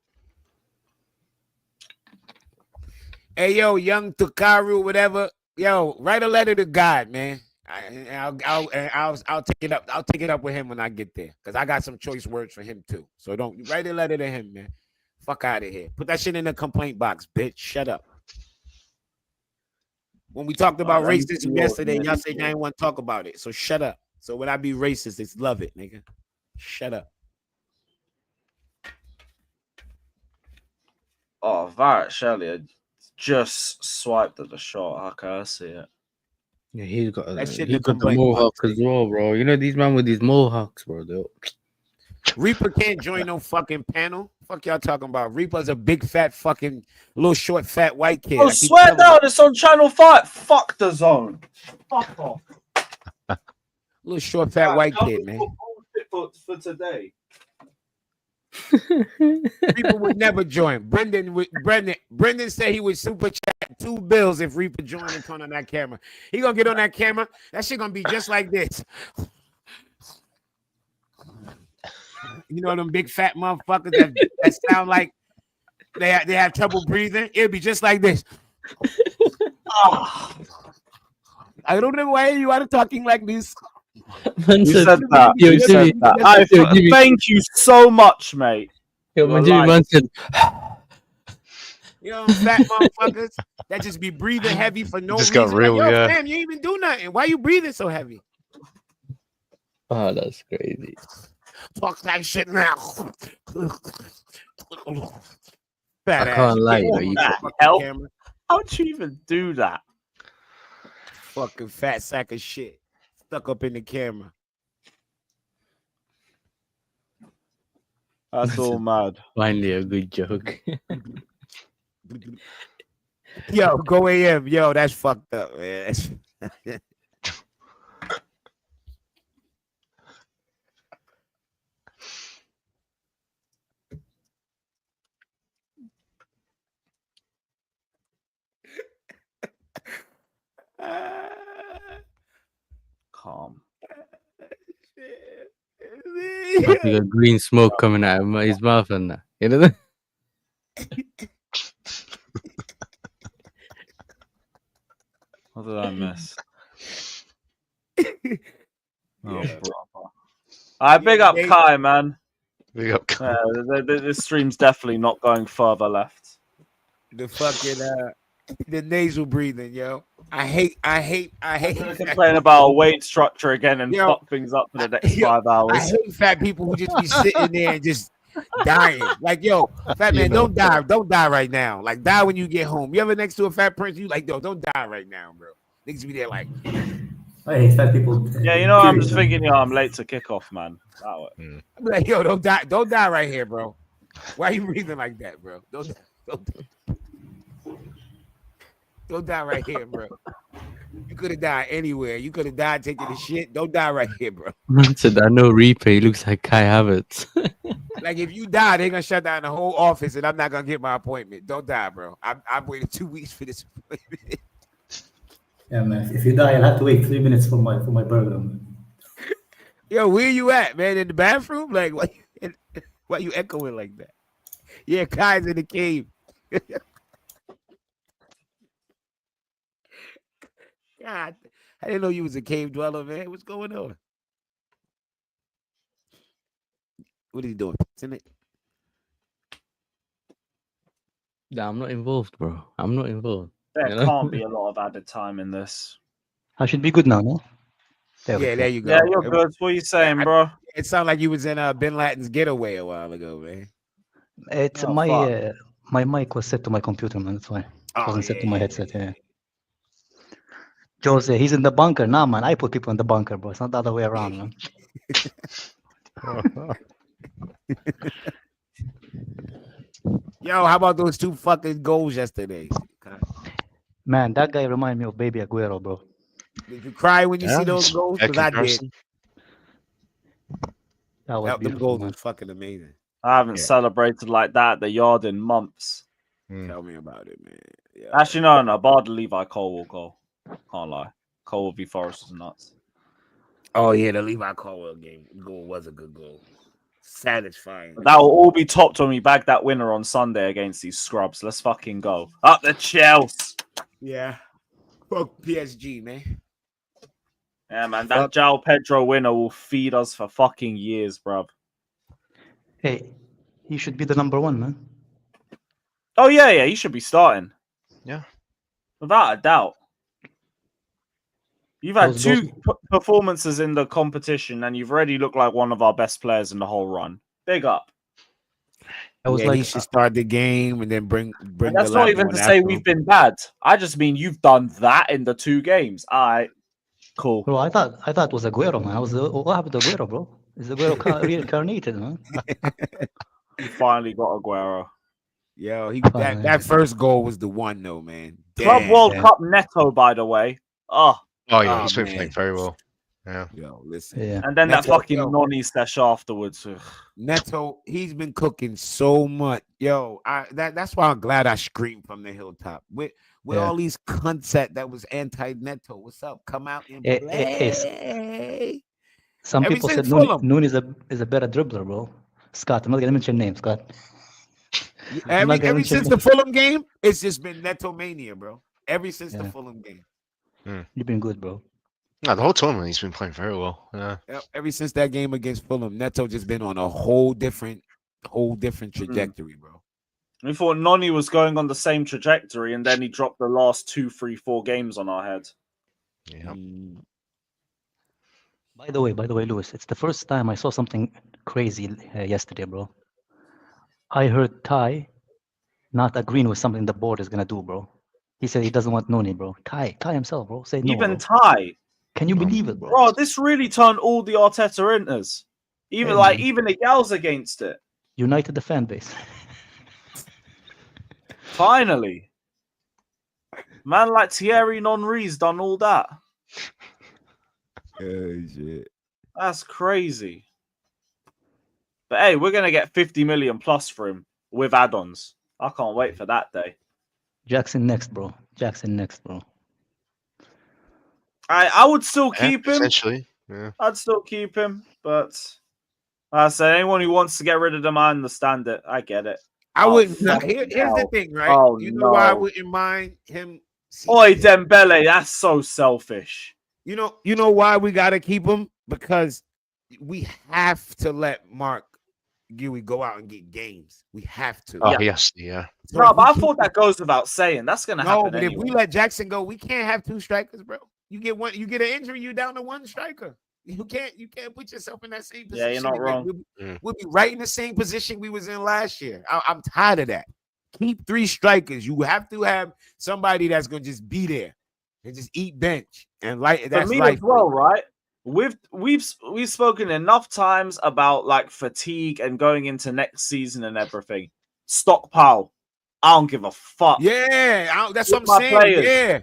Hey, yo, young Tukaru, whatever. Yo, write a letter to God, man. I'll take it up. I'll take it up with him when I get there, because I got some choice words for him too. So don't write a letter to him, man. Fuck out of here. Put that shit in the complaint box, bitch. Shut up. When we talked about racism yesterday, y'all said y'all ain't want to talk about it. So shut up. So when I be racist, it's love it, nigga. Shut up. Oh, Varrett Shelley just swiped at the shot. How can I see it? Yeah, he's got That shit the mohawk as well, bro. You know these man with these mohawks, bro. Reaper can't join no fucking panel. Fuck y'all talking about. Reaper's a big fat fucking little short fat white kid. Oh, swear down, it's on Channel 5. Fuck the Zone. Fuck off. Little short fat white kid, man. For today. Reaper would never join. Brendan said he would super chat $2 bills if Reaper joined in front of that camera. He gonna get on that camera. That shit gonna be just like this. You know them big fat motherfuckers that sound like they have trouble breathing. It'll be just like this. I don't know why you are talking like this. Man You said that. You said that. Thank you so much, mate. Man said, you know, fat motherfuckers that just be breathing heavy for no Just reason. got real, like, yo, yeah. fam, you ain't even do nothing. Why you breathing so heavy? oh, that's crazy. Talk that shit now. I can't lie, though. You Help. How'd you even do that? Fucking fat sack of shit stuck up in the camera. That's all mad. Finally, a good joke. Yo, go AM. Yo, that's fucked up, man. Calm. Like he got green smoke coming out of his mouth and that. You know? What did I miss? Oh, brother. I big up Kai, man. Big up Kai. This stream's definitely not going further left. The fucking the nasal breathing, yo. I hate. Complain about a weight structure again and fuck things up for the next 5 hours. I hate fat people who just be sitting there and just dying. Like, yo, fat man, don't die. Don't die right now. Like, die when you get home. You ever next to a fat person, you like, yo, don't die right now, bro. Niggas be there like, I hate fat people. Yeah, you know, I'm just thinking, I'm late to kickoff, man. That way. I'm like, yo, don't die right here, bro. Why are you breathing like that, bro? Don't die right here, bro. You could have died anywhere. You could have died taking the shit. Don't die right here, bro. Man said, I know Reaper. He looks like Kai Havertz. Like, if you die, they're going to shut down the whole office and I'm not going to get my appointment. Don't die, bro. I've waited 2 weeks for this appointment. Yeah, man. If you die, I'll have to wait 3 minutes for my burger, man. Yo, where you at, man? In the bathroom? Like, why you echoing like that? Yeah, Kai's in the cave. God, I didn't know you was a cave dweller, man. What's going on? What are you doing? Isn't it? Nah, I'm not involved, bro. I'm not involved. There You know? can't be a lot of added time in this. I should be good now, no? There you go. Yeah, you're good. What are you saying, bro? It sounded like you was in Bin Laden's getaway a while ago, man. It's Oh, my fuck. my mic was set to my computer, man. That's why it wasn't set to my headset. Yeah. Jose, he's in the bunker. Nah, man. I put people in the bunker, bro. It's not the other way around, man. Yo, how about those 2 fucking goals yesterday? Man, that guy reminded me of Baby Aguero, bro. Did you cry when you see those it's goals? a Because I did. comparison. That was Them beautiful, goals man. was fucking amazing. I haven't celebrated like that at the yard in months. Tell me about it, man. Yeah. Actually, no. Barred Levi Cole will go. Can't lie. Cole v Forest was nuts. Oh yeah, the Levi Caldwell goal was a good goal. Satisfying. That will all be topped when we bag that winner on Sunday against these scrubs. Let's fucking go. Up the Chelsea. Yeah. Fuck PSG, man. Yeah, man. That João Pedro winner will feed us for fucking years, bruv. Hey, he should be the number 1, man. Oh, yeah. He should be starting. Yeah. Without a doubt. You've had Those- 2 performances in the competition, and you've already looked like one of our best players in the whole run. Big up. I was Yeah, like, he should start the game and then bring. And that's the not lap even on to say after we've him. been bad. I just mean you've done that in the 2 games. All right, cool. bro, I thought it was Aguero, man. What happened to Aguero, bro? Is Aguero reincarnated, man? You finally got Aguero. Yo, Fine. that first goal was the one, though, man. Club Damn. World Cup Neto, by the way. Oh yeah, Oh, he's been man. playing very well. Yeah. Yo, listen. Yeah. And then that Neto, fucking yo. nonny sesh afterwards. Ugh. Neto, he's been cooking so much. Yo, that's why I'm glad I screamed from the hilltop. With Yeah. all these cunts that was anti-Neto. What's up? Come out and Eh, play. Some Ever people since said Noon Fulham. is a better dribbler, bro. Scott, I'm not gonna mention names, Scott. I'm not gonna Ever mention since the Fulham game, it's just been Neto mania, bro. Ever since the Yeah. Fulham game. You've been good, bro. No, the whole tournament he's been playing very well. Yeah. Ever since that game against Fulham, Neto just been on a whole different trajectory, bro. We thought Nonny was going on the same trajectory, and then he dropped the last 2, 3, 4 games on our head. Yeah. By the way, Lewis, it's the first time I saw something crazy yesterday, bro. I heard Ty not agreeing with something the board is gonna do, bro. He said he doesn't want Noni, bro. Ty himself, bro, said no. Even Bro. Ty. Can you believe it, bro? Bro, this really turned all the Arteta inters. Even Hey, man. even the gals against it. United the fan base. Finally. Man like Thierry Henry's done all that. Oh shit. That's crazy. But hey, we're gonna get 50 million plus for him with add-ons. I can't wait for that day. Jackson next, bro. I would still keep him. Essentially. Yeah. I'd still keep him, but I said anyone who wants to get rid of them, I understand it. I get it. I Oh, wouldn't. fuck Here's hell. the thing, right? Oh, you know why I no. wouldn't mind him. Oi, Dembele, that's so selfish. You know why we gotta keep him? Because we have to let Mark Guewy go out and get games. We have to. Oh yes, yeah. So No, if but we I keep- thought that goes without saying. That's gonna No, happen but anyway. if we let Jackson go, we can't have 2 strikers, bro. You get an injury, you down to 1 striker. You can't put yourself in that same position. Yeah, you're not again. wrong. We'll be right in the same position we was in last year. I'm tired of that. Keep 3 strikers. You have to have somebody that's gonna just be there and just eat bench and For that's me life. as well, right? We've spoken enough times about like fatigue and going into next season and everything. Stockpile. I don't give a fuck. Yeah, that's what I'm My saying. players. Yeah.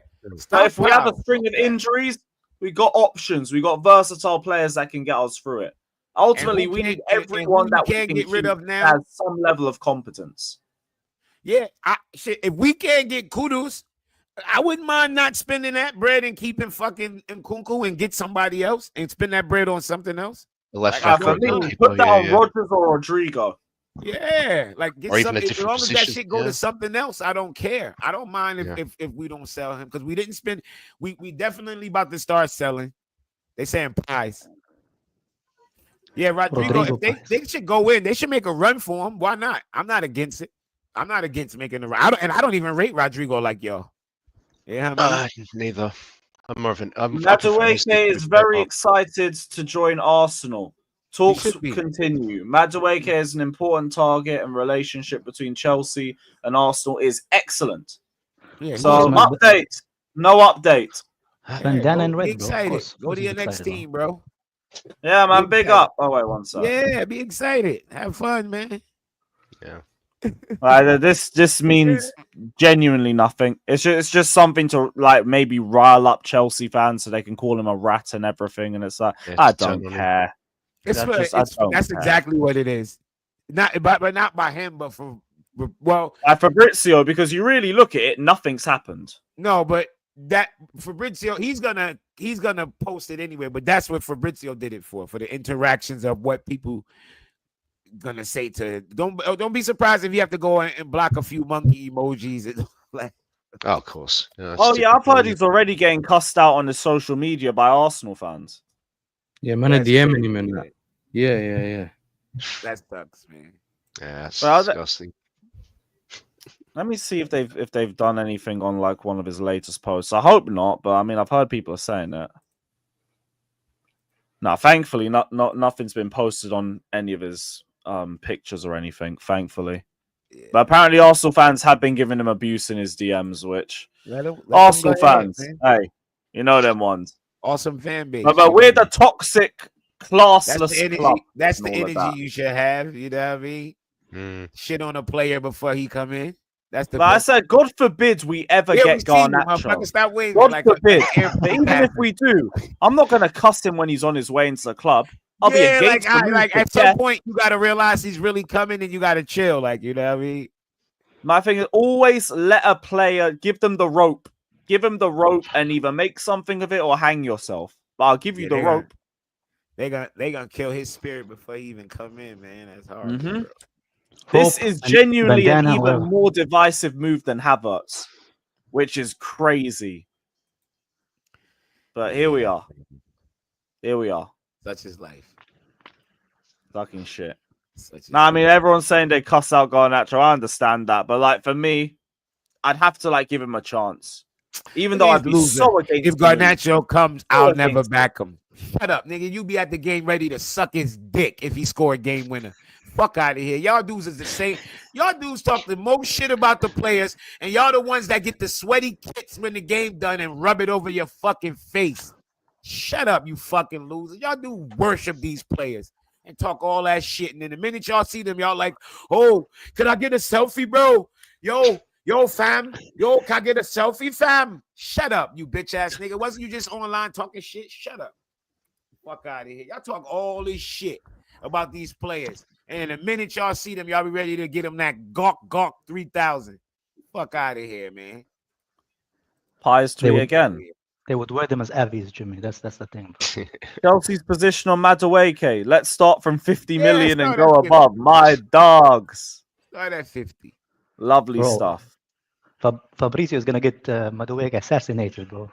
So if we have a Stockpile. string of injuries, we got options. We got versatile players that can get us through it. Ultimately, we need everyone that we can't can get rid keep of now. has some level of competence. Yeah, if we can't get Kudus, I wouldn't mind not spending that bread and keeping fucking Nkunku and get somebody else and spend that bread on something else. The left Like, back for or me, goalkeeper, put that on Rodgers or Rodrigo. Yeah, like get Or even a something. As different long as that position, shit go yeah. to something else, I don't care. I don't mind Yeah. if we don't sell him because we didn't spend. We definitely about to start selling. They saying pies. Yeah, Rodrigo. Rodrigo If they should go in, they should make a run for him. Why not? I'm not against it. I'm not against making a run. I don't even rate Rodrigo like y'all. Yeah, I mean? Neither. I'm more of an. I prefer his Madueke is defensive very player. excited to join Arsenal. Talks should be. continue. Madueke is an important target, and relationship between Chelsea and Arsenal is excellent. Yeah, So he- update, no update. Bandana bro, and be red, bro. Of excited. course. Go to he's your next excited, bro. team, bro. Yeah, man, Be big excited. up. Oh wait, one sec. Yeah, be excited. Have fun, man. Yeah. This means genuinely nothing. It's just something to like maybe rile up Chelsea fans so they can call him a rat and everything. And it's like Yeah, I to turn don't on him. care. It's That's for, just- I it's don't that's care. exactly what it is. Not but not by him, but for well, Fabrizio, because you really look at it, nothing's happened. no, but that Fabrizio, he's gonna post it anyway. But that's what Fabrizio did it for the interactions of what people gonna say to. Don't be surprised if you have to go and block a few monkey emojis and like. Oh, of course. Yeah, Oh yeah, I've typical, heard isn't he's already getting cussed out on the social media by Arsenal fans. Yeah, man, That's DMing crazy, him and man. that. Yeah. That sucks, man. Yeah, that's Well, disgusting. Let me see if they've done anything on like one of his latest posts. I hope not, but I mean I've heard people are saying it. No, thankfully, nothing's been posted on any of his pictures or anything. Thankfully, but apparently Arsenal fans have been giving him abuse in his DMs. Which Let him Arsenal go ahead, fans, man. hey, you know them ones. Awesome fan base. But we're the toxic, classless That's the energy. club. That's and the all of energy that. you should have. You know what I mean? Shit on a player before he come in. That's the. But I best. said, God forbid we ever Yeah, we get see you, Garnacho. motherfucker. Stop waving God like forbid. a But even if we do, I'm not gonna cuss him when he's on his way into the club. I'll be Yeah, against the move like to at some death. point you gotta realize he's really coming and you gotta chill. Like, you know what I mean? My thing is always let a player give them the rope. Give him the rope and either make something of it or hang yourself. But I'll give you the rope. They gonna kill his spirit before he even come in, man. That's hard. Mhm. Bro. This is genuinely an bandana, even well. more divisive move than Havertz, which is crazy. But here we are. Here we are. Such is life. Fucking shit. Such No, I mean everyone's saying they cuss out Garnacho. I understand that, but like for me, I'd have to like give him a chance. Even though I'd be so against if him. Garnacho comes, So I'll never against back him. Shut up, nigga. You be at the game ready to suck his dick if he score a game winner. Fuck out of here. Y'all dudes is the same. Y'all dudes talk the most shit about the players, and y'all the ones that get the sweaty kicks when the game done and rub it over your fucking face. Shut up, you fucking losers. Y'all do worship these players and talk all that shit. And then the minute y'all see them, y'all like, oh, can I get a selfie, bro? Yo, fam. Yo, can I get a selfie, fam? Shut up, you bitch ass nigga. Wasn't you just online talking shit? Shut up. Fuck out of here. Y'all talk all this shit about these players. And the minute y'all see them, y'all be ready to get them that gawk 3000. Fuck out of here, man. Pies tweet again. They would wear them as Avies, Jimmy. That's the thing. Chelsea's position on Madueke. Let's start from 50 Yeah, million and start go at 50. above. My dogs. Start at 50. Lovely Bro. stuff. Fabrizio is gonna get Madueke assassinated, bro.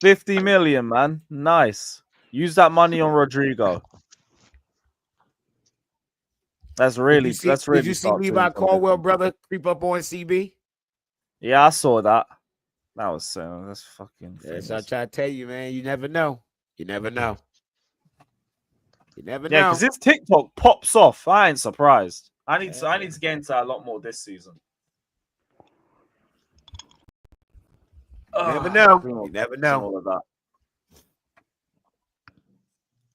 50 million, man. Nice. Use that money on Rodrigo. That's really Did you see Levi Caldwell, brother, creep up on CB? Yeah, I saw that. That was that's fucking. Yes, I try to tell you, man. You never know. You never know. You never Yeah, know. because his TikTok pops off. I ain't surprised. I need to get into that a lot more this season. You never know. You never know. All of that.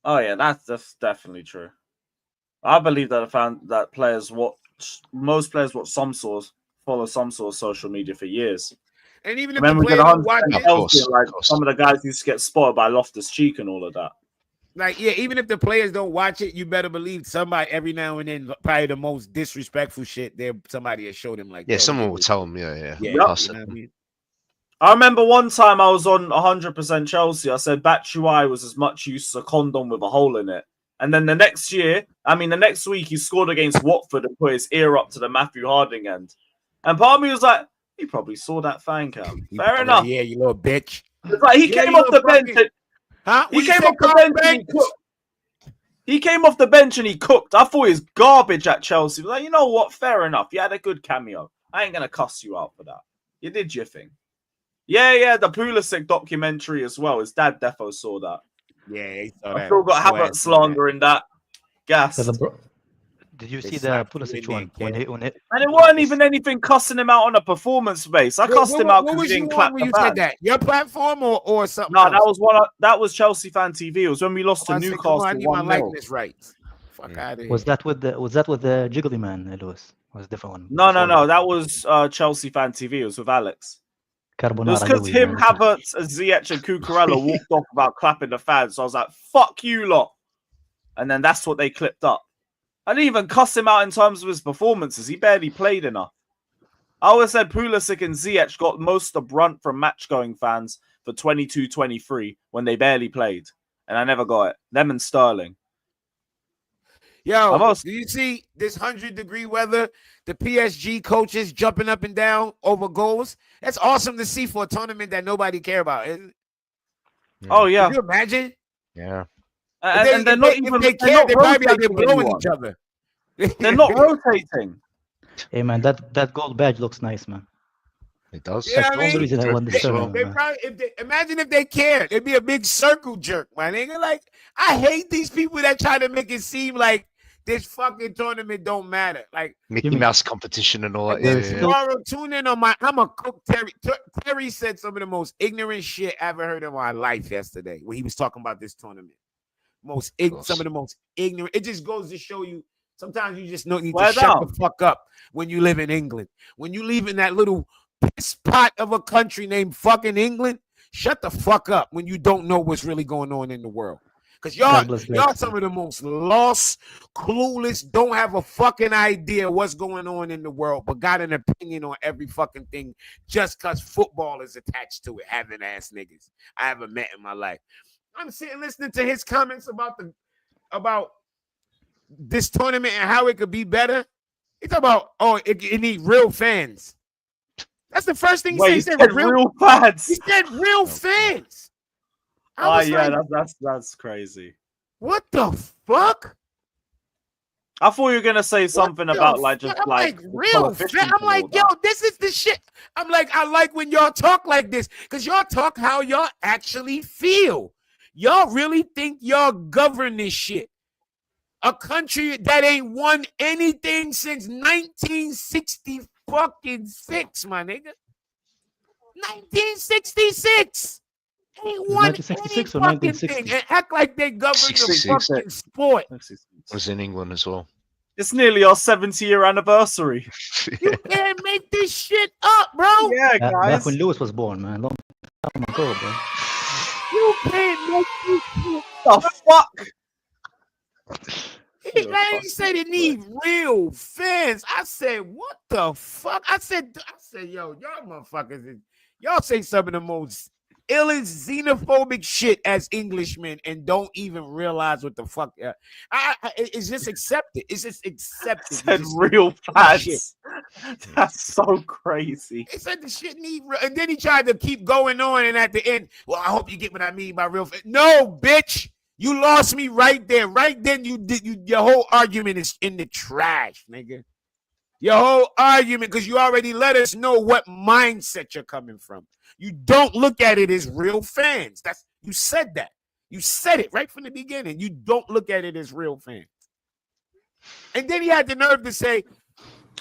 Oh yeah, that's definitely true. I believe that most players watch follow some sort of social media for years. And even if Then the we player get don't watch it, like some of the guys used to get spotted by Loftus Cheek and all of that. like, yeah, even if the players don't watch it, you better believe somebody every now and then, probably the most disrespectful shit, somebody has showed him like, yeah, someone will tell him, yeah. You Yep. know what I mean? I remember one time I was on 100% Chelsea. I said Batshuayi was as much use as a condom with a hole in it. And then the next week, he scored against Watford and put his ear up to the Matthew Harding end. And part of me was like, he probably saw that fan cam. Fair enough. Yeah, you little bitch. It's like he came off the bench. He came off the bench and he cooked. He came off the bench and he cooked. I thought he was garbage at Chelsea. Like, you know what? Fair enough. You had a good cameo. I ain't going to cuss you out for that. You did your thing. Yeah, the Pulisic documentary as well. His dad defo saw that. Yeah, he saw I've that. still got Havertz slander in that. Gas. Did you They see the slapped you Pulisic in there, one when kid. when it? And it weren't even anything cussing him out on a performance base. I cussed him out What because was he you didn't on clap when the you said band. that? Your platform or something No, else? that was Chelsea Fan TV. It was when we lost to I said, Newcastle come on, I need my 1-0. likeness rights. Fuck out of here. Was that with the Jiggly Man, Lewis? Or was a different one? No. Before That was Chelsea Fan TV. It was with Alex. It was Carbonara because Louis, him, man. Havertz, and Ziyech and Cucurella walked off about clapping the fans. So I was like, fuck you lot. And then that's what they clipped up. I didn't even cuss him out in terms of his performances. He barely played enough. I always said Pulisic and Ziyech got most of the brunt from match-going fans for 22-23 when they barely played. And I never got it. Them and Sterling. Yo, do you see this 100-degree weather? The PSG coaches jumping up and down over goals. That's awesome to see for a tournament that nobody care about, isn't it? Oh, yeah. Can you imagine? Yeah. And they're not even. If they they're care, they probably out there rotating blowing anyone. each other. They're not rotating. Hey man, that gold badge looks nice, man. It does. Yeah, That's the only reason I won this tournament, They man. probably, imagine if they cared. It'd be a big circle jerk, my nigga. Like, I hate these people that try to make it seem like this fucking tournament don't matter. Like Mickey Mouse competition and all that. Tomorrow, tune in on my. I'm a cook. Terry said some of the most ignorant shit I ever heard in my life yesterday when he was talking about this tournament. Some of the most ignorant. It just goes to show you. Sometimes you just need to shut the fuck up when you live in England. When you live in that little piss pot of a country named fucking England, shut the fuck up when you don't know what's really going on in the world. Because y'all some of the most lost, clueless, don't have a fucking idea what's going on in the world, but got an opinion on every fucking thing just because football is attached to it. Having ass niggas I haven't met in my life. I'm sitting listening to his comments about this tournament and how it could be better. He talk about it need real fans. That's the first thing he said. He said real fans. He said real fans. Oh yeah, that's crazy. What the fuck? I thought you were gonna say something about real fans. I'm like, yo, this is the shit. I'm like, I like when y'all talk like this because y'all talk how y'all actually feel. Y'all really think y'all govern this shit. A country that ain't won anything since 1966, my nigga. 1966. Ain't won 1966 any or fucking 1960? thing and act like they govern the fucking sport. Was in England as well. It's nearly our 70-year anniversary. You can't make this shit up, bro. Yeah, guys. Back when Lewis was born, man. Long time ago, bro. You can't make this shit the fuck. He said it need real fans. I said, what the fuck? I said, yo, y'all motherfuckers, y'all say some of the most illest xenophobic shit as Englishmen and don't even realize what the fuck. It's just accepted. It's just accepted. Said real fans. That's so crazy. He said the shit need real, and then he tried to keep going on, and at the end, well, I hope you get what I mean by real fans. No, bitch. You lost me right there. Right then, your whole argument is in the trash, nigga. Your whole argument, because you already let us know what mindset you're coming from. You don't look at it as real fans. You said that. You said it right from the beginning. You don't look at it as real fans. And then he had the nerve to say,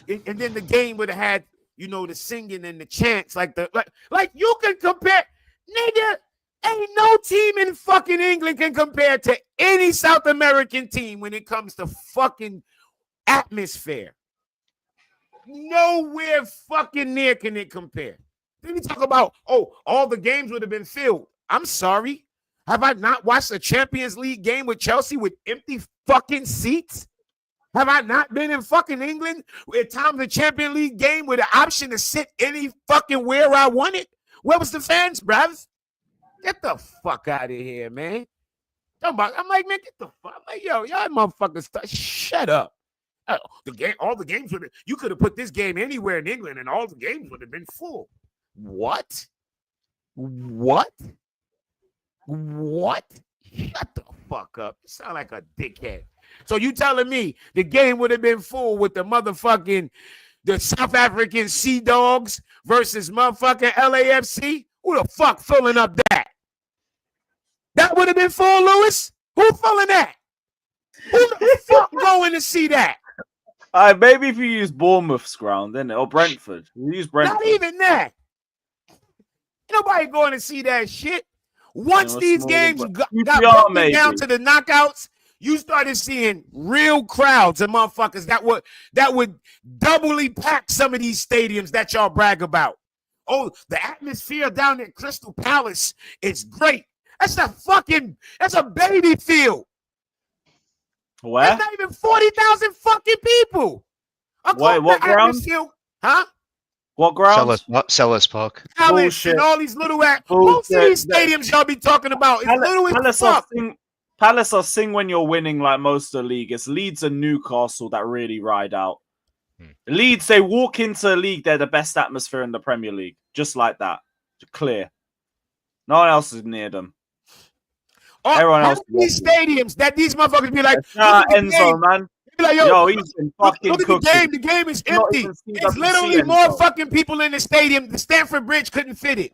and then the game would have had, the singing and the chants, like you can compare, nigga. Ain't no team in fucking England can compare to any South American team when it comes to fucking atmosphere. Nowhere fucking near can it compare. Then we talk about, all the games would have been filled. I'm sorry. Have I not watched a Champions League game with Chelsea with empty fucking seats? Have I not been in fucking England at times the Champions League game with the option to sit any fucking where I wanted? Where was the fans, bruv? Get the fuck out of here, man. I'm like, man, get the fuck. I'm like, yo, y'all motherfuckers, shut up. All the games would have, you could have put this game anywhere in England and all the games would have been full. What? Shut the fuck up. You sound like a dickhead. So you telling me the game would have been full with the South African Sea Dogs versus motherfucking LAFC? Who the fuck filling up that? That would have been full, Lewis. Who filling that? Who the fuck going to see that? Maybe if you use Bournemouth's ground, then or Brentford. You use Brentford. Not even that. Nobody going to see that shit. Once these games got broken down to the knockouts, you started seeing real crowds and motherfuckers that would doubly pack some of these stadiums that y'all brag about. Oh, the atmosphere down at Crystal Palace is great. That's a baby field. Where? That's not even 40,000 fucking people. Wait, what ground? Huh? What ground? Sellers Park. Palace and all these little most of these stadiums y'all be talking about is little as fuck. Palace will sing when you're winning like most of the league. It's Leeds and Newcastle that really ride out. Leeds, they walk into the league, they're the best atmosphere in the Premier League. Just like that. Clear. No one else is near them. Everyone else. These stadiums that these motherfuckers be like, Enzo, man. Be like, yo, he's been fucking look at cooking. the game. The game is empty. It's literally more fucking people in the stadium. The Stamford Bridge couldn't fit it.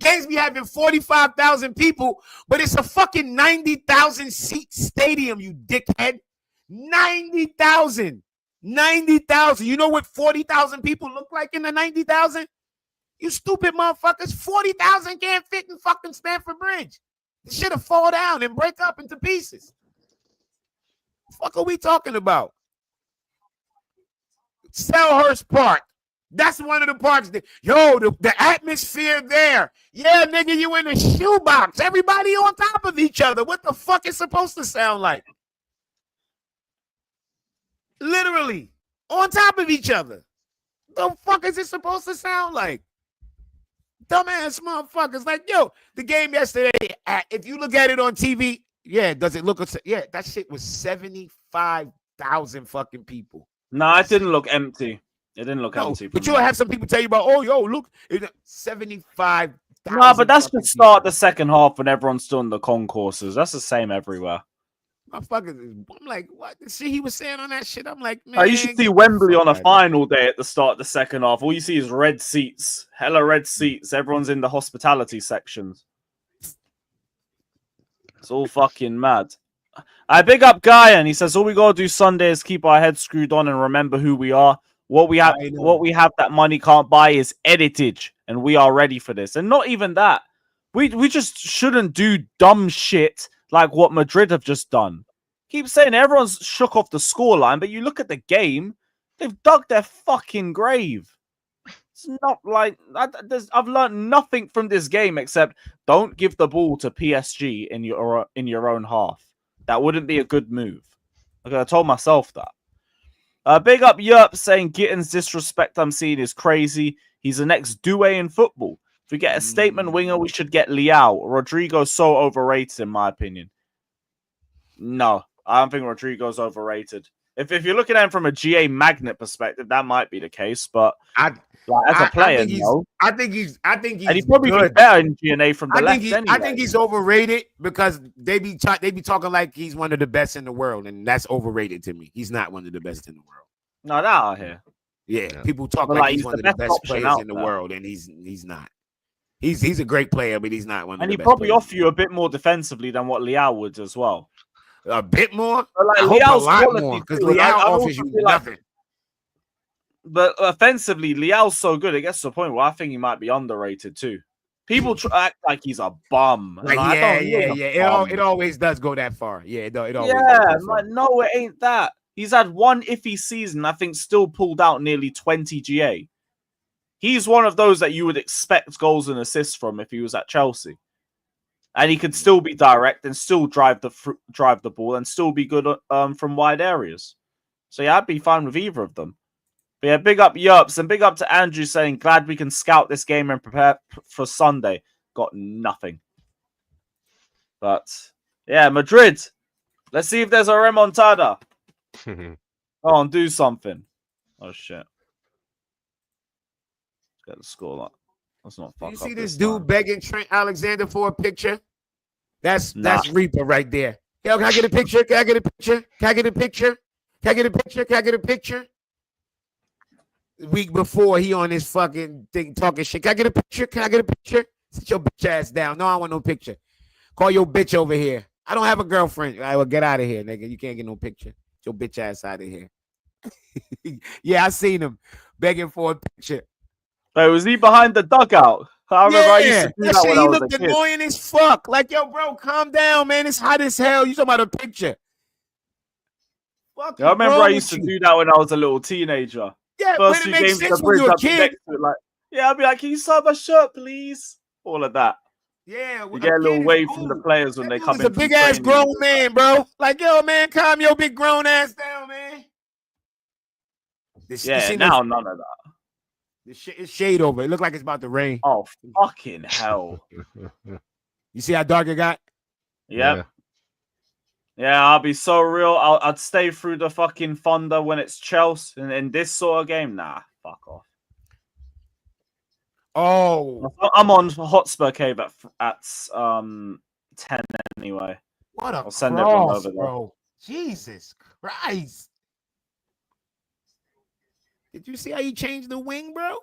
Games be having 45,000 people, but it's a fucking 90,000 seat stadium, you dickhead. 90,000. 90,000. You know what 40,000 people look like in the 90,000? You stupid motherfuckers. 40,000 can't fit in fucking Stamford Bridge. This shit'll fall down and break up into pieces. What the fuck are we talking about? Selhurst Park. That's one of the parks. The atmosphere there. Yeah, nigga, you in a shoebox. Everybody on top of each other. What the fuck is supposed to sound like? Literally on top of each other. The fuck is it supposed to sound like? Dumbass motherfuckers. Like, yo, the game yesterday, if you look at it on TV, yeah, does it look? Yeah, that shit was 75,000 fucking people. No, it didn't look empty. It didn't look empty. But you'll have some people tell you about, oh, yo, look, 75,000. No, but that's the start the second half when everyone's still in the concourses. That's the same everywhere. I'm like, what? See, he was saying on that shit. I'm like, man. Oh, you should see Wembley on a final day at the start of the second half. All you see is red seats. Hella red seats. Everyone's in the hospitality sections. It's all fucking mad. I big up Guy, and he says all we gotta do Sunday is keep our heads screwed on and remember who we are. What we have that money can't buy is heritage, and we are ready for this. And not even that. We just shouldn't do dumb shit like what Madrid have just done. Keep saying everyone's shook off the scoreline, but you look at the game, they've dug their fucking grave. It's not like I've learned nothing from this game except don't give the ball to PSG in your own half. That wouldn't be a good move. Okay, I told myself that. Big up Yerp saying Gitten's disrespect I'm seeing is crazy. He's the next Doué in football. If we get a statement winger, we should get Leao. Rodrigo's so overrated, in my opinion. No, I don't think Rodrigo's overrated. If you're looking at him from a GA magnet perspective, that might be the case. But as a player, no. I think he's. And he'd probably be better in GNA from the left anyway. I think he's overrated because they be talking like he's one of the best in the world, and that's overrated to me. He's not one of the best in the world. No, that out here. Yeah, people talk like he's one of the best players in the world, and he's not. He's a great player, but he's not one of the best. And he'd probably offer you a bit more defensively than what Leao would as well. A bit more? Like, I hope a lot more, because Leao offers you nothing. But offensively, Leao's so good, it gets to a point where I think he might be underrated too. People act like he's a bum. It always does go that far. Yeah, it always goes that far. No, it ain't that. He's had one iffy season, I think, still pulled out nearly 20 GA. He's one of those that you would expect goals and assists from if he was at Chelsea. And he could still be direct and still drive the ball and still be good from wide areas. So yeah, I'd be fine with either of them. But yeah, big up Yerps and big up to Andrew saying, glad we can scout this game and prepare for Sunday. Got nothing. But yeah, Madrid. Let's see if there's a remontada. Go on, do something. Oh shit. Let's get the score up. Let's not fuck you up see this dude begging Trent Alexander for a picture? That's Reaper right there. Yo, can I get a picture? Can I get a picture? Can I get a picture? Can I get a picture? Can I get a picture? The week before, he on his fucking thing talking shit. Can I get a picture? Can I get a picture? Sit your bitch ass down. No, I want no picture. Call your bitch over here. I don't have a girlfriend. I will get out of here, nigga. You can't get no picture. Get your bitch ass out of here. Yeah, I seen him begging for a picture. Hey, was he behind the dugout? I remember I used to do that that shit, when I he was a looked kid. annoying as fuck. Like, yo, bro, calm down, man. It's hot as hell. You talking about a picture? Yeah, I remember I used to do that when I was a little teenager. Yeah, First but it few makes games of sense the when bridge, you're a I'd be kid. next to it, like, yeah, I'd be like, can you sign my shirt, please? All of that. Yeah, You get a little wave from the players when they come He's a in. big ass grown man, bro. Like, yo, man, calm your big grown ass down, man. Yeah, now none of that. It's shade over. It looked like it's about to rain. Oh, fucking hell. You see how dark it got? Yep. Yeah, I'll be so real. I'd stay through the fucking thunder when it's Chelsea. And in this sort of game, nah, fuck off. Oh. I'm on Hotspur Cave at 10 anyway. What a I'll send everyone over there. bro. Jesus Christ. Did you see how you changed the wing, bro?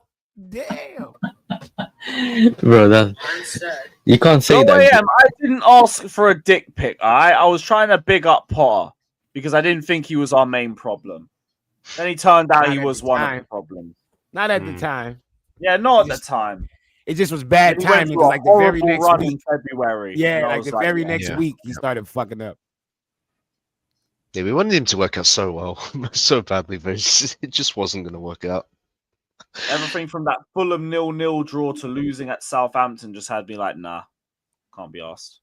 Damn. Bro, that you can't say So that. I didn't ask for a dick pic, alright? I was trying to big up Potter because I didn't think he was our main problem. Then he turned out he was one of the problems. Not at the time. Yeah, not at the time. It just was bad He went timing. through a Like the very horrible next run week. in February. Yeah, and I like was the very yeah. next week, he started fucking up. Yeah, we wanted him to work out so well, so badly, but it just wasn't going to work out. Everything from that Fulham 0-0 draw to losing at Southampton just had me like, nah, can't be asked.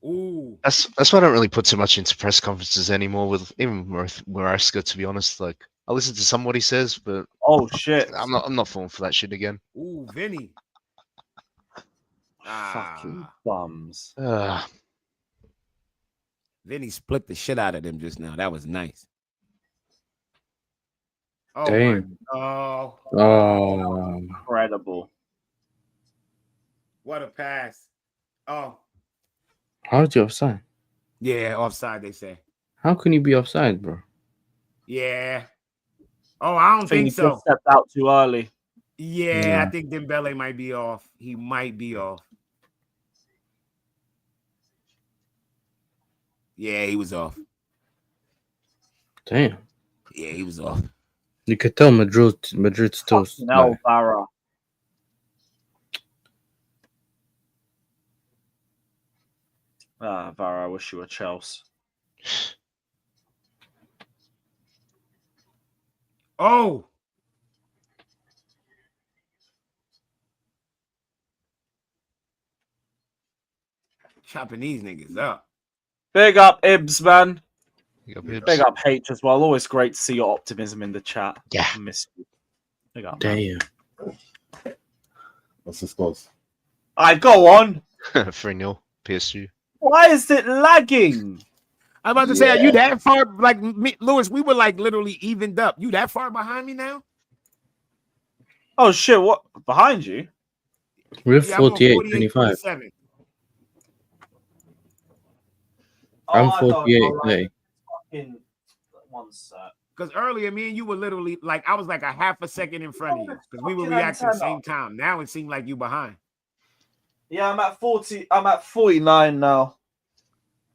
Ooh. That's why I don't really put too much into press conferences anymore with even Maresca, to be honest. Like, I listen to some what he says, but oh shit, I'm not falling for that shit again. Ooh, Vinny. Fucking bums. Vinny split the shit out of them just now. That was nice. Oh, Damn. Oh, incredible. What a pass. Oh. How's you offside? Yeah, offside, they say. How can you be offside, bro? Yeah. Oh, I don't think he so. just stepped out too early. Yeah, I think Dembele might be off. He might be off. Yeah, he was off. Damn. Yeah, he was off. You could tell Madrid still. No, Barra. Barra, I wish you were Chelsea. Oh. Chopping these niggas up. Big up Ibs, man. Big up H as well. Always great to see your optimism in the chat. Yeah. I miss you. Big up. Damn. What's the scores? Alright, go on. 3-0 PSG. Why is it lagging? I'm about to say, are you that far? Like me, Lewis, we were like literally evened up. You that far behind me now? Oh shit! What behind you? We're 48-25. I'm 48. One sec. Because earlier, me and you were literally like, I was like a half a second in front of you because we were reacting at the same time. Now it seemed like you behind. Yeah, I'm at 40. I'm at 49 now.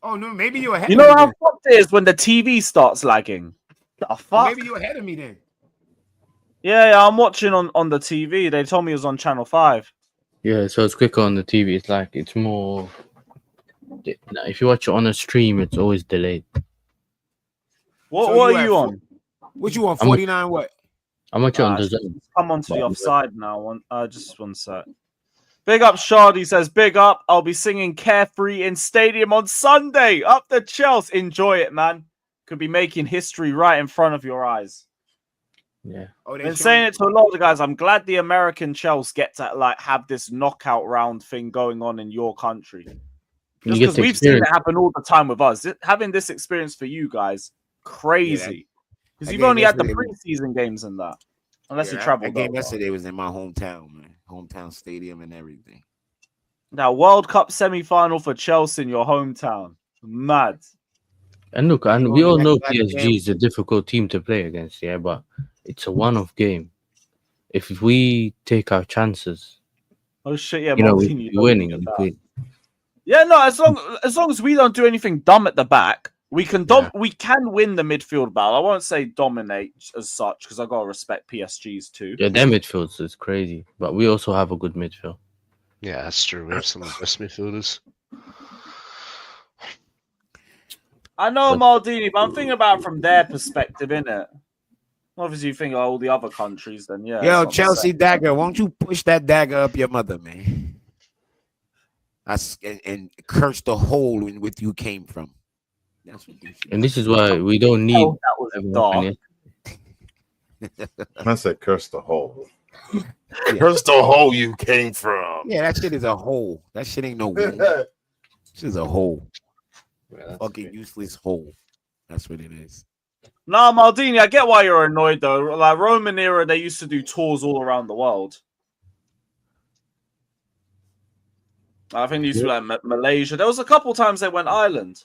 Oh no, maybe you're ahead. You know how fucked it is when the TV starts lagging. The fuck? Well, maybe you're ahead of me then. Yeah, I'm watching on the TV. They told me it was on Channel 5. Yeah, so it's quicker on the TV. It's like it's more. If you watch it on a stream, it's always delayed. What are you on? What you on? 49? What? I'm watching on the Zone. Come on to the offside now. Just one sec. Big up, Shardy says, big up. I'll be singing Carefree in Stadium on Sunday. Up the Chelsea. Enjoy it, man. Could be making history right in front of your eyes. Yeah. I've been saying it to a lot of the guys. I'm glad the American Chelsea get to like have this knockout round thing going on in your country. Just because we've seen it happen all the time with us. Having this experience for you guys, crazy. Because you've only had the preseason games and that. Unless you travel. That game yesterday was in my hometown, man. Hometown stadium and everything. Now, World Cup semi-final for Chelsea in your hometown. Mad. And look, and we all know PSG is a difficult team to play against, yeah, but it's a one-off game. If we take our chances, Oh shit! Yeah, You know, Maldini, we're winning. You win. Yeah, no. As long as we don't do anything dumb at the back, we can we can win the midfield battle. I won't say dominate as such because I gotta respect PSG's too. Yeah, their midfield is crazy, but we also have a good midfield. Yeah, that's true. We have some of the best midfielders. I know Maldini, but I'm thinking about it from their perspective, innit? Obviously, you think of all the other countries, then yeah. Yo, Chelsea Dagger, won't you push that dagger up your mother, man? And curse the hole in which you came from. That's what you should. And this is why we don't need. Oh, that was dark. I said, curse the hole. Curse the hole you came from. Yeah, that shit is a hole. That shit ain't no womb. This is a hole. Yeah, fucking useless hole. That's what it is. Nah, Maldini, I get why you're annoyed though. Like Roman era, they used to do tours all around the world. I think they used to be like Malaysia. There was a couple times they went Ireland.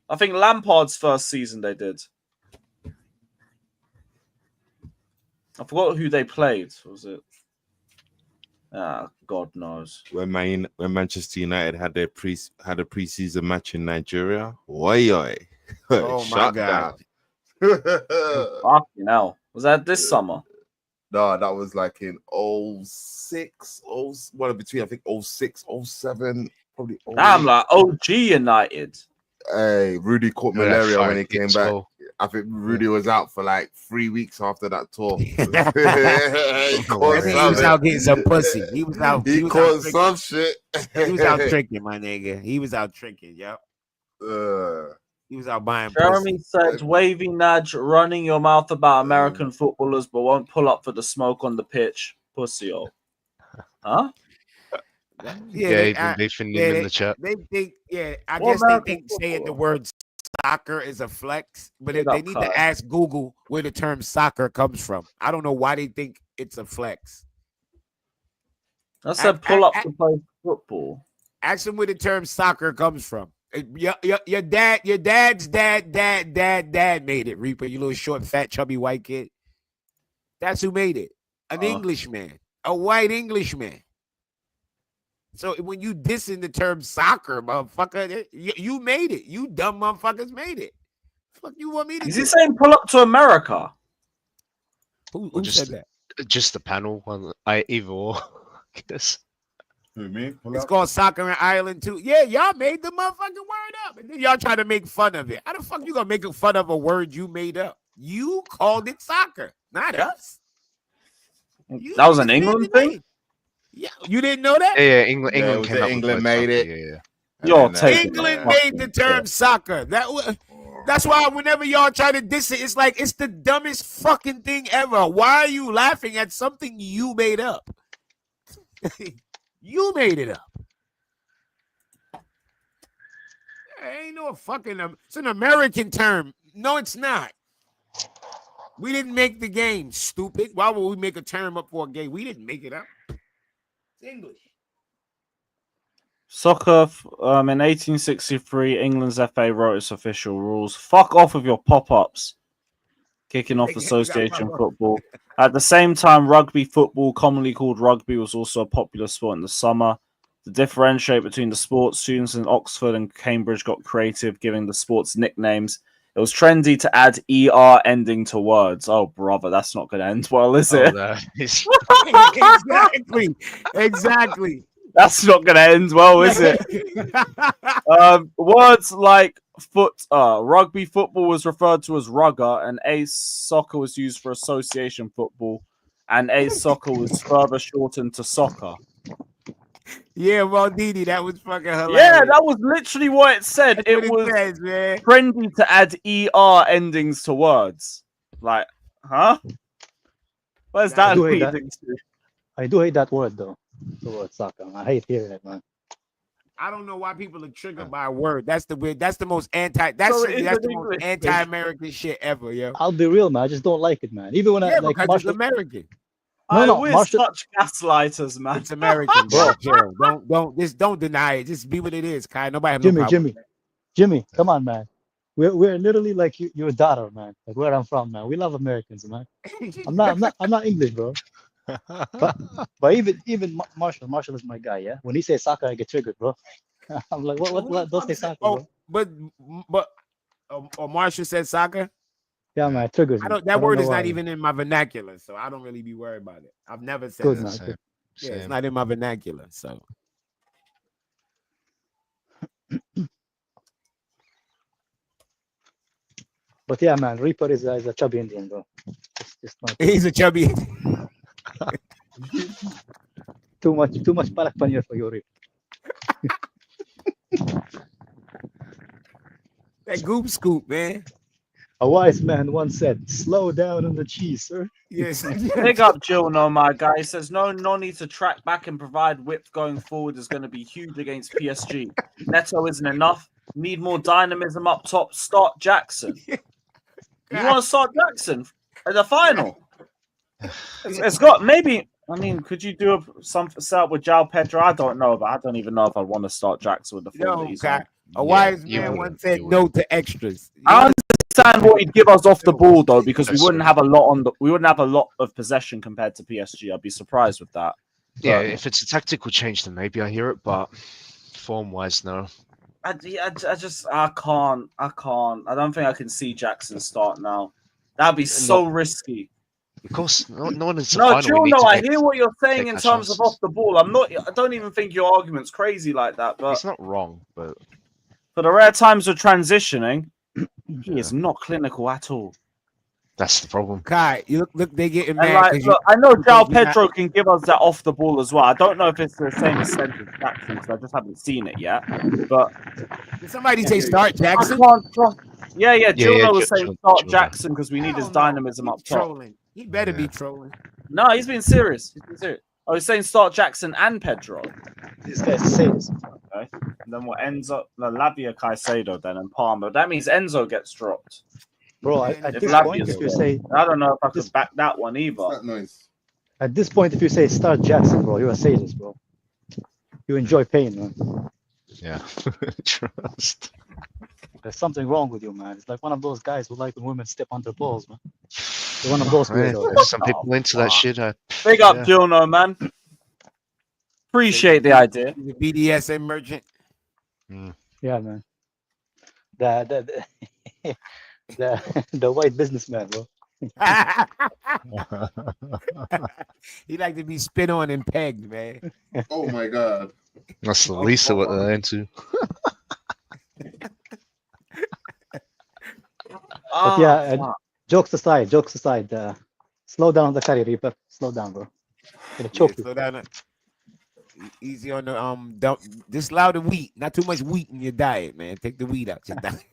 I think Lampard's first season they did. I forgot who they played. Was it? Ah, God knows. When Manchester United had a preseason match in Nigeria, oi. Oh my God! Fucking hell. Was that this summer? No, that was like in 06, between I think 06, 07, probably. I'm like OG United. Hey, Rudy caught malaria when he came back. I think Rudy was out for like 3 weeks after that tour. He was out getting some pussy. He was out. He caught some shit. He was out drinking, my nigga. He was out drinking. Yep. He was out buying. Jeremy pussy. said, "Wavy Nudge, running your mouth about American footballers, but won't pull up for the smoke on the pitch, pussy." Huh? Yeah, they finna in the chat. They think, I guess they think saying the word soccer is a flex, but if they need to ask Google where the term soccer comes from. I don't know why they think it's a flex. I said pull up to play football. Ask them where the term soccer comes from. Your dad's dad made it, Reaper, you little short, fat, chubby white kid. That's who made it. An Englishman, a white Englishman. So when you dissing the term soccer, motherfucker, you made it. You dumb motherfuckers made it. Fuck you want me to? Is he saying pull up to America? Who said that? Just the panel. Either or, I guess. Who, me? It's called soccer in Ireland too. Yeah, y'all made the motherfucking word up, and then y'all try to make fun of it. How the fuck you gonna make fun of a word you made up? You called it soccer, not us. That was an England thing. Yeah, you didn't know that? Yeah, England made it. England made the term soccer. That's why whenever y'all try to diss it, it's like it's the dumbest fucking thing ever. Why are you laughing at something you made up? You made it up. Ain't no fucking. It's an American term. No, it's not. We didn't make the game, stupid. Why would we make a term up for a game? We didn't make it up. English. Soccer in 1863, England's FA wrote its official rules. Fuck off with your pop-ups. Kicking off association football. At the same time, rugby football, commonly called rugby, was also a popular sport in the summer. To differentiate between the sports, students in Oxford and Cambridge got creative, giving the sports nicknames. It was trendy to add ER ending to words. Oh, brother, that's not going to end well, is it? Exactly. That's not going to end well, is it? Words like rugby football was referred to as rugger, and ace soccer was used for association football, and ace soccer was further shortened to soccer. Yeah, Maldini, that was fucking hilarious. Yeah, that was literally what it said. That's it was trendy to add ER endings to words. Like, huh? Where's that leading to? I do hate that word, though. The word soccer. I hate hearing it, man. I don't know why people are triggered by a word. That's the weird. That's the most anti-American shit ever, yo. I'll be real, man. I just don't like it, man. Even when I like because it's American. We're such gaslighters, man. It's American, bro. Don't deny it. Just be what it is, Kai. Nobody have no problem. Jimmy, come on, man. We're literally like your daughter, man. Like where I'm from, man. We love Americans, man. I'm not English, bro. But even Marshall is my guy. Yeah, when he says Saka, I get triggered, bro. I'm like, what? Don't say Saka, bro. But Marshall said soccer. Yeah, man, it triggers me. That word is not why. even in my vernacular, so I don't really be worried about it. I've never said Good, it. man. Good. Yeah, it's not in my vernacular, so. But yeah, man, Reaper is a chubby Indian, bro. Just not He's a chubby. too much palak paneer for your Reaper. That goop scoop, man. A wise man once said, "Slow down on the cheese, sir." Yes. Big up Jill, no, my guy. He says no need to track back and provide width going forward is going to be huge against PSG. Neto isn't enough. Need more dynamism up top. Start Jackson. You want to start Jackson at the final? It's got maybe. I mean, could you do some setup with João Pedro? I don't know, but I don't even know if I want to start Jackson with the form that he's on. A wise man once said no to extras. I understand what he'd give us off the ball though, because we wouldn't have a lot of possession compared to PSG. I'd be surprised with that. Yeah, if it's a tactical change, then maybe I hear it, but form-wise, no. I can't. I don't think I can see Jackson start now. That'd be so risky. Of course, no one is. No, Jill, no, I hear what you're saying in terms of off the ball. I don't even think your argument's crazy like that. But it's not wrong. But for the rare times of transitioning, he is not clinical at all. That's the problem. Kai, you look, they getting mad. I know João Pedro can give us that off the ball as well. I don't know if it's the same extent as Jackson because I just haven't seen it yet. But did somebody say start Jackson? Yeah. Jill was saying start Jackson because we need his dynamism up top. Trolling. He better be trolling. No, he's being serious. Oh, he's saying start Jackson and Pedro. This guy's serious. Okay. And then what ends up Lavia Caicedo then and Palmer. That means Enzo gets dropped. Bro, at this point, if you say, I don't know if I could back that one either. Nice. At this point, if you say start Jackson, bro, you're a sadist, bro. You enjoy pain, man. Yeah, trust. There's something wrong with you, man. It's like one of those guys who like when women step on their balls, man. You're one of those weirdos. Some people into that shit. Big up, Juno, man. Appreciate the idea. The BDSM merchant. Yeah, man. The white businessman, bro. He like to be spit on and pegged, man. Oh my god. That's the least of what they're into. But yeah, jokes aside, slow down the curry, Reaper. Slow down, bro. Gonna choke you. Slow down. Easy on the don't disallow the wheat. Not too much wheat in your diet, man. Take the wheat out your diet.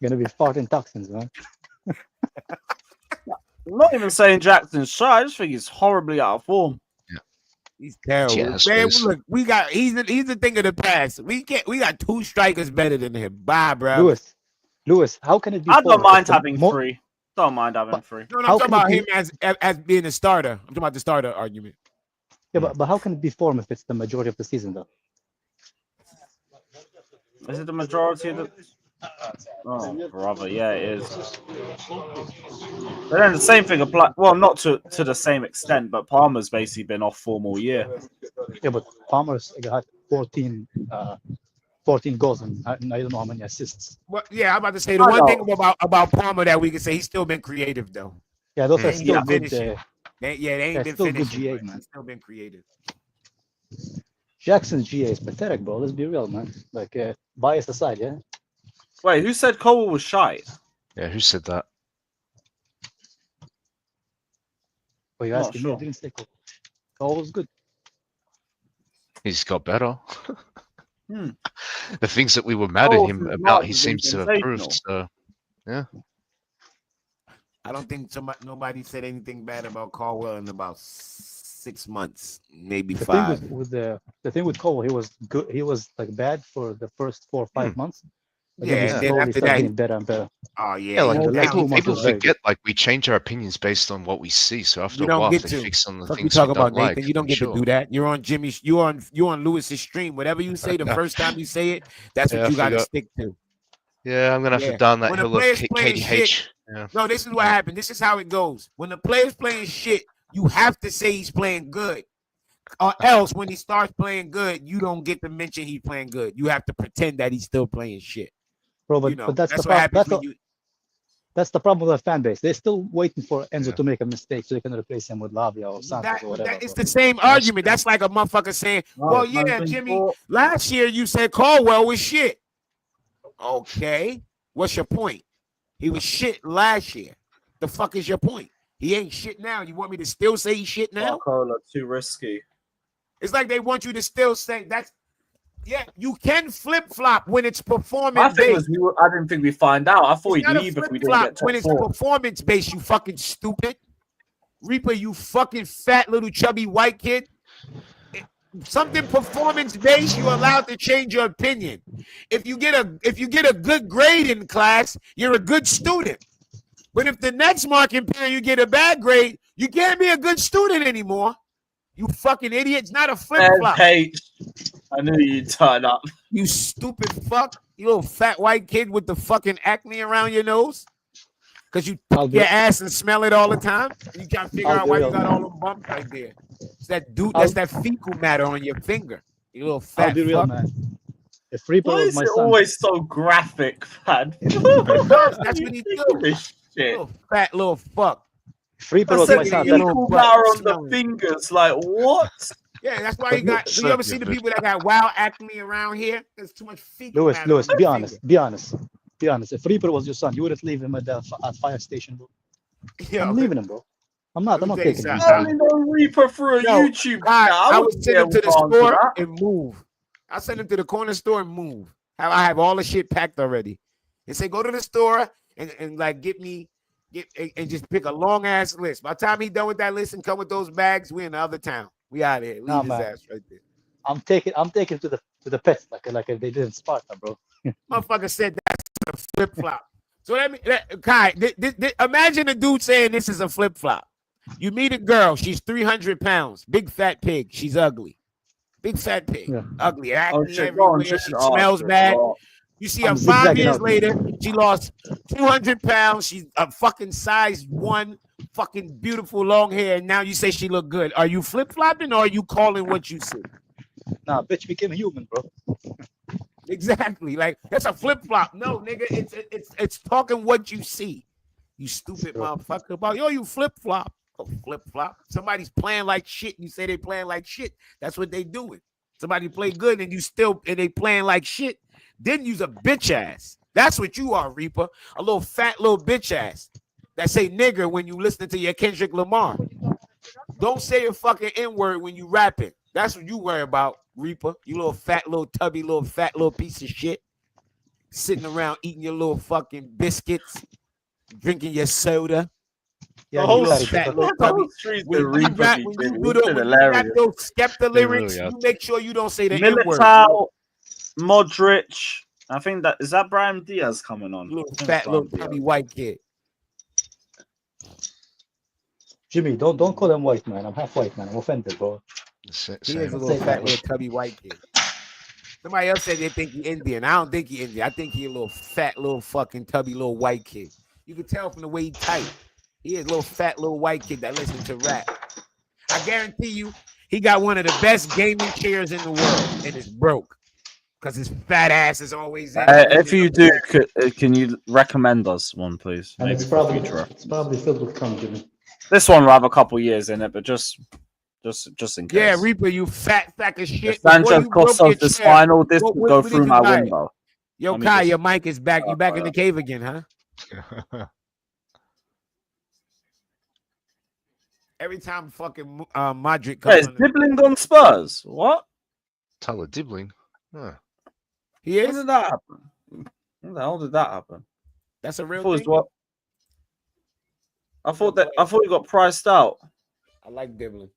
Gonna be farting toxins, man. I'm not even saying Jackson's shy. I just think he's horribly out of form. He's terrible, man. Look, he's the thing of the past. We got two strikers better than him. Bye, bro. Lewis, how can it be? I don't mind having three. Don't mind having three. No, I'm talking about him as being a starter. I'm talking about the starter argument. Yeah, but how can it be form if it's the majority of the season, though? Is it the majority of the? Oh, brother, yeah, it is. But then the same thing applies. Well, not to the same extent, but Palmer's basically been off form all year. Yeah, but Palmer's got 14 goals and I don't know how many assists. Well, yeah, I'm about to say the one thing about Palmer that we can say he's still been creative though. Yeah, those are still good. They ain't been still good finishing, GA, man. man. He's still been creative. Jackson's GA is pathetic, bro. Let's be real, man. Like bias aside, yeah. Wait, who said Cole was shy? Yeah, who said that? Well, you asking me? I didn't say Cole. Cole was good. He's got better. The things that we were mad at him about, he seems to have improved. So, yeah. I don't think nobody said anything bad about Caldwell in about 6 months, maybe 5. The thing with Cole, he was good. He was like bad for the first 4 or 5 months. Yeah, then after that, getting better and better. Oh yeah, like people forget. Like we change our opinions based on what we see. So after a while, they fix on the things you talk we about, don't like. Nathan. You don't get to do that. You're on Jimmy's. You on Lewis's stream. Whatever you say the first time you say it, that's what you got to stick to. Yeah, I'm gonna have to down that hill of KDH. Yeah. No, this is what happened. This is how it goes. When the player's playing shit, you have to say he's playing good. Or else, when he starts playing good, you don't get to mention he's playing good. You have to pretend that he's still playing shit. Bro, but, You know, but that's the that's what problem. happens when you. That's the problem with the fan base. They're still waiting for Enzo to make a mistake so they can replace him with Lavia or Santos or whatever. It's the same argument. That's like a motherfucker saying, "Well, yeah, Jimmy, last year you said Caldwell was shit." Okay, what's your point? He was shit last year. The fuck is your point? He ain't shit now. You want me to still say he's shit now? Barcola, too risky. It's like they want you to still say that's. Yeah, you can flip flop when it's performance My thing based. was, I didn't think we'd find out. I thought It's he'd not a leave if we flip didn't flop get top when it's 4. performance based. You fucking stupid Reaper. You fucking fat little chubby white kid. Something performance based, you're allowed to change your opinion. If you get a good grade in class, you're a good student. But if the next marking period you get a bad grade, you can't be a good student anymore. You fucking idiot. It's not a flip flop. I knew you'd turn up. You stupid fuck. You little fat white kid with the fucking acne around your nose. Because you your ass and smell it all the time. And you can't figure out why you got all them bumps right there. It's that dude, that's that fecal matter on your finger. You little fat I'll be real, fuck. man. If Reaper Why was is my it son, always so graphic, man? Because that's what he do. Shit. Little fat little fuck. if Reaper I was said my son, fecal matter on the fingers. Like, what? Yeah, that's why you got. You ever see the people that got wild acne around here? There's too much fecal matter. Lewis, on be their honest, finger. be honest, be honest. If Reaper was your son, you wouldn't leave him at the fire station, bro. Yo, I'm leaving him, bro. I'm not let me tell you taking him. something. I only know Reaper through a Yo, YouTube. I wouldn't would be send him able to the answer store that. and move. I send him to the corner store and move. I have all the shit packed already. And say, go to the store and like get and just pick a long ass list. By the time he done with that list and come with those bags, we in the other town. We out of here. Leave Nah, his man. ass right there. I'm taking to the pets like they did in Sparta, bro. Motherfucker said that's a flip flop. So Kai, imagine a dude saying this is a flip flop. You meet a girl, she's 300 pounds, big fat pig, she's ugly. Big fat pig, ugly, acne everywhere, she smells bad. You see her 5 years later, she lost 200 pounds, she's a fucking size 1, fucking beautiful long hair, and now you say she look good. Are you flip-flopping or are you calling what you see? Nah, bitch became human, bro. Exactly. Like that's a flip-flop. No, nigga, it's talking what you see. You stupid motherfucker. About you flip-flop. Oh, flip-flop. Somebody's playing like shit, and you say they playing like shit. That's what they doing. Somebody play good and they playing like shit. Then use a bitch ass. That's what you are, Reaper. A little fat little bitch ass that say nigger when you listen to your Kendrick Lamar. Don't say a fucking N-word when you rapping. That's what you worry about, Reaper. You little fat little tubby little fat little piece of shit. Sitting around eating your little fucking biscuits, drinking your soda. Yeah, you little fat little tubby. When you rap, when you do those Skepta lyrics, you make sure you don't say the N-word. Militao, Modric. I think that is that Brian Diaz coming on. Little fat little tubby white kid. Jimmy, don't call him white, man. I'm half white, man. I'm offended, bro. He is a little fat little tubby white kid. Somebody else said they think he Indian. I don't think he Indian. I think he a little fat little fucking tubby little white kid. You can tell from the way he type. He is a little fat little white kid that listens to rap. I guarantee you, he got one of the best gaming chairs in the world, and it's broke because his fat ass is always in. If you do, can you recommend us one, please? And it's probably filled with cum, Jimmy. This one will have a couple years in it, but just in case. Yeah, Reaper, you fat sack of shit. If Sanchez Costas this final, this will go through my window. Yo, Kai, your mic is back. You back in the cave again, huh? Every time fucking Madrid comes Is Dibbling on Spurs? What? Tyler Dibbling? Huh. He is? When did that happen? When the hell did that happen? That's a real thing? What? I thought he got priced out. I like Dibbling.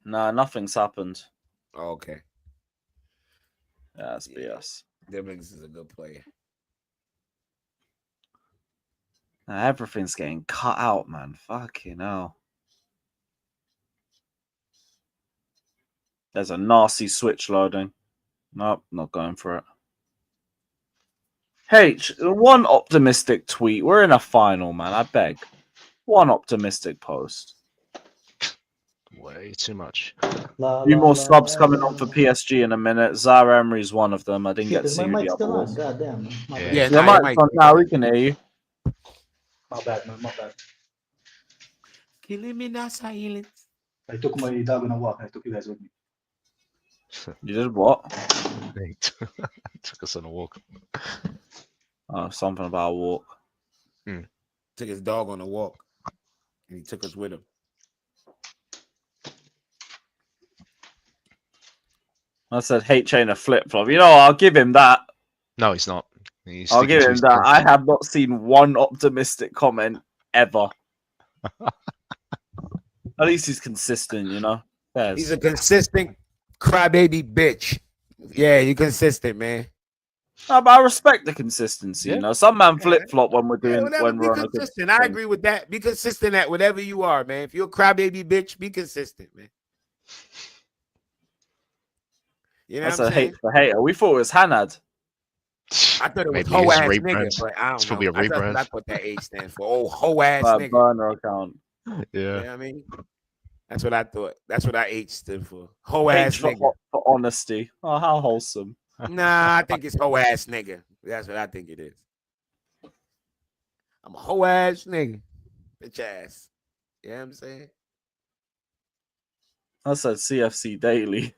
Nah, nothing's happened. Oh, okay. Yeah, that's BS. Dibblings is a good player. Nah, everything's getting cut out, man. Fucking hell. There's a nasty switch loading. Nope, not going for it. H, one optimistic tweet. We're in a final, man. I beg. One optimistic post. Way too much. Few more subs coming on for PSG in a minute. Zara Emery's one of them. I didn't get to Is see my who mic the other still on? was. God damn. My bad. Yeah, Your nah, your mic's mic. on now. We can hear you. My bad, man. My bad. Killing me not silence. I took my dog on a walk and I took you guys with me. You did what? Took us on a walk. Oh, something about a walk. Took his dog on a walk, and he took us with him. I said H ain't a flip flop. You know, I'll give him that. No, he's not. He's I'll sticking give to him his that. guns. I have not seen one optimistic comment ever. At least he's consistent, you know. He's a consistent crybaby bitch. Yeah, you consistent, man. No, but I respect the consistency. You know, some man flip flop when we're doing Whatever, when be we're on a good consistent. I thing. agree with that. Be consistent at whatever you are, man. If you're a crybaby bitch, be consistent, man. You know That's what I'm a hate saying? for hater. We thought it was Hanad. I thought it was Maybe hoe his ass rebrand. nigga, but I don't It's know. probably a That's what I rebrand. thought that H stands for. Oh, hoe ass By a nigga. burner account. Yeah. You know what I mean? That's what I thought. That's what I H stood for. Hoe ass H for, nigga. for honesty. Oh, how wholesome. Nah, I think it's hoe ass nigga. That's what I think it is. I'm a hoe ass nigga. Bitch ass. You know what I'm saying? I said CFC Daily.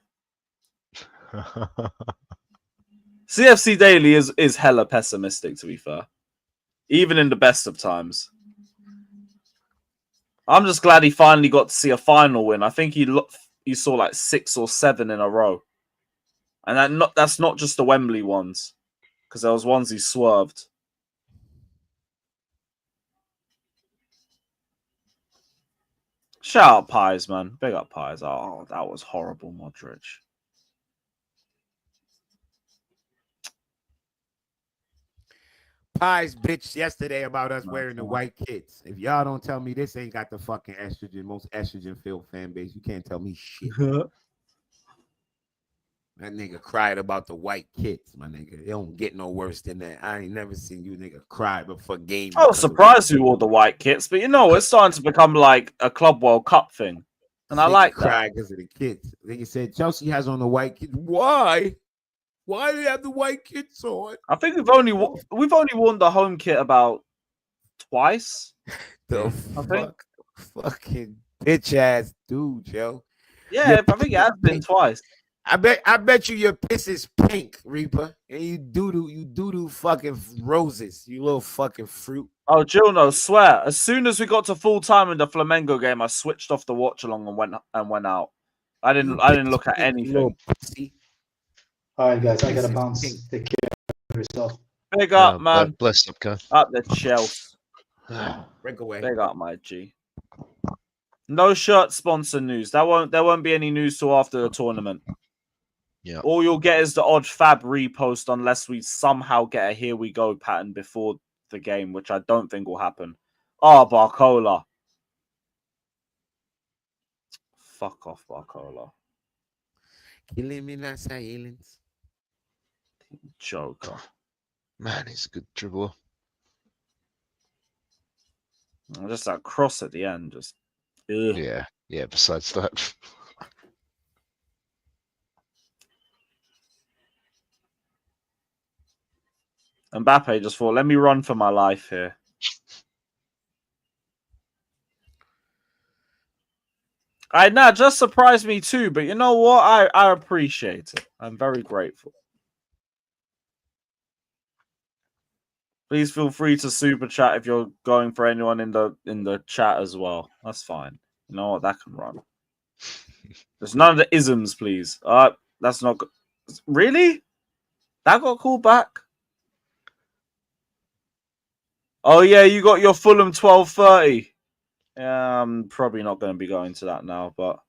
CFC Daily is hella pessimistic, to be fair. Even in the best of times. I'm just glad he finally got to see a final win. I think he saw like 6 or 7 in a row. And that's not just the Wembley ones. Because there was ones he swerved. Shout out Pies, man. Big up Pies. Oh, that was horrible, Modric. Pies bitch yesterday about us wearing the white kits. If y'all don't tell me this ain't got the fucking most estrogen filled fan base, you can't tell me shit. That nigga cried about the white kits, my nigga. It don't get no worse than that. I ain't never seen you nigga cry before game. I was surprised you wore the white kits, but you know, it's starting to become like a Club World Cup thing. And I like that. Cried because of the kids. Nigga said Chelsea has on the white kits. Why? Why do they have the white kits on? I think we've only worn the home kit about twice. The fucking bitch ass dude, Joe. Yeah, I think it has been twice. I bet you your piss is pink, Reaper, and you doo fucking roses, you little fucking fruit. Oh, Jill, no, swear. As soon as we got to full time in the Flamengo game, I switched off the watch along and went out. I didn't look at anything. All right, guys, I gotta bounce. Take care of yourself. Big up, man. Bless up, Kev. Up the Chelsea. Break away. Big up, my G. No shirt sponsor news. There won't be any news till after the tournament. Yeah. All you'll get is the odd fab repost unless we somehow get a here we go pattern before the game, which I don't think will happen. Oh, Barcola. Fuck off, Barcola. Killing me not silence. Joker. Man, he's a good dribbler. Just that cross at the end. Just ugh. Yeah, besides that. Mbappe just thought, let me run for my life here. Just surprised me too, but you know what? I appreciate it. I'm very grateful. Please feel free to super chat if you're going for anyone in the chat as well. That's fine. You know what? That can run. There's none of the isms, please. That's not good. Really? That got called back? Oh yeah, you got your Fulham 12:30. Yeah, I'm probably not going to be going to that now, but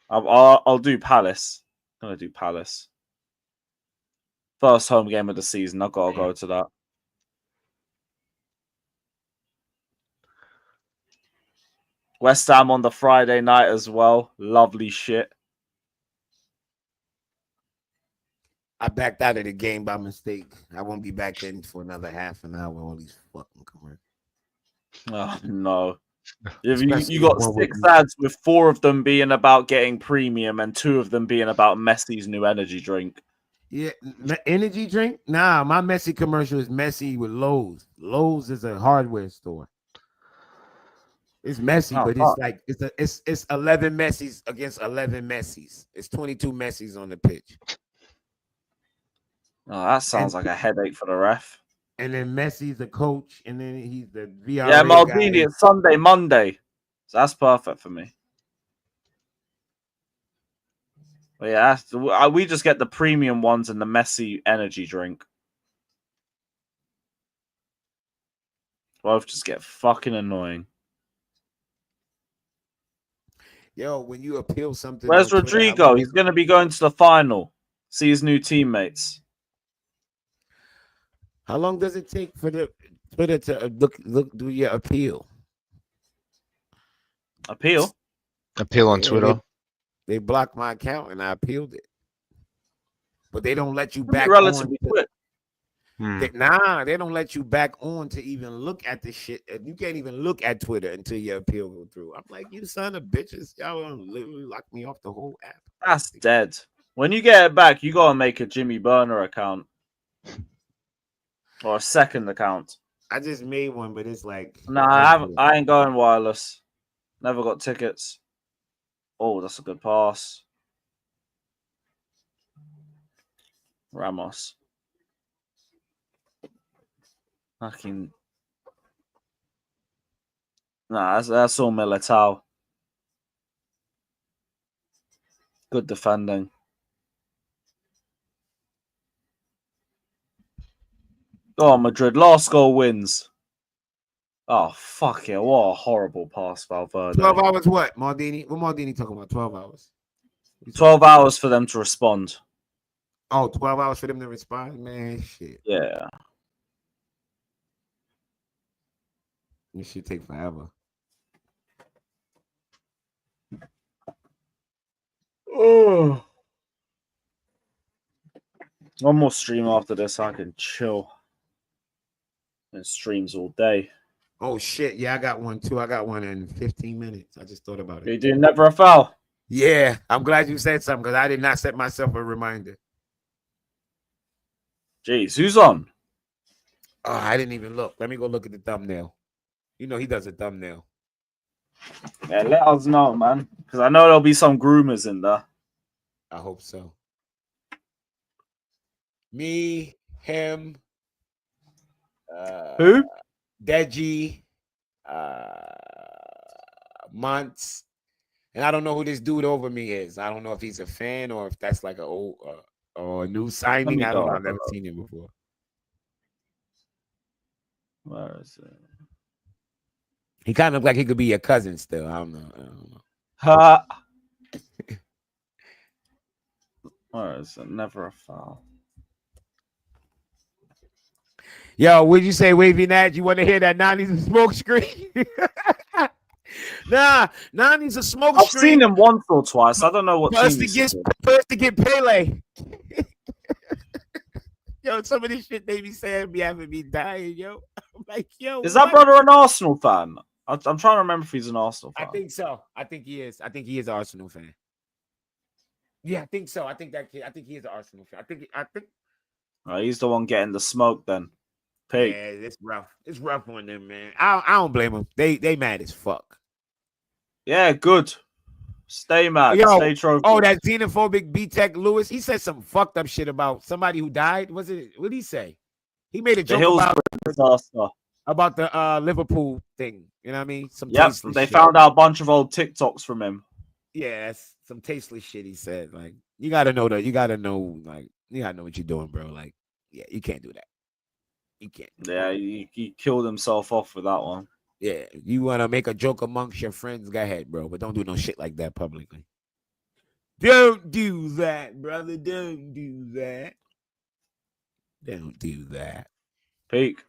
I'll do Palace. I'm going to do Palace. First home game of the season. I've got to go to that. West Ham on the Friday night as well. Lovely shit. I backed out of the game by mistake. I won't be back in for another half an hour. All these fucking commercials. Oh no. You Especially got one with 6 ads with 4 of them being about getting premium and 2 of them being about Messi's new energy drink. Yeah, energy drink? Nah, my Messi commercial is Messi with Lowe's. Lowe's is a hardware store. It's messy, but it's like it's 11 Messis against 11 Messis. It's 22 Messis on the pitch. Oh, that sounds like a headache for the ref. And then Messi's the coach, and then he's the VRA Yeah, Maldini, guy. it's Sunday, Monday. So that's perfect for me. But yeah, we just get the premium ones and the Messi energy drink. Both just get fucking annoying. Yo, when you appeal something. Where's Rodrigo? He's going to be going to the final. See his new teammates. How long does it take for the Twitter to do your appeal? Appeal on Twitter. They blocked my account and I appealed it, but they don't let you back relatively on. quick. They don't let you back on to even look at the shit. You can't even look at Twitter until your appeal go through. I'm like, you son of bitches, y'all literally lock me off the whole app. That's dead. When you get it back, you gotta make a Jimmy Burner account or a second account. I just made one, but it's like, nah, I ain't going wireless. Never got tickets. Oh, that's a good pass. Ramos. Fucking. Nah, that's all Militao. Good defending. Oh, Madrid. Last goal wins. Oh, fuck it. What a horrible pass, Valverde. 12 hours what, Maldini? What Maldini talking about? 12 hours? 12 hours for them to respond. Oh, 12 hours for them to respond? Man, shit. Yeah. This should take forever. Oh. One more stream after this. I can chill. And streams all day. Oh, shit. Yeah, I got one, too. I got one in 15 minutes. I just thought about it. You doing Never a Foul? Yeah. I'm glad you said something because I did not set myself a reminder. Jeez, who's on? Oh, I didn't even look. Let me go look at the thumbnail. You know he does a thumbnail. Yeah, let us know, man. Because I know there'll be some groomers in there. I hope so. Me, him, who? Deji, Monts, and I don't know who this dude over me is. I don't know if he's a fan or if that's like an old or a new signing. I don't know. I've never seen him before. Where is it? He kind of like he could be your cousin still. I don't know. Ha. Where is it? Never a Foul. Yo, would you say, Wavy Nat? You want to hear that Nani's a smoke screen? Nah, Nani's a smoke screen. I've seen him once or twice. I don't know what First team to get Pele. Yo, some of this shit they be saying be having me dying, yo. I'm like, yo. Is that brother an Arsenal fan? I'm trying to remember if he's an Arsenal fan. I think so. I think he is. I think he is an Arsenal fan. Yeah, I think so. I think he is an Arsenal fan. I think he's the one getting the smoke then. Pig. Yeah, it's rough. It's rough on them, man. I don't blame them. They mad as fuck. Yeah, good. Stay mad. Yo, stay trophy. Oh, that xenophobic B-Tech Lewis. He said some fucked up shit about somebody who died. What did he say? He made a joke about the Liverpool thing. You know what I mean? They found out a bunch of old TikToks from him. Yeah, that's some tasteless shit he said. Like, you gotta know what you're doing, bro. Like, yeah, you can't do that. You can't. Yeah, he killed himself off with that one. Yeah, you want to make a joke amongst your friends, go ahead, bro. But don't do no shit like that publicly. Don't do that, brother. Don't do that. Don't do that. Peak.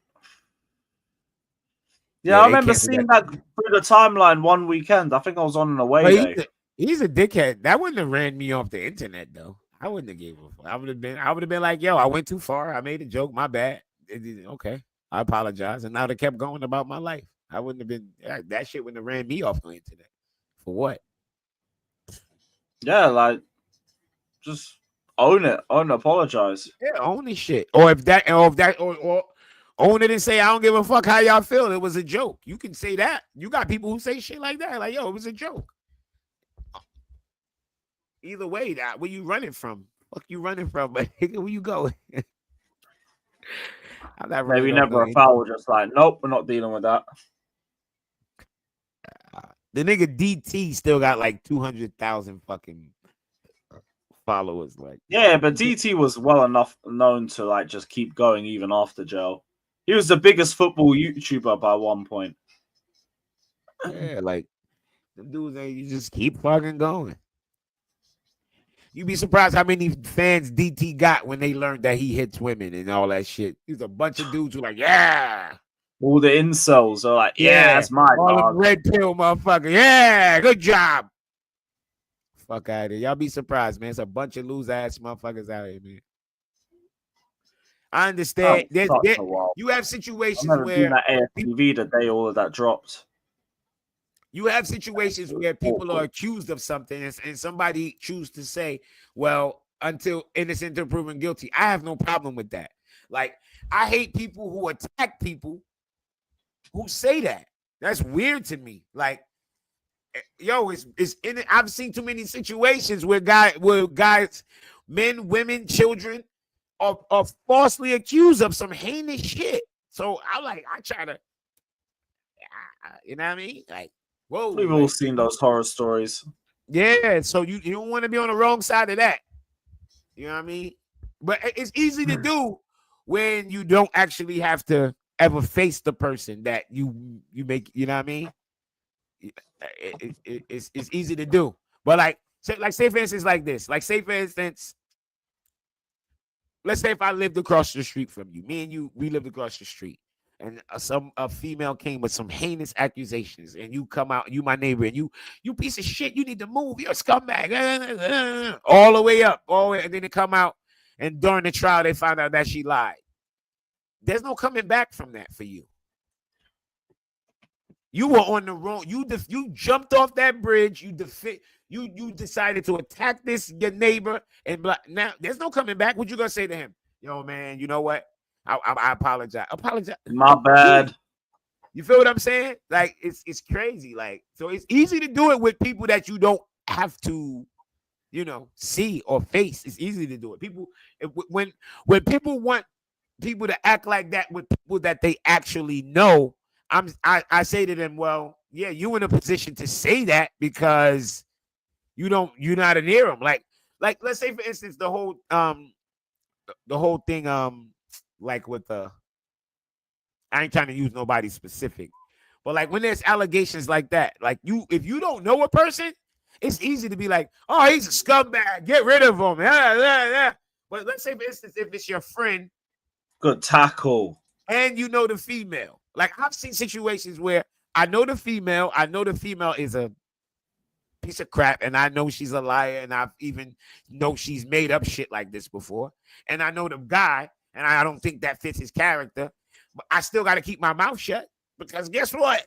Yeah, I remember seeing that through the timeline one weekend. I think I was on an away day. He's a dickhead. That wouldn't have ran me off the internet, though. I wouldn't have gave a fuck. I would have been like, yo, I went too far. I made a joke. My bad. Okay. I apologize. And now they kept going about my life. I wouldn't have been that shit wouldn't have ran me off the internet. For what? Yeah, like just own it. Apologize. Yeah, own this shit. Or own it and say, I don't give a fuck how y'all feel. It was a joke. You can say that. You got people who say shit like that. Like, yo, it was a joke. Either way, that where you running from? Fuck you running from? But where you going? I'm not running. Maybe never a foul. Just like, nope, we're not dealing with that. The nigga DT still got like 200,000 fucking followers. Like, yeah, but DT was well enough known to like just keep going even after jail. He was the biggest football YouTuber by one point. Yeah, like them dudes, you just keep fucking going. You'd be surprised how many fans DT got when they learned that he hits women and all that shit. There's a bunch of dudes who like, yeah. All the incels are like, yeah, that's my all dog. the red pill motherfucker. Yeah, good job. Fuck out of here. Y'all be surprised, man. It's a bunch of loser ass motherfuckers out here, man. I understand. You have situations where that AFTV the day all of that dropped. You have situations where people are accused of something and somebody chooses to say, well, until innocent until proven guilty. I have no problem with that. Like, I hate people who attack people who say that. That's weird to me. Like, yo, I've seen too many situations where guys, men, women, children are falsely accused of some heinous shit. So I try to, you know what I mean? Like, whoa. We've all seen those horror stories. Yeah, so you don't want to be on the wrong side of that. You know what I mean? But it's easy to do when you don't actually have to ever face the person that you make, you know what I mean? It's easy to do. But say for instance like this. Like say for instance, let's say if I lived across the street from you, me and you, we lived across the street, and a female came with some heinous accusations, and you come out, you my neighbor, and you piece of shit, you need to move, you're a scumbag, all the way up, and then they come out, and during the trial they found out that she lied. There's no coming back from that for you. You were on the wrong. You jumped off that bridge. You decided to attack your neighbor, and now there's no coming back. What you gonna say to him? Yo, man, you know what? I apologize. Apologize. My bad. You feel what I'm saying? Like it's crazy. Like, so it's easy to do it with people that you don't have to, see or face. It's easy to do it. When people want people to act like that with people that they actually know, I say to them, well, yeah, you in a position to say that because you're not near them. Like let's say for instance the whole thing like with I ain't trying to use nobody specific, but like when there's allegations like that, like if you don't know a person, it's easy to be like, oh, he's a scumbag, get rid of him. But let's say for instance if it's your friend, good tackle, and you know the female. Like I've seen situations where I know the female is a piece of crap, and I know she's a liar, and I've even know she's made up shit like this before. And I know the guy, and I don't think that fits his character, but I still got to keep my mouth shut because guess what?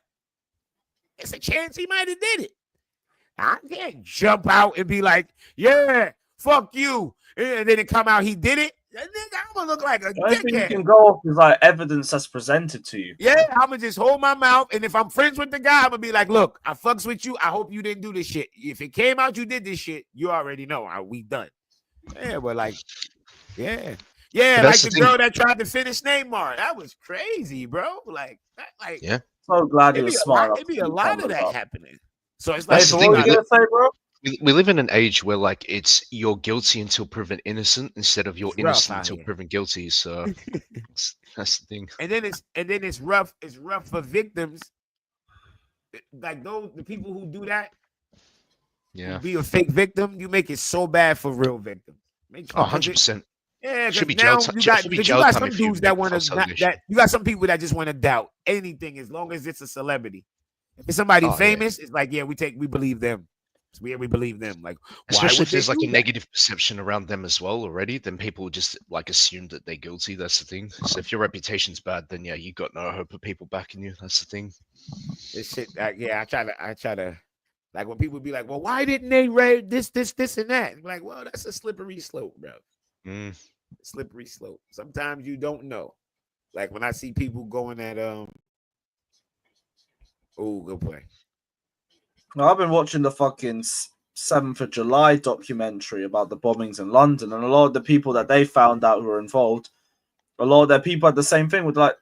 It's a chance he might have did it. I can't jump out and be like, yeah, fuck you. And then it come out he did it. I'm gonna look like a dickhead. You can go off is like evidence that's presented to you. Yeah, I'm gonna just hold my mouth, and if I'm friends with the guy, I'm gonna be like, "Look, I fucks with you. I hope you didn't do this shit. If it came out you did this shit, you already know. We done." Yeah, but like, yeah, like the girl that tried to finish Neymar. That was crazy, bro. Like, yeah. So glad he was smart. It'd be a lot of that happening. So it's That's like, the thing. What were you gonna say, bro? We live in an age where like it's you're guilty until proven innocent instead of you're innocent until proven guilty. So that's the thing. And then it's rough. It's rough for victims. Like the people who do that. Yeah. Be a fake victim. You make it so bad for real victims. 100%. Yeah, should be now jail. you got some dudes that want to. You got some people that just want to doubt anything as long as it's a celebrity. If it's somebody famous, it's like, yeah, we believe them. So we believe them. Like, especially if there's like a negative perception around them as well already, then people would just like assume that they're guilty. That's the thing. So if your reputation's bad, then yeah, you got no hope of people backing you. That's the thing. This shit, I try to, like when people be like, well, why didn't they raid this, and that? I'm like, well, that's a slippery slope, bro. Slippery slope. Sometimes you don't know. Like when I see people going at good play. I've been watching the fucking 7th of July documentary about the bombings in London, and a lot of the people that they found out who were involved, a lot of their people had the same thing with like,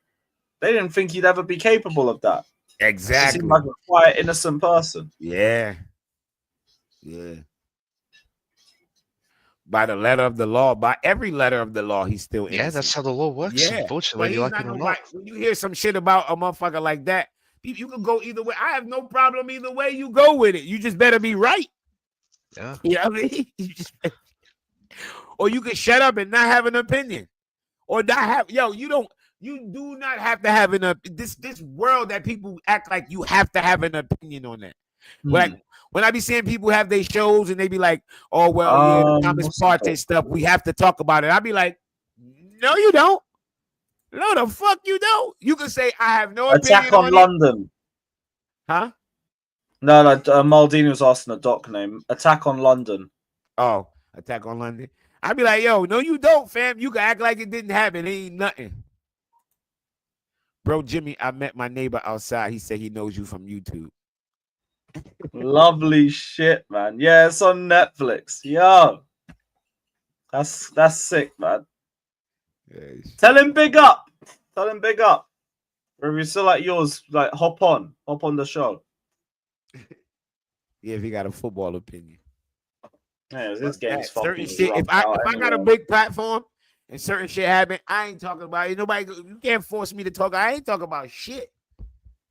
they didn't think he'd ever be capable of that. Exactly. He seemed like a quiet, innocent person. Yeah. By the letter of the law, by every letter of the law, he's still innocent. Yeah, that's how the law works. Yeah. Unfortunately, But you like it or not. When you hear some shit about a motherfucker like that, you can go either way. I have no problem either way you go with it. You just better be right. Yeah. You know what I mean? Or you can shut up and not have an opinion. Or not have, you do not have to have this world that people act like you have to have an opinion on that. Like when I be seeing people have their shows and they be like, oh, well, the Thomas Partey stuff, we have to talk about it. I'll be like, no, you don't. No, the fuck you don't. You can say, I have no opinion Attack on London. Huh? No, Maldini was asking a doc name. Attack on London. Oh, Attack on London. I'd be like, yo, no, you don't, fam. You can act like it didn't happen. It ain't nothing. Bro, Jimmy, I met my neighbor outside. He said he knows you from YouTube. Lovely shit, man. Yeah, it's on Netflix. Yo. That's sick, man. Tell him big up. Tell him big up. If you still like yours, like hop on the show. Yeah, if he got a football opinion. Yeah, this game's fucking shit. If I got a big platform and certain shit happen, I ain't talking about it. Nobody, you can't force me to talk. I ain't talking about shit.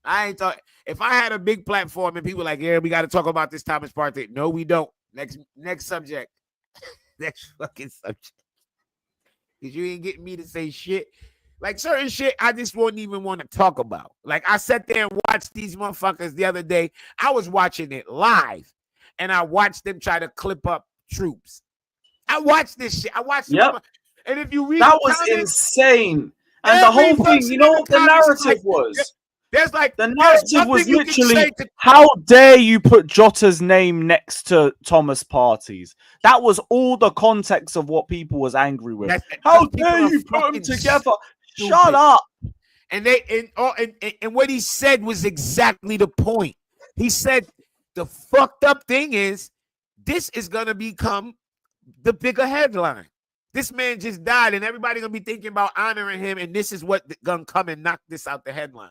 I ain't talking. If I had a big platform and people like, yeah, we got to talk about this Thomas Partey. No, we don't. Next subject. Next fucking subject. Because you ain't getting me to say shit. Like certain shit, I just wouldn't even want to talk about. Like I sat there and watched these motherfuckers the other day. I was watching it live, and I watched them try to clip up troops. I watched this shit. I watched it. And if you read that was insane. And the whole thing, you know what the narrative was? There's like the narrative was literally, how dare you put Jota's name next to Thomas Partey's? That was all the context of what people was angry with. How dare you put them together? Stupid. Shut up. And what he said was exactly the point. He said the fucked up thing is this is gonna become the bigger headline. This man just died, and everybody gonna be thinking about honoring him, and this is what gonna come and knock this out the headline.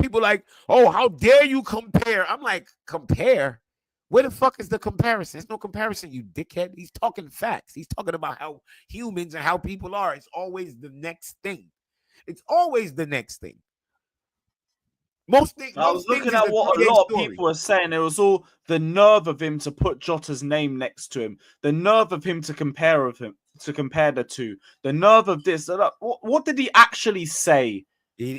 People like, oh, how dare you compare? I'm like, compare? Where the fuck is the comparison? There's no comparison, you dickhead. He's talking facts. He's talking about how humans and how people are. It's always the next thing. It's always the next thing. Most things. I was looking at what a lot of people were saying. It was all the nerve of him to put Jota's name next to him. The nerve of him to compare the two. The nerve of this. What did he actually say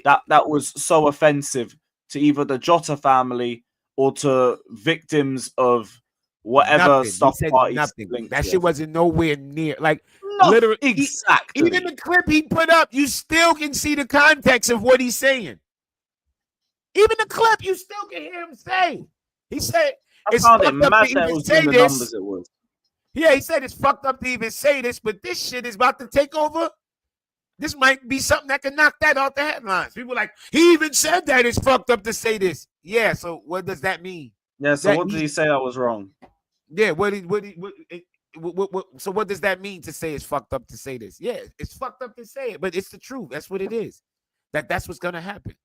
that was so offensive to either the Jota family or to victims of whatever stuff? Nothing. That shit wasn't nowhere near. Like literally, exactly. Even the clip he put up, you still can see the context of what he's saying. Even the clip, you still can hear him say. He said, "It's fucked up to even say this." Yeah, he said it's fucked up to even say this, but this shit is about to take over. This might be something that can knock that off the headlines. People like, he even said that it's fucked up to say this. Yeah, so what does that mean? Yeah, so what did he say that was wrong? Yeah, so what does that mean to say it's fucked up to say this? Yeah, it's fucked up to say it, but it's the truth. That's what it is. That's what's gonna happen.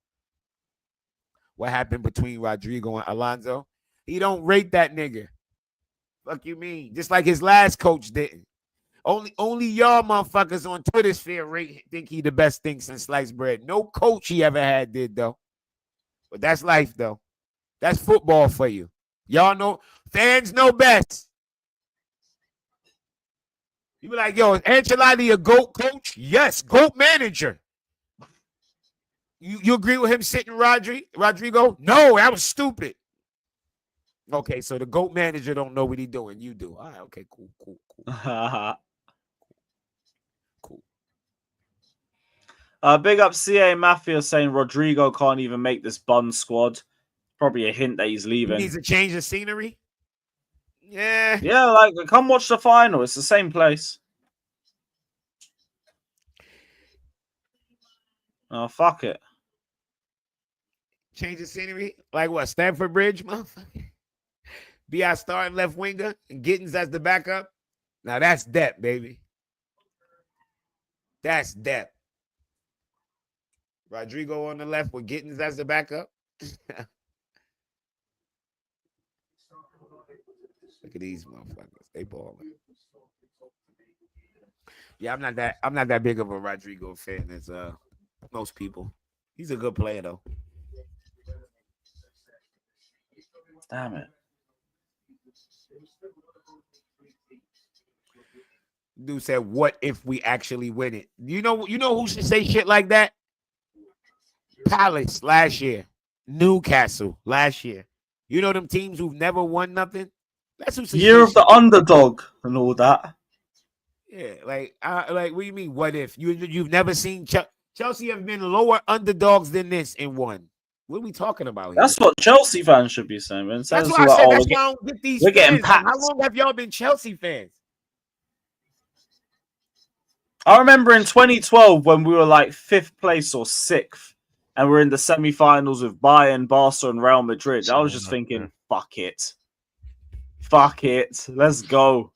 What happened between Rodrigo and Alonso? He don't rate that nigga. Fuck you mean? Just like his last coach didn't. Only y'all motherfuckers on Twitter sphere think he the best thing since sliced bread. No coach he ever had did, though. But that's life, though. That's football for you. Y'all know, fans know best. You be like, yo, is Ancelotti a GOAT coach? Yes, GOAT manager. You agree with him sitting Rodrigo? No, that was stupid. Okay, so the GOAT manager don't know what he doing. You do. All right, okay, cool. Big up CA Mafia saying Rodrigo can't even make this Bun squad. Probably a hint that he's He leaving. needs a change of scenery. Yeah. Yeah, like come watch the final. It's the same place. Oh, fuck it. Change of scenery? Like what? Stamford Bridge, motherfucker? Be our starting left winger and Gittins as the backup? Now that's depth, baby. That's depth. Rodrigo on the left with Gittins as the backup. Look at these motherfuckers. They balling. Yeah, I'm not that big of a Rodrigo fan as most people. He's a good player though. Damn it. Dude said, "What if we actually win it?" You know who should say shit like that? Palace last year, Newcastle last year. You know them teams who've never won nothing. That's who. Year of the underdog and all that. Yeah, like what do you mean? What if you've never seen Chelsea have been lower underdogs than this in one? What are we talking about here? That's what Chelsea fans should be saying. Man. That's why I said that's why I don't get these. We're getting fans. packed. How long have y'all been Chelsea fans? I remember in 2012 when we were like 5th place or 6th, and we're in the semi-finals with Bayern, Barca, and Real Madrid. I was just thinking, fuck it, let's go.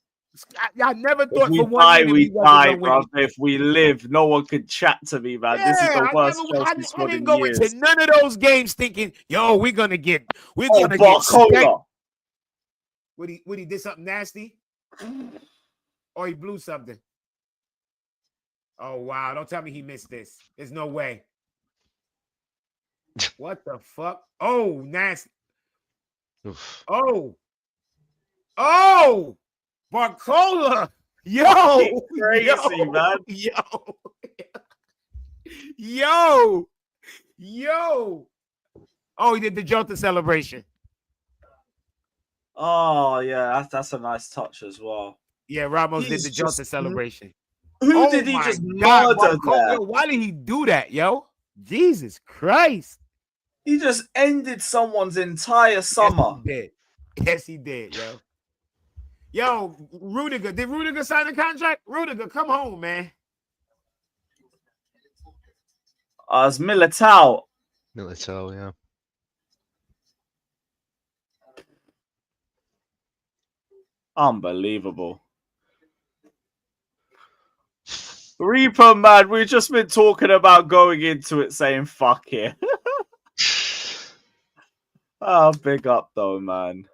I never thought if for we one die, minute we wasn't die, gonna bro. win. If we live, no one could chat to me, man. This is the worst Chelsea squad I didn't in go years. into none of those games thinking, yo, we're gonna get Barcola. What he did something nasty? Or he blew something. Oh wow, don't tell me he missed this. There's no way. What the fuck? Oh, nasty. Oh, Barcola. Yo, crazy, man. Yo. Oh, he did the Jota celebration. Oh yeah, that's a nice touch as well. Yeah, Ramos did the Jota celebration. Who did he just God, murder there? Yo, why did he do that, yo? Jesus Christ. He just ended someone's entire summer. Yes, he did, yo. Yo, Rudiger. Did Rudiger sign a contract? Rudiger, come home, man. It's Militao. Militao, yeah. Unbelievable. Reaper, man, we've just been talking about going into it saying fuck it. Oh, big up though, man.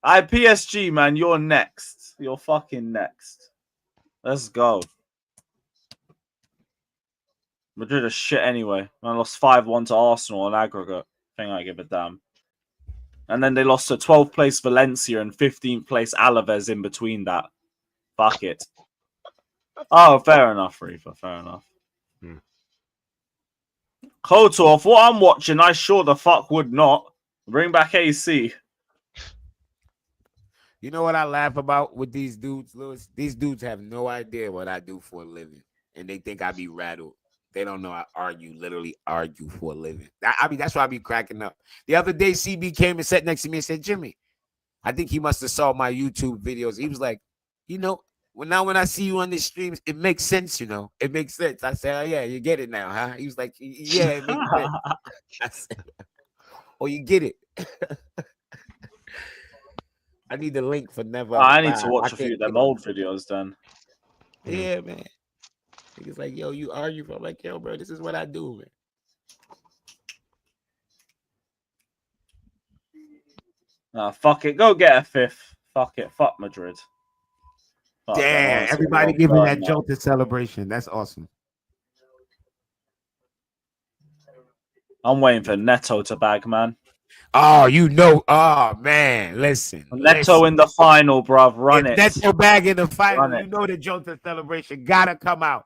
PSG, man, you're next. You're fucking next. Let's go. Madrid are shit anyway. I lost 5-1 to Arsenal on aggregate. I think I give a damn. And then they lost to 12th place Valencia and 15th place Alaves in between that. Fuck it. Oh, fair enough, Reaper. Fair enough. Kotor, for what I'm watching, I sure the fuck would not. Bring back AC. You know what I laugh about with these dudes, Lewis? These dudes have no idea what I do for a living. And they think I be rattled. They don't know I literally argue for a living. I mean, that's why I be cracking up. The other day, CB came and sat next to me and said, Jimmy, I think he must have saw my YouTube videos. He was like, you know, when I see you on these streams, it makes sense, you know. It makes sense. I said, oh, yeah, you get it now, huh? He was like, yeah, it makes sense. I said, oh, you get it. I need the link for never. I need to watch a few of them old videos then. Yeah, man. It's like, yo, you argue for. I'm like, yo, bro, this is what I do, man. Nah, fuck it. Go get a 5th. Fuck it. Fuck Madrid. Fuck Damn, everybody giving that Jota celebration. That's awesome. I'm waiting for Neto to bag, man. Oh, you know. Oh, man. Listen. Neto in the final, bruv. Run it. Neto bag in the final. You know the Jota celebration. Gotta come out.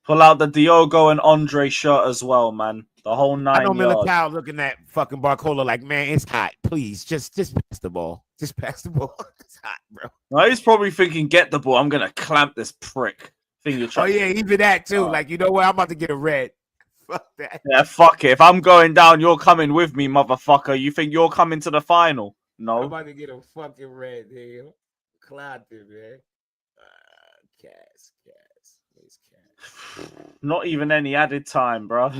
Pull out the Diogo and Andre shirt as well, man. The whole I know 9 yards. Militao looking at fucking Barcola like, man, it's hot. Please, just pass the ball. Just pass the ball. It's hot, bro. No, he's probably thinking, get the ball. I'm going to clamp this prick. Oh, yeah, even that, too. Like, you know what? I'm about to get a red. Fuck that. Yeah, fuck it. If I'm going down, you're coming with me, motherfucker. You think you're coming to the final? No. I'm about to get a fucking red, nigga. Clouded, man. Cass. Where's Cass? Not even any added time, bro.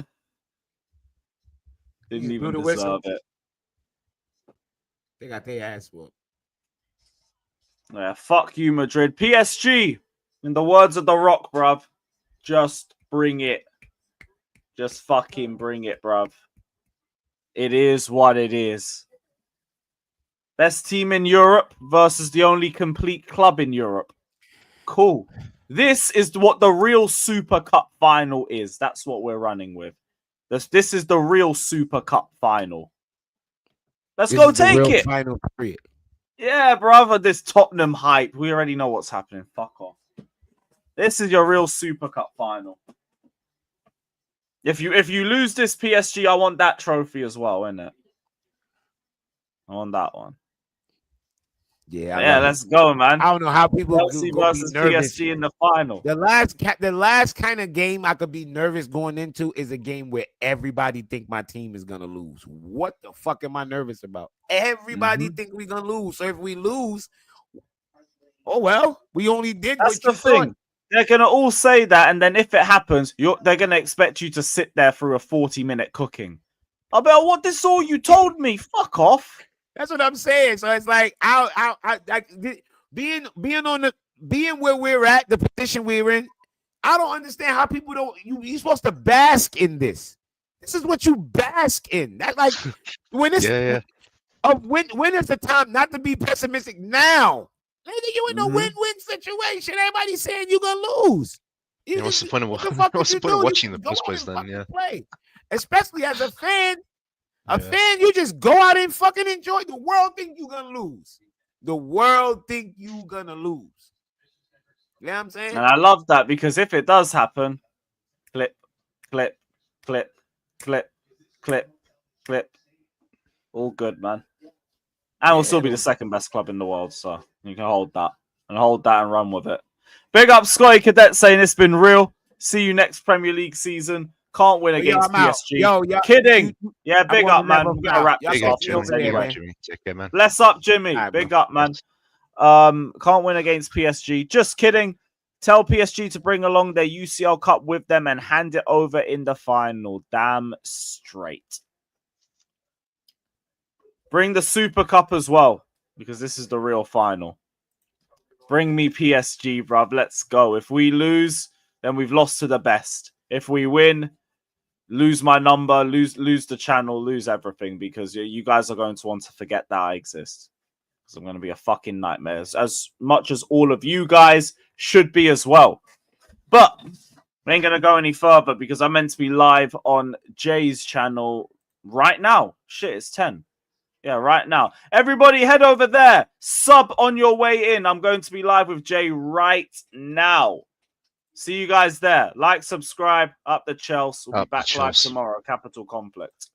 Didn't Blew even the deserve whistle. it. They got their ass whooped. Yeah, fuck you, Madrid. PSG, in the words of The Rock, bruv, just bring it. Just fucking bring it, bruv. It is what it is. Best team in Europe versus the only complete club in Europe. Cool. This is what the real Super Cup final is. That's what we're running with. This is the real Super Cup final. Let's go take it. Final period. Yeah, brother, this Tottenham hype. We already know what's happening. Fuck off. This is your real Super Cup final. If you lose this PSG, I want that trophy as well, innit? I want that one. Yeah, let's go, man. I don't know how people Chelsea go versus be nervous. PSG in the final. The last kind of game I could be nervous going into is a game where everybody think my team is gonna lose. What the fuck am I nervous about? Everybody think we're gonna lose. So if we lose, oh well, we only did. That's what the you thing. thought. They're gonna all say that, and then if it happens, they're gonna expect you to sit there through a 40-minute cooking. I bet what this all you told me. Fuck off. That's what I'm saying. So it's like being where we're at, the position we're in. I don't understand how people don't. You're supposed to bask in this. This is what you bask in. That like when it's when is the time not to be pessimistic now? Nigga, you in a win-win situation. Everybody's saying you're gonna lose. What's the point of watching in the first place then? Yeah. Play. Especially as a fan. A fan, you just go out and fucking enjoy. The world think you're gonna lose. The world think you're gonna lose. You know what I'm saying? And I love that because if it does happen, clip, clip, clip, clip, clip, clip. All good, man. And we'll still be the second best club in the world, so you can hold that and run with it. Big up Scotty Cadet saying it's been real. See you next Premier League season. Can't win against PSG. Kidding. Yeah, big up, man. We're gonna wrap this off anyway. Bless up, Jimmy. Big up, man. Can't win against PSG. Just kidding. Tell PSG to bring along their UCL Cup with them and hand it over in the final. Damn straight. Bring the Super Cup as well, because this is the real final. Bring me PSG, bruv. Let's go. If we lose, then we've lost to the best. If we win, lose my number, lose the channel, lose everything, because you guys are going to want to forget that I exist. Because I'm going to be a fucking nightmare, as much as all of you guys should be as well. But we ain't going to go any further because I'm meant to be live on Jay's channel right now. Shit, it's 10. Yeah, right now. Everybody head over there. Sub on your way in. I'm going to be live with Jay right now. See you guys there. Like, subscribe, up the Chelsea. We'll be back live tomorrow. Capital Conflict.